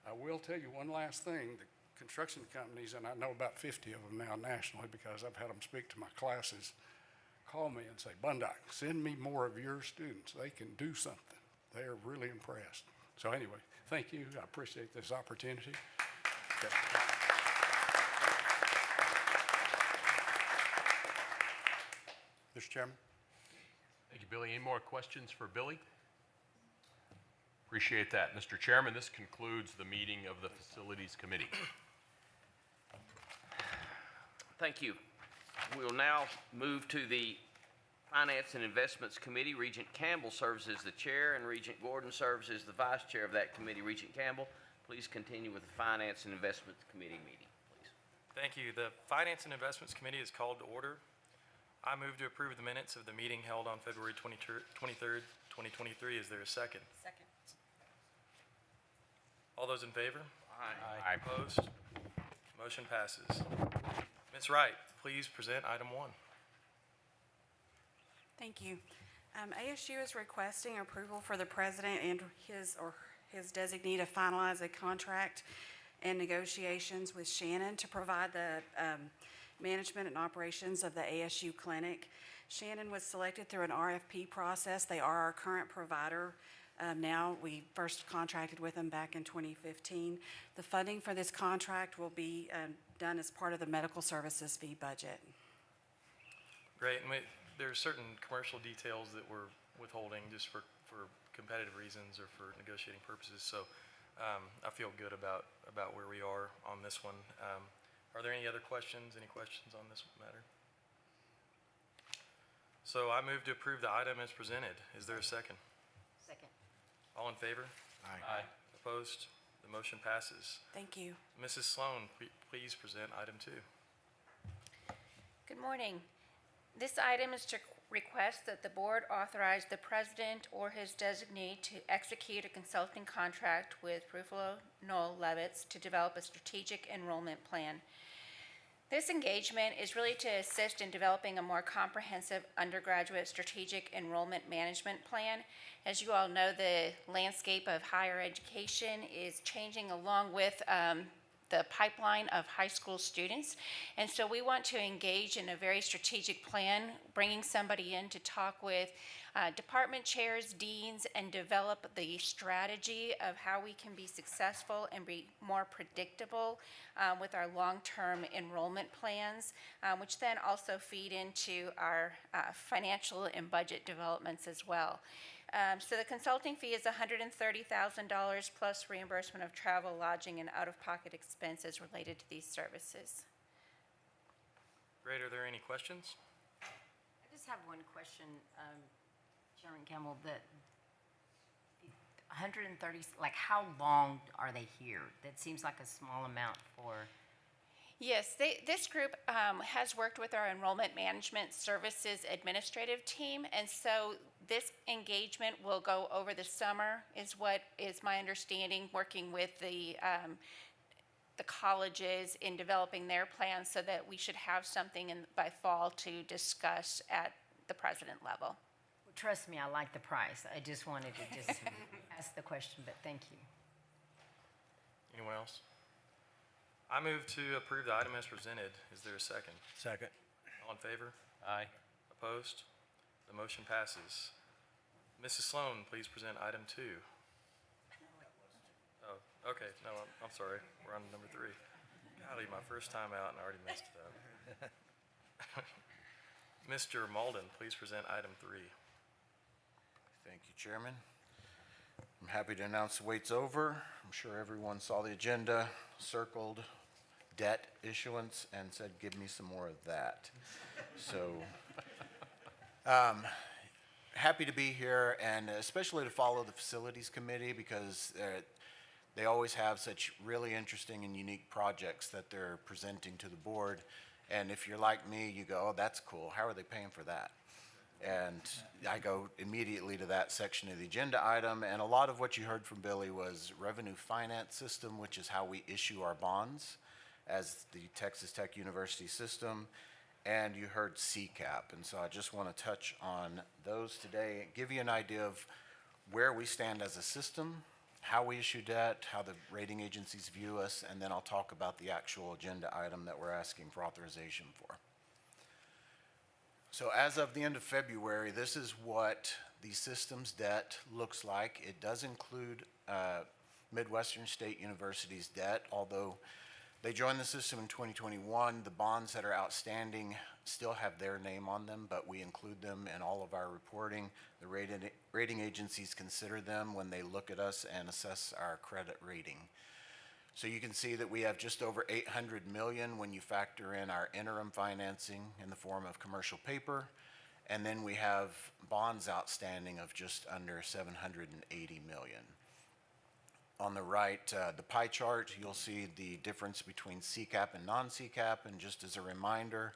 I will tell you one last thing. The construction companies, and I know about 50 of them now nationally because I've had them speak to my classes, call me and say, Bundyke, send me more of your students. They can do something. They're really impressed. So anyway, thank you. I appreciate this opportunity. Okay. Mr. Chairman. Thank you, Billy. Any more questions for Billy? Appreciate that. Mr. Chairman, this concludes the meeting of the Facilities Committee. Thank you. We will now move to the Finance and Investments Committee. Regent Campbell serves as the chair, and Regent Gordon serves as the vice chair of that committee. Regent Campbell, please continue with the Finance and Investments Committee meeting, please. Thank you. The Finance and Investments Committee is called to order. I move to approve the minutes of the meeting held on February 23rd, 2023. Is there a second? Second. All those in favor? Aye. Opposed? Motion passes. Ms. Wright, please present item 1. Thank you. ASU is requesting approval for the president and his designee to finalize a contract and negotiations with Shannon to provide the management and operations of the ASU clinic. Shannon was selected through an RFP process. They are our current provider. Now, we first contracted with them back in 2015. The funding for this contract will be done as part of the medical services fee budget. Great. And there are certain commercial details that we're withholding just for competitive reasons or for negotiating purposes. So I feel good about where we are on this one. Are there any other questions? Any questions on this matter? So I move to approve the item as presented. Is there a second? Second. All in favor? Aye. Opposed? The motion passes. Thank you. Mrs. Sloan, please present item 2. Good morning. This item is to request that the board authorize the president or his designee to execute a consulting contract with Ruffalo Knoll Levitz to develop a strategic enrollment plan. This engagement is really to assist in developing a more comprehensive undergraduate strategic enrollment management plan. As you all know, the landscape of higher education is changing along with the pipeline of high school students. And so we want to engage in a very strategic plan, bringing somebody in to talk with department chairs, deans, and develop the strategy of how we can be successful and be more predictable with our long-term enrollment plans, which then also feed into our financial and budget developments as well. So the consulting fee is $130,000 plus reimbursement of travel, lodging, and out-of-pocket expenses related to these services. Great. Are there any questions? have one question, Chairman Campbell, that 130, like how long are they here? That seems like a small amount for. Yes, this group has worked with our enrollment management services administrative team, and so this engagement will go over the summer, is what is my understanding, working with the colleges in developing their plans so that we should have something by fall to discuss at the president level. Well, trust me, I like the price. I just wanted to just ask the question, but thank you. Anyone else? I move to approve the item as presented. Is there a second? Second. All in favor? Aye. Opposed? The motion passes. Mrs. Sloan, please present item 2. Oh, okay. No, I'm sorry. We're on number 3. Golly, my first time out and I already messed it up. Mr. Malden, please present item 3. Thank you, Chairman. I'm happy to announce the wait's over. I'm sure everyone saw the agenda, circled debt issuance, and said, give me some more of that. So, happy to be here, and especially to follow the Facilities Committee because they always have such really interesting and unique projects that they're presenting to the board. And if you're like me, you go, oh, that's cool. How are they paying for that? And I go immediately to that section of the agenda item, and a lot of what you heard from Billy was revenue finance system, which is how we issue our bonds as the Texas Tech University system, and you heard CCAP. And so I just want to touch on those today, give you an idea of where we stand as a system, how we issue debt, how the rating agencies view us, and then I'll talk about the actual agenda item that we're asking for authorization for. So as of the end of February, this is what the system's debt looks like. It does include Midwestern State University's debt, although they joined the system in 2021. The bonds that are outstanding still have their name on them, but we include them in all of our reporting. The rating agencies consider them when they look at us and assess our credit rating. So you can see that we have just over $800 million when you factor in our interim financing in the form of commercial paper. And then we have bonds outstanding of just under $780 million. On the right, the pie chart, you'll see the difference between CCAP and non-CCAP. And just as a reminder,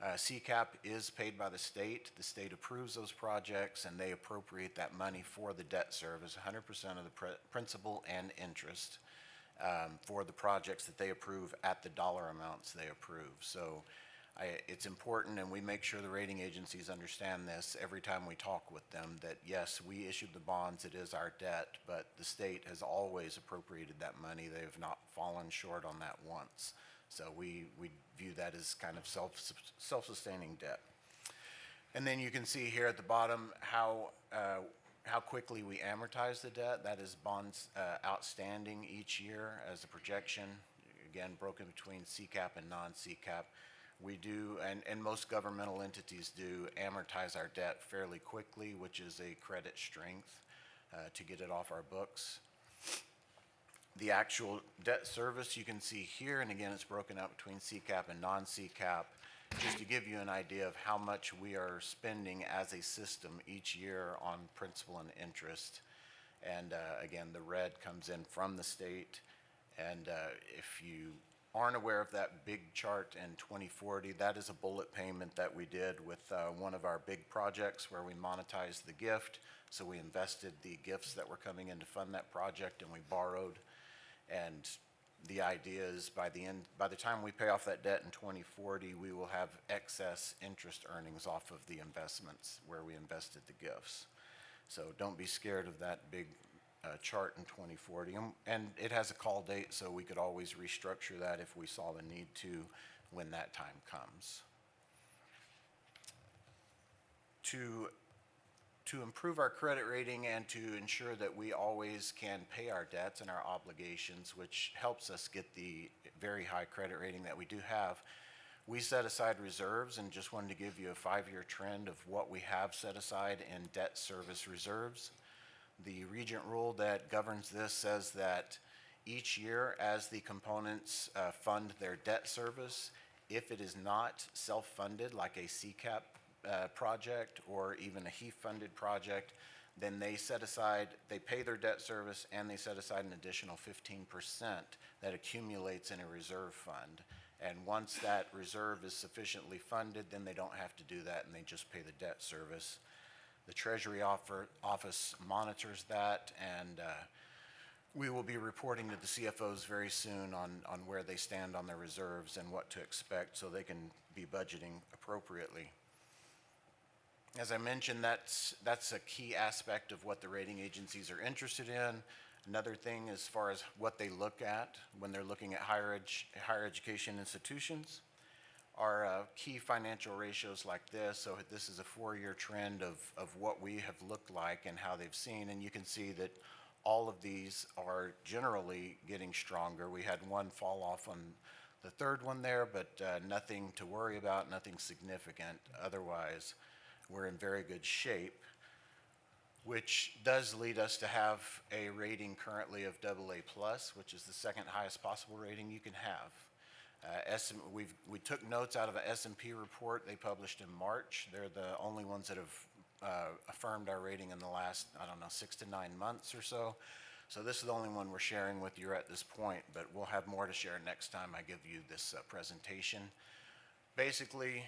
CCAP is paid by the state. The state approves those projects and they appropriate that money for the debt service, 100% of the principal and interest. For the projects that they approve at the dollar amounts they approve. So it's important, and we make sure the rating agencies understand this every time we talk with them, that yes, we issued the bonds, it is our debt, but the state has always appropriated that money. They have not fallen short on that once. So we view that as kind of self-sustaining debt. And then you can see here at the bottom how quickly we amortize the debt. That is bonds outstanding each year as a projection, again, broken between CCAP and non-CCAP. We do, and most governmental entities do, amortize our debt fairly quickly, which is a credit strength to get it off our books. The actual debt service you can see here, and again, it's broken out between CCAP and non-CCAP, just to give you an idea of how much we are spending as a system each year on principal and interest. And again, the red comes in from the state. And if you aren't aware of that big chart in 2040, that is a bullet payment that we did with one of our big projects where we monetized the gift. So we invested the gifts that were coming in to fund that project, and we borrowed. And the idea is by the time we pay off that debt in 2040, we will have excess interest earnings off of the investments where we invested the gifts. So don't be scared of that big chart in 2040. And it has a call date, so we could always restructure that if we saw the need to when that time comes. To improve our credit rating and to ensure that we always can pay our debts and our obligations, which helps us get the very high credit rating that we do have, we set aside reserves, and just wanted to give you a 5-year trend of what we have set aside in debt service reserves. The Regent rule that governs this says that each year as the components fund their debt service, if it is not self-funded like a CCAP project or even a HEAF-funded project, then they set aside, they pay their debt service and they set aside an additional 15% that accumulates in a reserve fund. And once that reserve is sufficiently funded, then they don't have to do that and they just pay the debt service. The Treasury Office monitors that, and we will be reporting to the CFOs very soon on where they stand on their reserves and what to expect so they can be budgeting appropriately. As I mentioned, that's a key aspect of what the rating agencies are interested in. Another thing as far as what they look at when they're looking at higher education institutions are key financial ratios like this. So this is a 4-year trend of what we have looked like and how they've seen. And you can see that all of these are generally getting stronger. We had one fall off on the third one there, but nothing to worry about, nothing significant. Otherwise, we're in very good shape, which does lead us to have a rating currently of AA+, which is the second highest possible rating you can have. We took notes out of an S&P report they published in March. They're the only ones that have affirmed our rating in the last, 6 to 9 months or so. So this is the only one we're sharing with you at this point, but we'll have more to share next time I give you this presentation. Basically,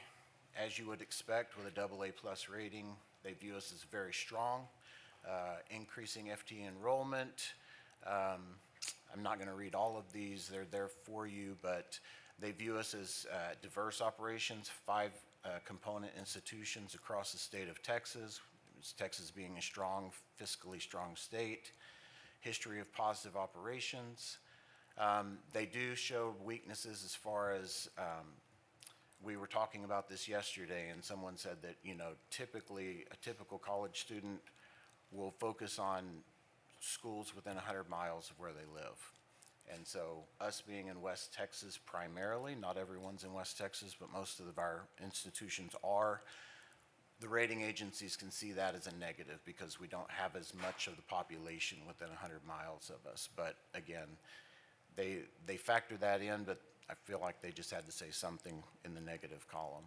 as you would expect with a AA+ rating, they view us as very strong, increasing FTE enrollment. I'm not going to read all of these. They're there for you, but they view us as diverse operations, 5 component institutions across the state of Texas, Texas being a strong, fiscally strong state, history of positive operations. They do show weaknesses as far as, we were talking about this yesterday, and someone said that, typically a typical college student will focus on schools within 100 miles of where they live. And so us being in West Texas primarily, not everyone's in West Texas, but most of our institutions are, the rating agencies can see that as a negative because we don't have as much of the population within 100 miles of us. But again, they factor that in, but I feel like they just had to say something in the negative column.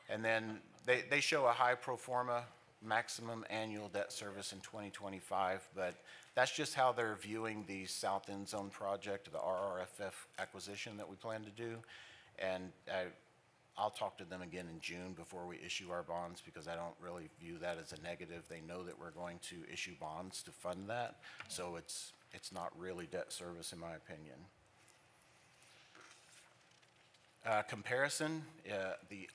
And then they show a high pro forma maximum annual debt service in 2025, but that's just how they're viewing the South End Zone project, the RRFF acquisition that we plan to do. And I'll talk to them again in June before we issue our bonds because I don't really view that as a negative. They know that we're going to issue bonds to fund that, so it's not really debt service in my opinion. Comparison,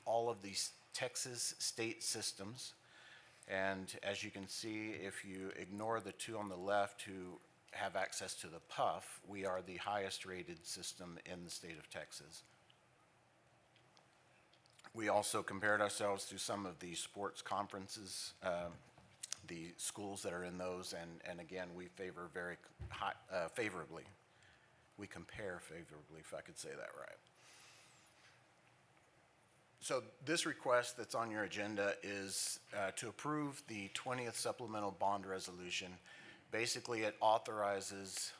all of these Texas state systems, and as you can see, if you ignore the 2 on the left who have access to the PUF, we are the highest rated system in the state of Texas. We also compared ourselves to some of the sports conferences, the schools that are in those, and again, we favor very high, favorably. We compare favorably, if I could say that right. So this request that's on your agenda is to approve the 20th supplemental bond resolution. Basically, it authorizes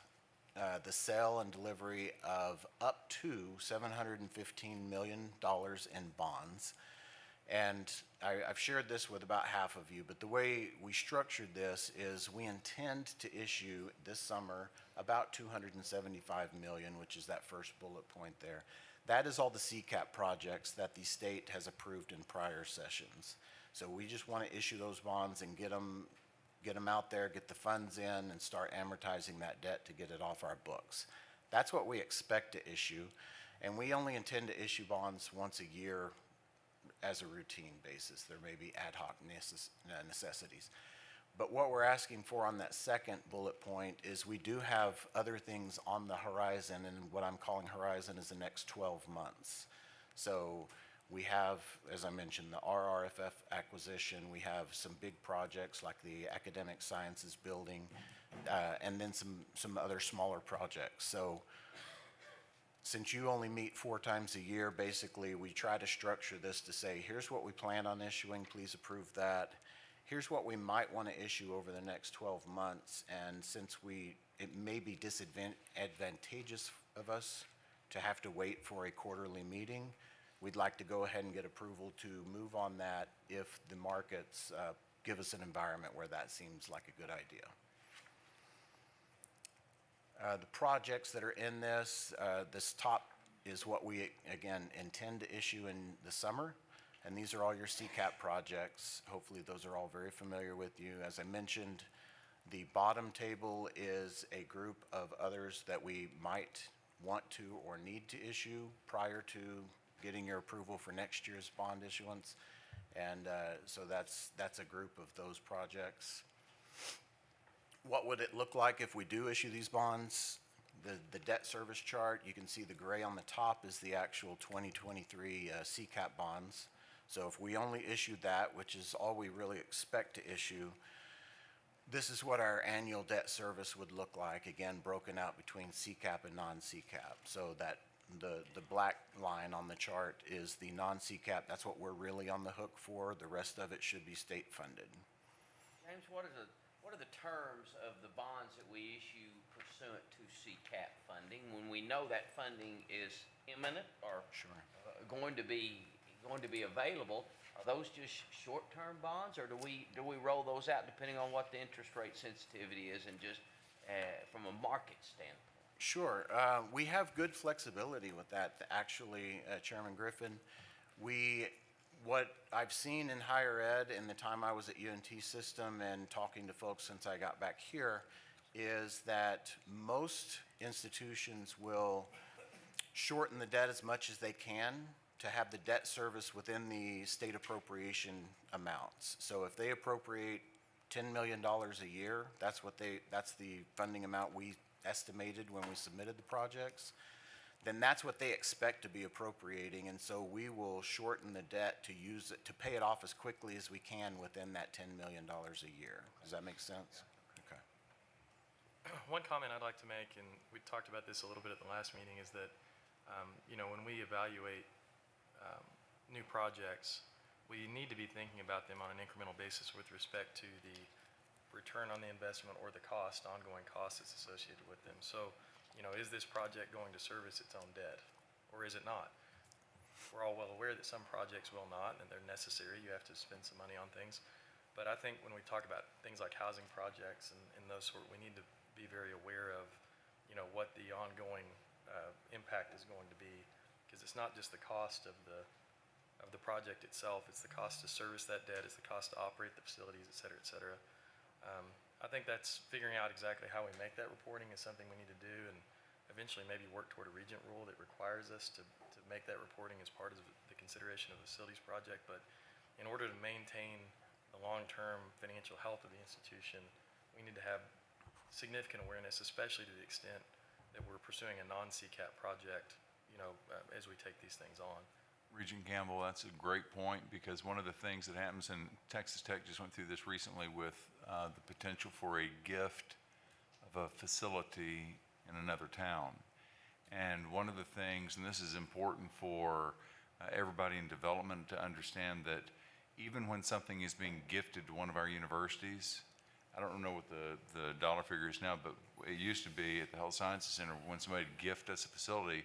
the sale and delivery of up to $715 million in bonds. And I've shared this with about half of you, but the way we structured this is we intend to issue this summer about $275 million, which is that first bullet point there. That is all the CCAP projects that the state has approved in prior sessions. So we just want to issue those bonds and get them out there, get the funds in, and start amortizing that debt to get it off our books. That's what we expect to issue, and we only intend to issue bonds once a year as a routine basis. There may be ad hoc necessities. But what we're asking for on that second bullet point is we do have other things on the horizon, and what I'm calling horizon is the next 12 months. So we have, as I mentioned, the RRFF acquisition. We have some big projects like the Academic Sciences building, and then some other smaller projects. So since you only meet 4 times a year, basically we try to structure this to say, here's what we plan on issuing, please approve that. Here's what we might want to issue over the next 12 months, and since it may be disadvantageous of us to have to wait for a quarterly meeting, we'd like to go ahead and get approval to move on that if the markets give us an environment where that seems like a good idea. The projects that are in this top is what we, again, intend to issue in the summer. And these are all your CCAP projects. Hopefully those are all very familiar with you. As I mentioned, the bottom table is a group of others that we might want to or need to issue prior to getting your approval for next year's bond issuance. And so that's a group of those projects. What would it look like if we do issue these bonds? The debt service chart, you can see the gray on the top is the actual 2023 CCAP bonds. So if we only issued that, which is all we really expect to issue, this is what our annual debt service would look like, again, broken out between CCAP and non-CCAP. So that the black line on the chart is the non-CCAP. That's what we're really on the hook for. The rest of it should be state funded. James, what are the terms of the bonds that we issue pursuant to CCAP funding when we know that funding is imminent or going to be available? Are those just short-term bonds, or do we roll those out depending on what the interest rate sensitivity is and just from a market standpoint? Sure. We have good flexibility with that, actually, Chairman Griffin. What I've seen in higher ed in the time I was at UNT System and talking to folks since I got back here is that most institutions will shorten the debt as much as they can to have the debt service within the state appropriation amounts. So if they appropriate $10 million a year, that's the funding amount we estimated when we submitted the projects, then that's what they expect to be appropriating. And so we will shorten the debt to use it, to pay it off as quickly as we can within that $10 million a year. Does that make sense? Okay. One comment I'd like to make, and we talked about this a little bit at the last meeting, is that, when we evaluate new projects, we need to be thinking about them on an incremental basis with respect to the return on the investment or the ongoing cost that's associated with them. So, is this project going to service its own debt, or is it not? We're all well aware that some projects will not, and they're necessary. You have to spend some money on things. But I think when we talk about things like housing projects and those we need to be very aware of, what the ongoing impact is going to be, because it's not just the cost of the project itself, it's the cost to service that debt, it's the cost to operate the facilities, et cetera, et cetera. I think that's figuring out exactly how we make that reporting is something we need to do, and eventually maybe work toward a Regent rule that requires us to make that reporting as part of the consideration of the facilities project. But in order to maintain the long-term financial health of the institution, we need to have significant awareness, especially to the extent that we're pursuing a non-CCAP project, as we take these things on. Regent Campbell, that's a great point, because one of the things that happens, and Texas Tech just went through this recently with the potential for a gift of a facility in another town. And one of the things, and this is important for everybody in development to understand, that even when something is being gifted to one of our universities, I don't know what the dollar figure is now, but it used to be at the Health Sciences Center, when somebody would gift us a facility,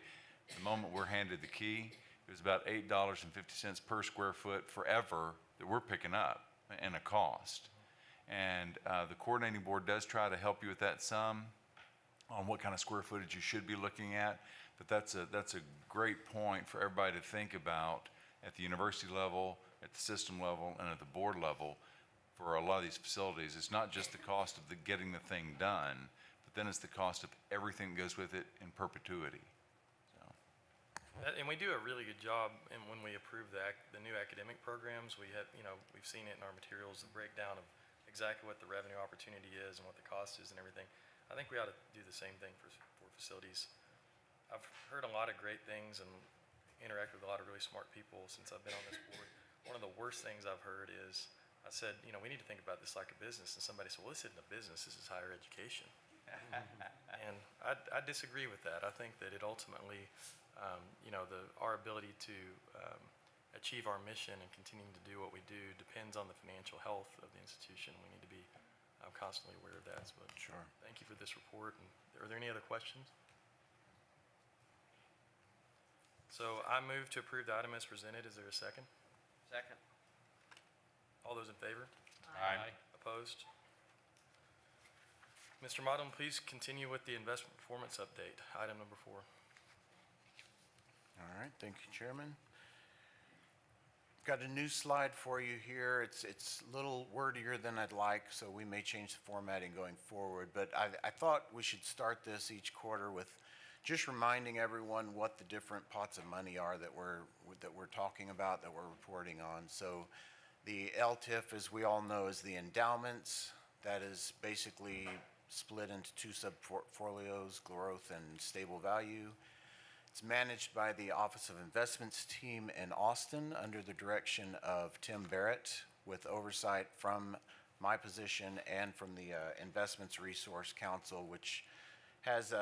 the moment we're handed the key, it was about $8.50 per square foot forever that we're picking up in a cost. And the coordinating board does try to help you with that sum on what kind of square footage you should be looking at. But that's a great point for everybody to think about at the university level, at the system level, and at the board level. For a lot of these facilities, it's not just the cost of getting the thing done, but then it's the cost of everything that goes with it in perpetuity. And we do a really good job, and when we approve the new academic programs, we've seen it in our materials, the breakdown of exactly what the revenue opportunity is and what the cost is and everything. I think we ought to do the same thing for facilities. I've heard a lot of great things and interact with a lot of really smart people since I've been on this board. One of the worst things I've heard is, I said, we need to think about this like a business, and somebody said, well, this isn't a business, this is higher education. And I disagree with that. I think that it ultimately, our ability to achieve our mission and continuing to do what we do depends on the financial health of the institution. We need to be constantly aware of that. But sure. Thank you for this report. And are there any other questions? So I move to approve the item as presented. Is there a second? Second. All those in favor? Aye. Opposed? Mr. Modem, please continue with the investment performance update, item number 4. All right, thank you, Chairman. Got a new slide for you here. It's a little wordier than I'd like, so we may change the formatting going forward. But I thought we should start this each quarter with just reminding everyone what the different pots of money are that we're talking about, that we're reporting on. So the LTIF, as we all know, is the endowments. That is basically split into two sub-portfolios, growth and stable value. It's managed by the Office of Investments team in Austin under the direction of Tim Barrett, with oversight from my position and from the Investments Resource Council, which has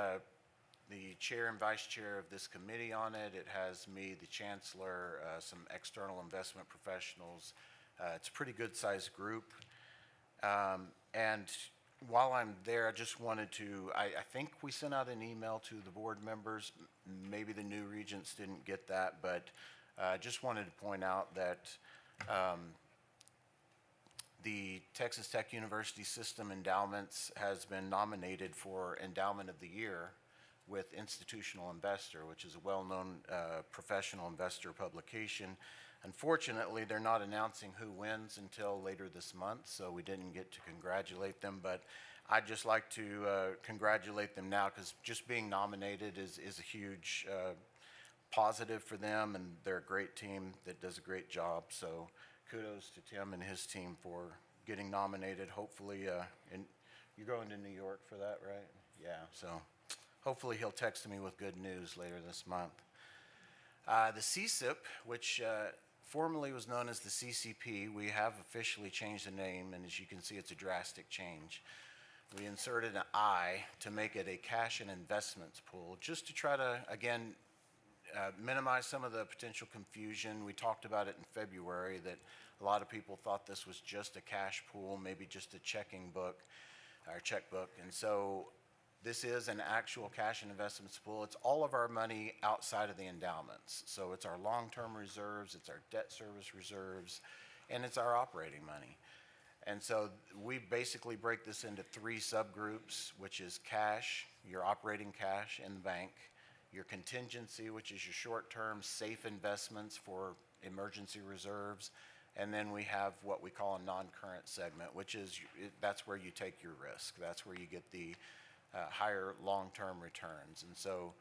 the chair and vice chair of this committee on it. It has me, the chancellor, some external investment professionals. It's a pretty good-sized group. And while I'm there, I just wanted to, I think we sent out an email to the board members. Maybe the new regents didn't get that, but I just wanted to point out that the Texas Tech University System Endowments has been nominated for Endowment of the Year with Institutional Investor, which is a well-known professional investor publication. Unfortunately, they're not announcing who wins until later this month, so we didn't get to congratulate them, but I'd just like to congratulate them now, because just being nominated is a huge positive for them, and they're a great team that does a great job. So kudos to Tim and his team for getting nominated. Hopefully, you're going to New York for that, right? Yeah, so hopefully he'll text me with good news later this month. The CSIP, which formerly was known as the CCP, we have officially changed the name, and as you can see, it's a drastic change. We inserted an I to make it a cash and investments pool, just to try to, again, minimize some of the potential confusion. We talked about it in February, that a lot of people thought this was just a cash pool, maybe just a checking book or checkbook. And so this is an actual cash and investments pool. It's all of our money outside of the endowments. So it's our long-term reserves, it's our debt service reserves, and it's our operating money. And so we basically break this into 3 subgroups, which is cash, your operating cash in the bank, your contingency, which is your short-term safe investments for emergency reserves, and then we have what we call a non-current segment, which is, that's where you take your risk. That's where you get the higher long-term returns. And so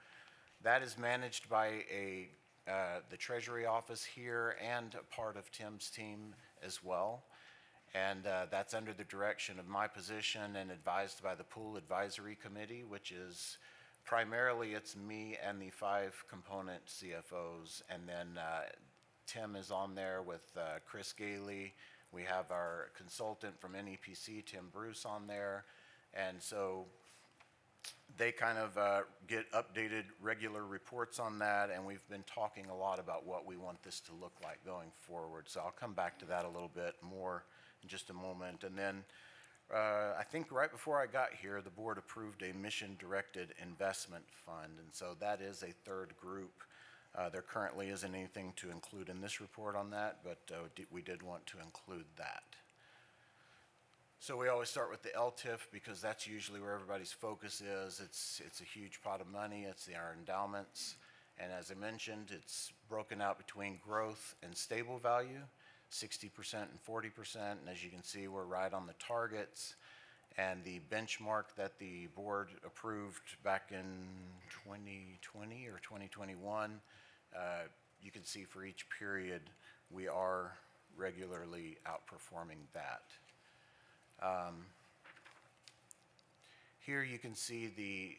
that is managed by the Treasury office here and a part of Tim's team as well. And that's under the direction of my position and advised by the Pool Advisory Committee, which is primarily it's me and the 5 component CFOs. And then Tim is on there with Chris Gailey. We have our consultant from NEPC, Tim Bruce, on there. And so they kind of get updated regular reports on that, and we've been talking a lot about what we want this to look like going forward. So I'll come back to that a little bit more in just a moment. And then I think right before I got here, the board approved a mission-directed investment fund, and so that is a 3rd group. There currently isn't anything to include in this report on that, but we did want to include that. So we always start with the LTIF because that's usually where everybody's focus is. It's a huge pot of money. It's our endowments. And as I mentioned, it's broken out between growth and stable value, 60% and 40%. And as you can see, we're right on the targets. And the benchmark that the board approved back in 2020 or 2021, you can see for each period, we are regularly outperforming that. Here you can see the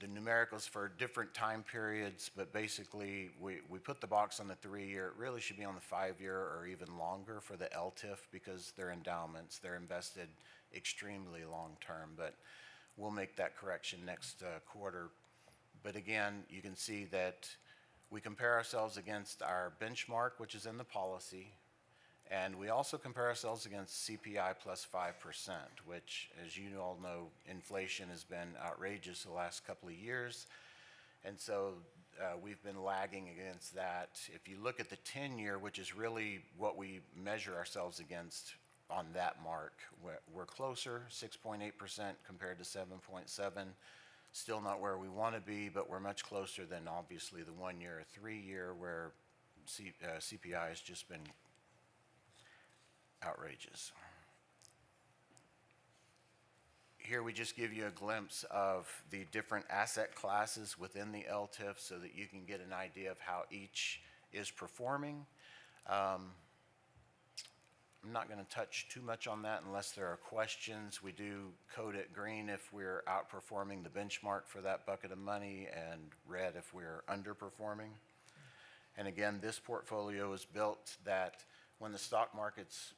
numericals for different time periods, but basically we put the box on the 3-year. It really should be on the 5-year or even longer for the LTIF because they're endowments. They're invested extremely long term, but we'll make that correction next quarter. But again, you can see that we compare ourselves against our benchmark, which is in the policy. And we also compare ourselves against CPI plus 5%, which, as you all know, inflation has been outrageous the last couple of years. And so we've been lagging against that. If you look at the 10-year, which is really what we measure ourselves against on that mark, we're closer, 6.8% compared to 7.7. Still not where we want to be, but we're much closer than obviously the 1-year or 3-year where CPI has just been outrageous. Here we just give you a glimpse of the different asset classes within the LTIF so that you can get an idea of how each is performing. I'm not going to touch too much on that unless there are questions. We do code it green if we're outperforming the benchmark for that bucket of money, and red if we're underperforming. And again, this portfolio is built that when the stock market's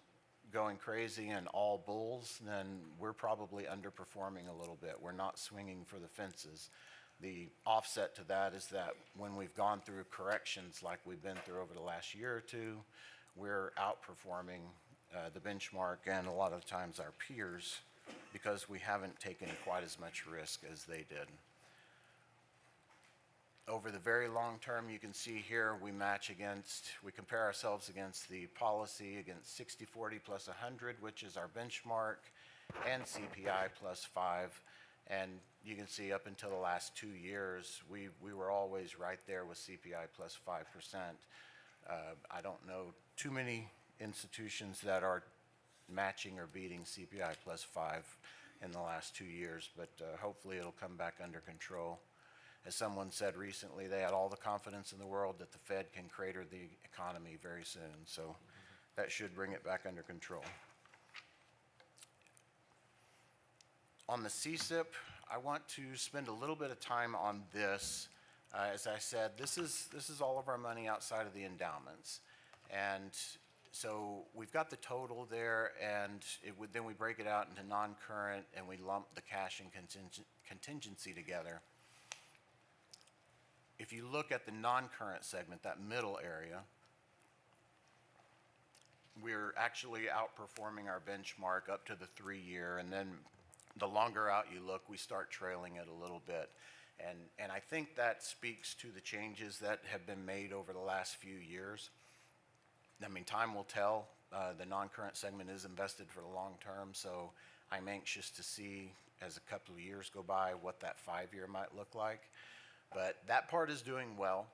going crazy and all bulls, then we're probably underperforming a little bit. We're not swinging for the fences. The offset to that is that when we've gone through corrections like we've been through over the last year or two, we're outperforming the benchmark and a lot of times our peers because we haven't taken quite as much risk as they did. Over the very long term, you can see here we compare ourselves against the policy, against 60/40 plus 100, which is our benchmark, and CPI plus 5. And you can see up until the last 2 years, we were always right there with CPI plus 5%. I don't know too many institutions that are matching or beating CPI plus 5 in the last 2 years, but hopefully it'll come back under control. As someone said recently, they had all the confidence in the world that the Fed can crater the economy very soon, so that should bring it back under control. On the CSIP, I want to spend a little bit of time on this. As I said, this is all of our money outside of the endowments. And so we've got the total there, and then we break it out into non-current, and we lump the cash and contingency together. If you look at the non-current segment, that middle area, we're actually outperforming our benchmark up to the 3-year, and then the longer out you look, we start trailing it a little bit. And I think that speaks to the changes that have been made over the last few years. I mean, time will tell. The non-current segment is invested for the long term, so I'm anxious to see, as a couple of years go by, what that 5-year might look like. But that part is doing well.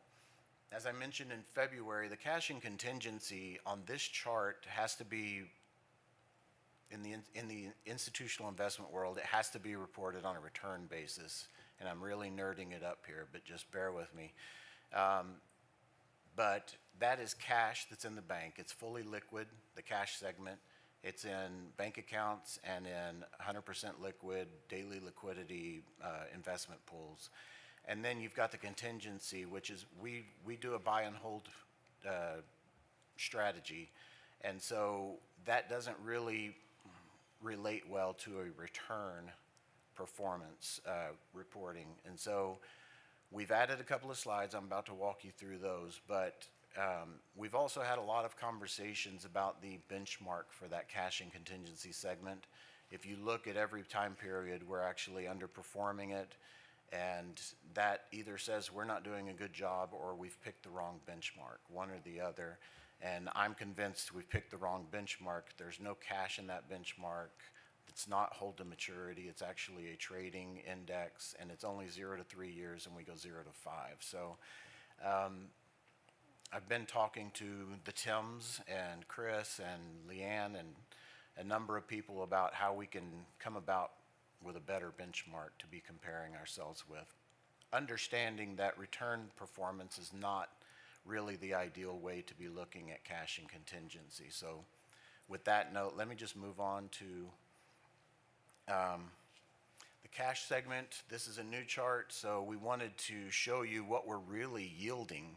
As I mentioned in February, the cash and contingency on this chart has to be, in the institutional investment world, it has to be reported on a return basis. And I'm really nerding it up here, but just bear with me. But that is cash that's in the bank. It's fully liquid, the cash segment. It's in bank accounts and in 100% liquid, daily liquidity investment pools. And then you've got the contingency, which is we do a buy and hold strategy. And so that doesn't really relate well to a return performance reporting. And so we've added a couple of slides. I'm about to walk you through those. But we've also had a lot of conversations about the benchmark for that cash and contingency segment. If you look at every time period, we're actually underperforming it. And that either says we're not doing a good job or we've picked the wrong benchmark, one or the other. And I'm convinced we've picked the wrong benchmark. There's no cash in that benchmark. It's not hold to maturity. It's actually a trading index, and it's only 0 to 3 years, and we go 0 to 5. So I've been talking to the Tims and Chris and Leanne and a number of people about how we can come about with a better benchmark to be comparing ourselves with. Understanding that return performance is not really the ideal way to be looking at cash and contingency. So with that note, let me just move on to the cash segment. This is a new chart, so we wanted to show you what we're really yielding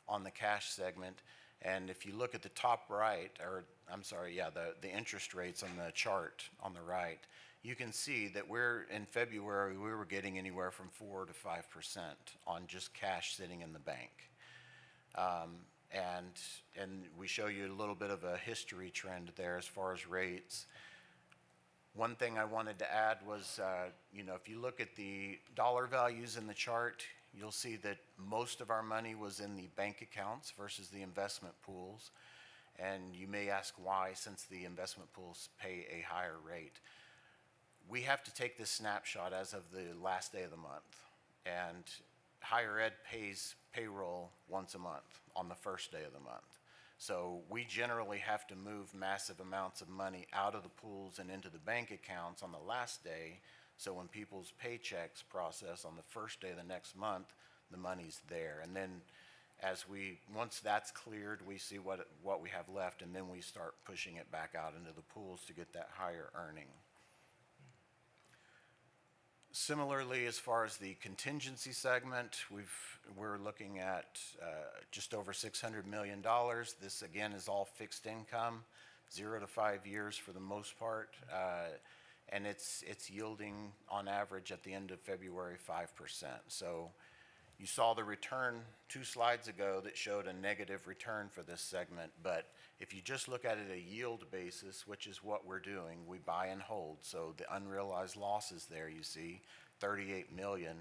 on the cash segment. And if you look at the top right, or I'm sorry, yeah, the interest rates on the chart on the right, you can see that in February, we were getting anywhere from 4 to 5% on just cash sitting in the bank. And we show you a little bit of a history trend there as far as rates. One thing I wanted to add was, if you look at the dollar values in the chart, you'll see that most of our money was in the bank accounts versus the investment pools. And you may ask why, since the investment pools pay a higher rate. We have to take this snapshot as of the last day of the month. And higher ed pays payroll once a month on the first day of the month. So we generally have to move massive amounts of money out of the pools and into the bank accounts on the last day. So when people's paychecks process on the first day of the next month, the money's there. And then once that's cleared, we see what we have left, and then we start pushing it back out into the pools to get that higher earning. Similarly, as far as the contingency segment, we're looking at just over $600 million. This, again, is all fixed income, 0 to 5 years for the most part, and it's yielding, on average, at the end of February, 5%. So you saw the return 2 slides ago that showed a negative return for this segment, but if you just look at it a yield basis, which is what we're doing, we buy and hold. So the unrealized losses there, you see, $38 million,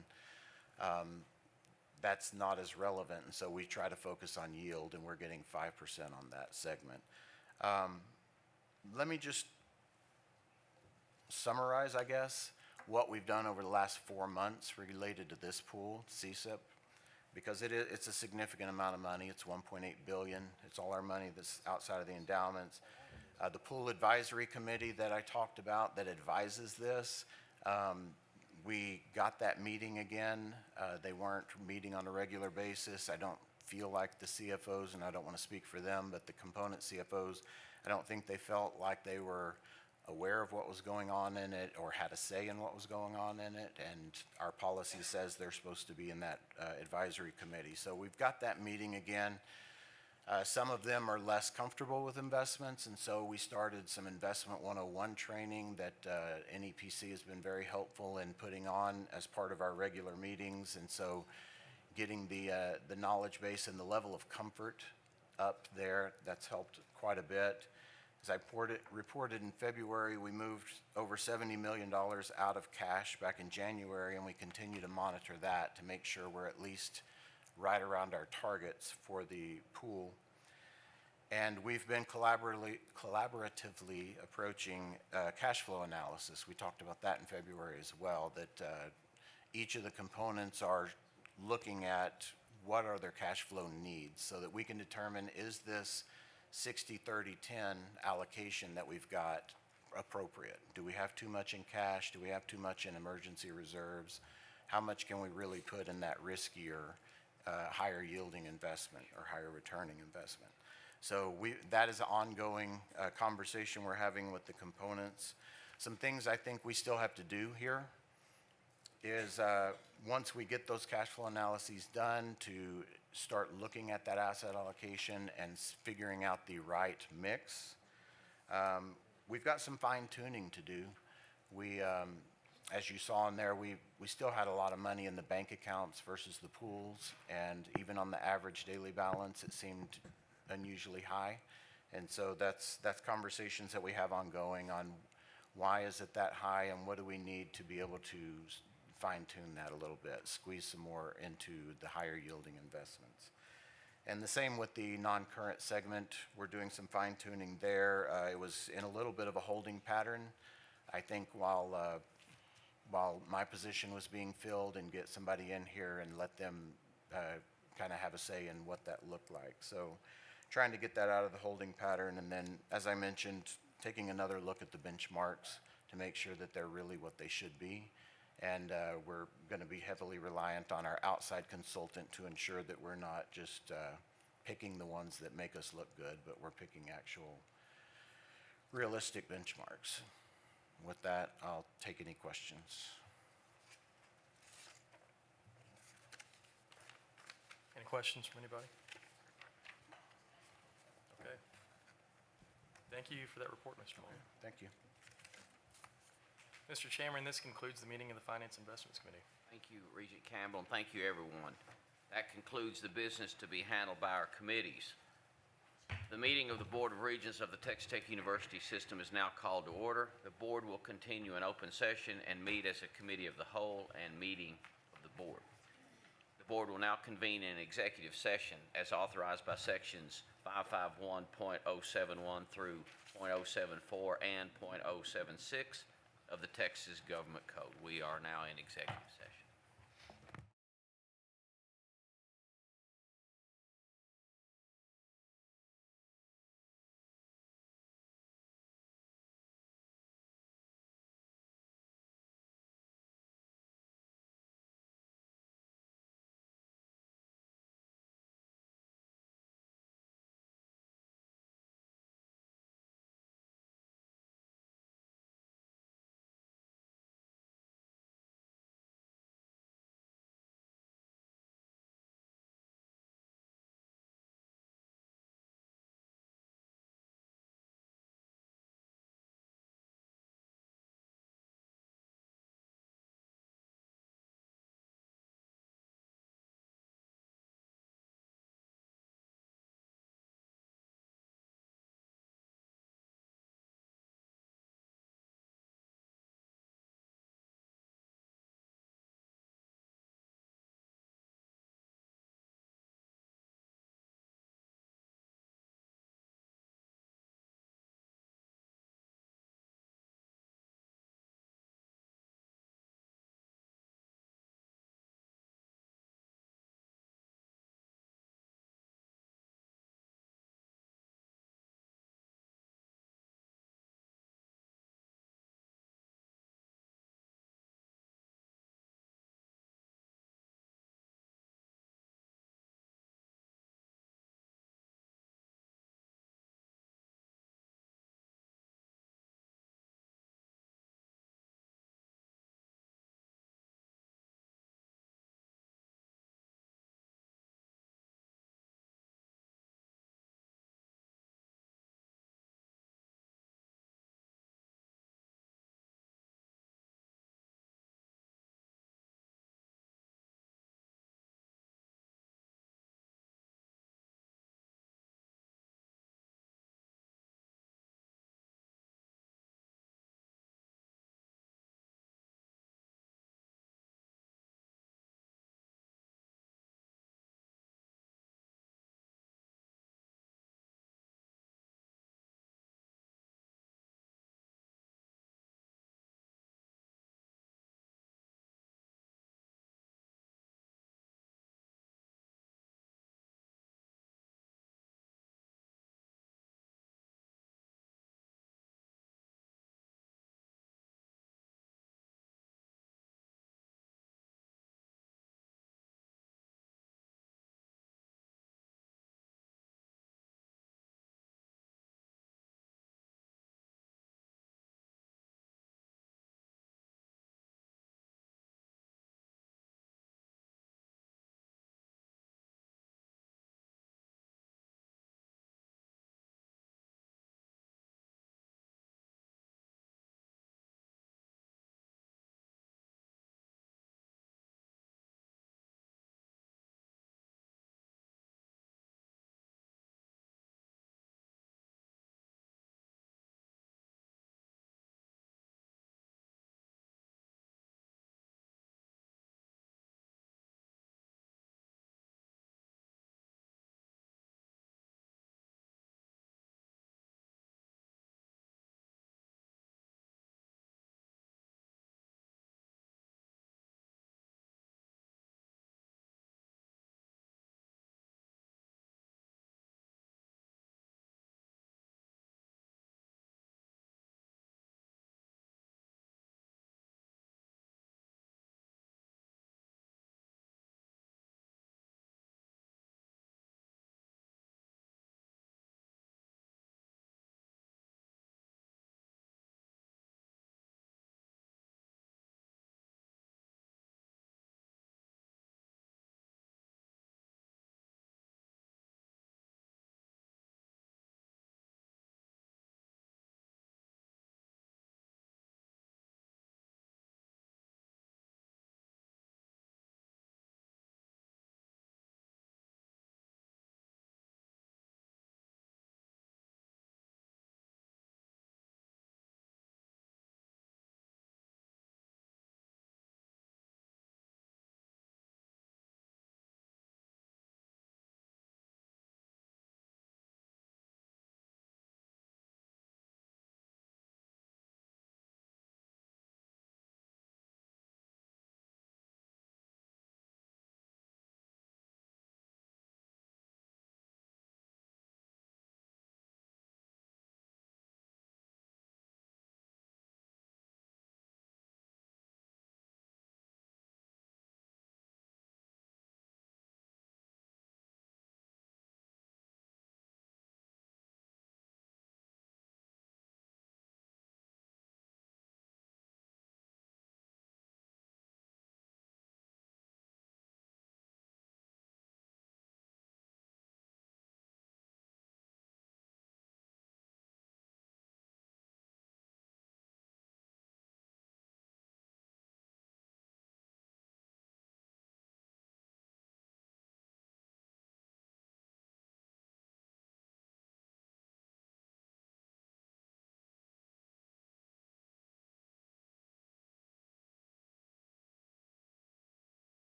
that's not as relevant. And so we try to focus on yield, and we're getting 5% on that segment. Let me just summarize, I guess, what we've done over the last 4 months related to this pool, CSIP, because it's a significant amount of money. It's $1.8 billion. It's all our money that's outside of the endowments. The pool advisory committee that I talked about that advises this, we got that meeting again. They weren't meeting on a regular basis. I don't feel like the CFOs, and I don't want to speak for them, but the component CFOs, I don't think they felt like they were aware of what was going on in it or had a say in what was going on in it, and our policy says they're supposed to be in that advisory committee. So we've got that meeting again. Some of them are less comfortable with investments, and so we started some Investment 101 training that NEPC has been very helpful in putting on as part of our regular meetings, and so getting the knowledge base and the level of comfort up there, that's helped quite a bit. As I reported in February, we moved over $70 million out of cash back in January, and we continue to monitor that to make sure we're at least right around our targets for the pool. And we've been collaboratively approaching cash flow analysis. We talked about that in February as well, that each of the components are looking at what are their cash flow needs so that we can determine, is this 60-30-10 allocation that we've got appropriate? Do we have too much in cash? Do we have too much in emergency reserves? How much can we really put in that riskier, higher yielding investment or higher returning investment? So that is an ongoing conversation we're having with the components. Some things I think we still have to do here is once we get those cash flow analyses done, to start looking at that asset allocation and figuring out the right mix. We've got some fine tuning to do. We, as you saw in there, we still had a lot of money in the bank accounts versus the pools, and even on the average daily balance, it seemed unusually high. And so that's conversations that we have ongoing on why is it that high and what do we need to be able to fine tune that a little bit, squeeze some more into the higher yielding investments. And the same with the non-current segment. We're doing some fine tuning there. It was in a little bit of a holding pattern. I think while my position was being filled, and get somebody in here and let them kind of have a say in what that looked like. So trying to get that out of the holding pattern, and then, as I mentioned, taking another look at the benchmarks to make sure that they're really what they should be. And we're going to be heavily reliant on our outside consultant to ensure that we're not just picking the ones that make us look good, but we're picking actual realistic benchmarks. With that, I'll take any questions. Any questions from anybody? Okay. Thank you for that report, Mr. Moore. Thank you. Mr. Chairman, this concludes the meeting of the Finance Investments Committee. Thank you, Regent Campbell, and thank you, everyone. That concludes the business to be handled by our committees. The meeting of the Board of Regents of the Texas Tech University System is now called to order. The board will continue in open session and meet as a committee of the whole and meeting of the board. The board will now convene an executive session as authorized by sections 551.071 through .074 and .076 of the Texas Government Code. We are now in executive session.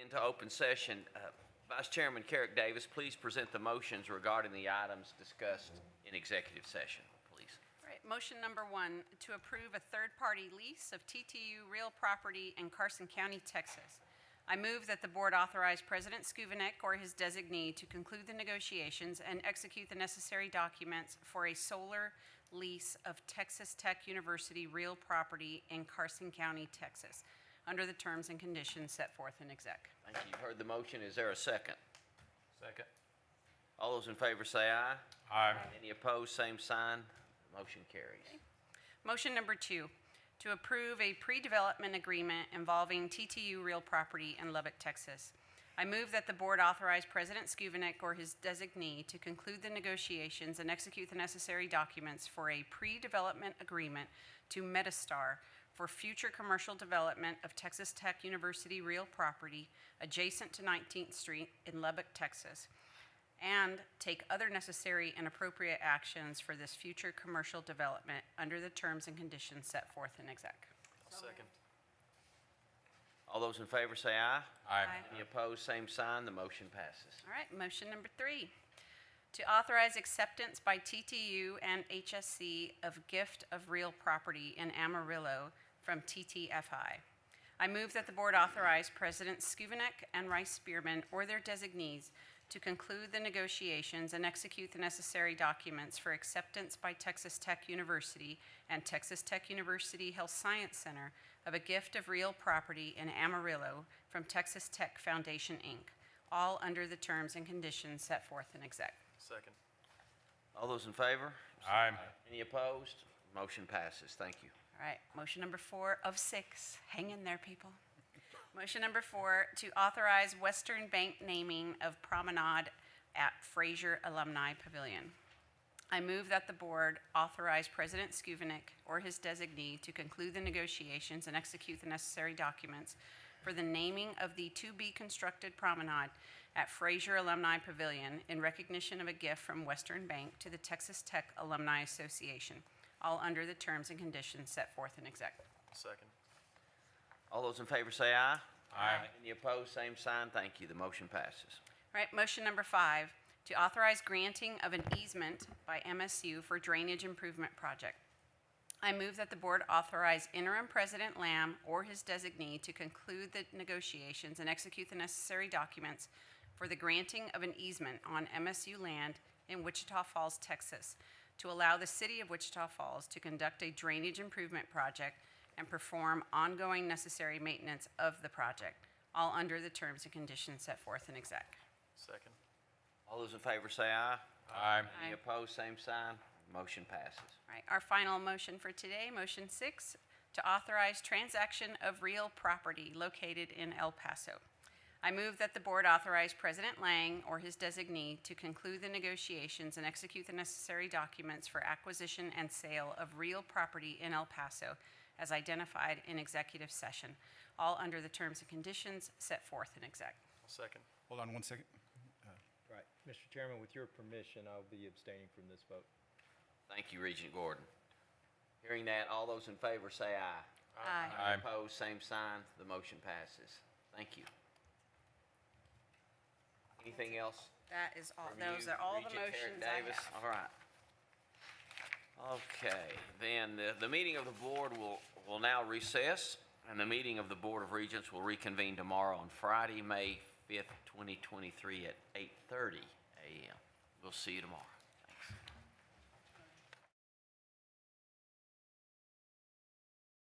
Into open session. Vice Chairman Carrick Davis, please present the motions regarding the items discussed in executive session, please. All right, motion number 1, to approve a third-party lease of TTU real property in Carson County, Texas. I move that the board authorize President Skuvanek or his designee to conclude the negotiations and execute the necessary documents for a solar lease of Texas Tech University real property in Carson County, Texas, under the terms and conditions set forth in exec. Thank you. You've heard the motion. Is there a second? Second. All those in favor say aye. Aye. Any opposed, same sign. Motion carries. Motion number 2, to approve a pre-development agreement involving TTU real property in Lubbock, Texas. I move that the board authorize President Skuvanek or his designee to conclude the negotiations and execute the necessary documents for a pre-development agreement to Metastar for future commercial development of Texas Tech University real property adjacent to 19th Street in Lubbock, Texas, and take other necessary and appropriate actions for this future commercial development under the terms and conditions set forth in exec. Second. All those in favor say aye. Aye. Any opposed, same sign. The motion passes. All right, motion number 3, to authorize acceptance by TTU and HSC of gift of real property in Amarillo from TTFI. I move that the board authorize President Skuvanek and Rice Spearman or their designees to conclude the negotiations and execute the necessary documents for acceptance by Texas Tech University and Texas Tech University Health Science Center of a gift of real property in Amarillo from Texas Tech Foundation, Inc., all under the terms and conditions set forth in exec. Second. All those in favor? Aye. Any opposed? Motion passes. Thank you. All right, motion number 4 of 6. Hang in there, people. Motion number 4, to authorize Western Bank naming of Promenade at Fraser Alumni Pavilion. I move that the board authorize President Skuvanek or his designee to conclude the negotiations and execute the necessary documents for the naming of the to-be-constructed promenade at Fraser Alumni Pavilion in recognition of a gift from Western Bank to the Texas Tech Alumni Association, all under the terms and conditions set forth in exec. Second. All those in favor say aye. Aye. Any opposed, same sign. Thank you. The motion passes. All right, motion number 5, to authorize granting of an easement by MSU for drainage improvement project. I move that the board authorize interim President Lamb or his designee to conclude the negotiations and execute the necessary documents for the granting of an easement on MSU land in Wichita Falls, Texas, to allow the city of Wichita Falls to conduct a drainage improvement project and perform ongoing necessary maintenance of the project, all under the terms and conditions set forth in exec. Second. All those in favor say aye. Aye. Any opposed, same sign. Motion passes. All right, our final motion for today, motion 6, to authorize transaction of real property located in El Paso. I move that the board authorize President Lang or his designee to conclude the negotiations and execute the necessary documents for acquisition and sale of real property in El Paso as identified in executive session, all under the terms and conditions set forth in exec. Second. Hold on one second. Right. Mr. Chairman, with your permission, I'll be abstaining from this vote. Thank you, Regent Gordon. Hearing that, all those in favor say aye. Aye. Any opposed, same sign. The motion passes. Thank you. Anything else? That is all, from those you, are all the Regent Carrick motions I Davis? have. All right. Okay, then the meeting of the board will now recess, and the meeting of the Board of Regents will reconvene tomorrow on Friday, May 5th, 2023 at 8:30 a.m. We'll see you tomorrow.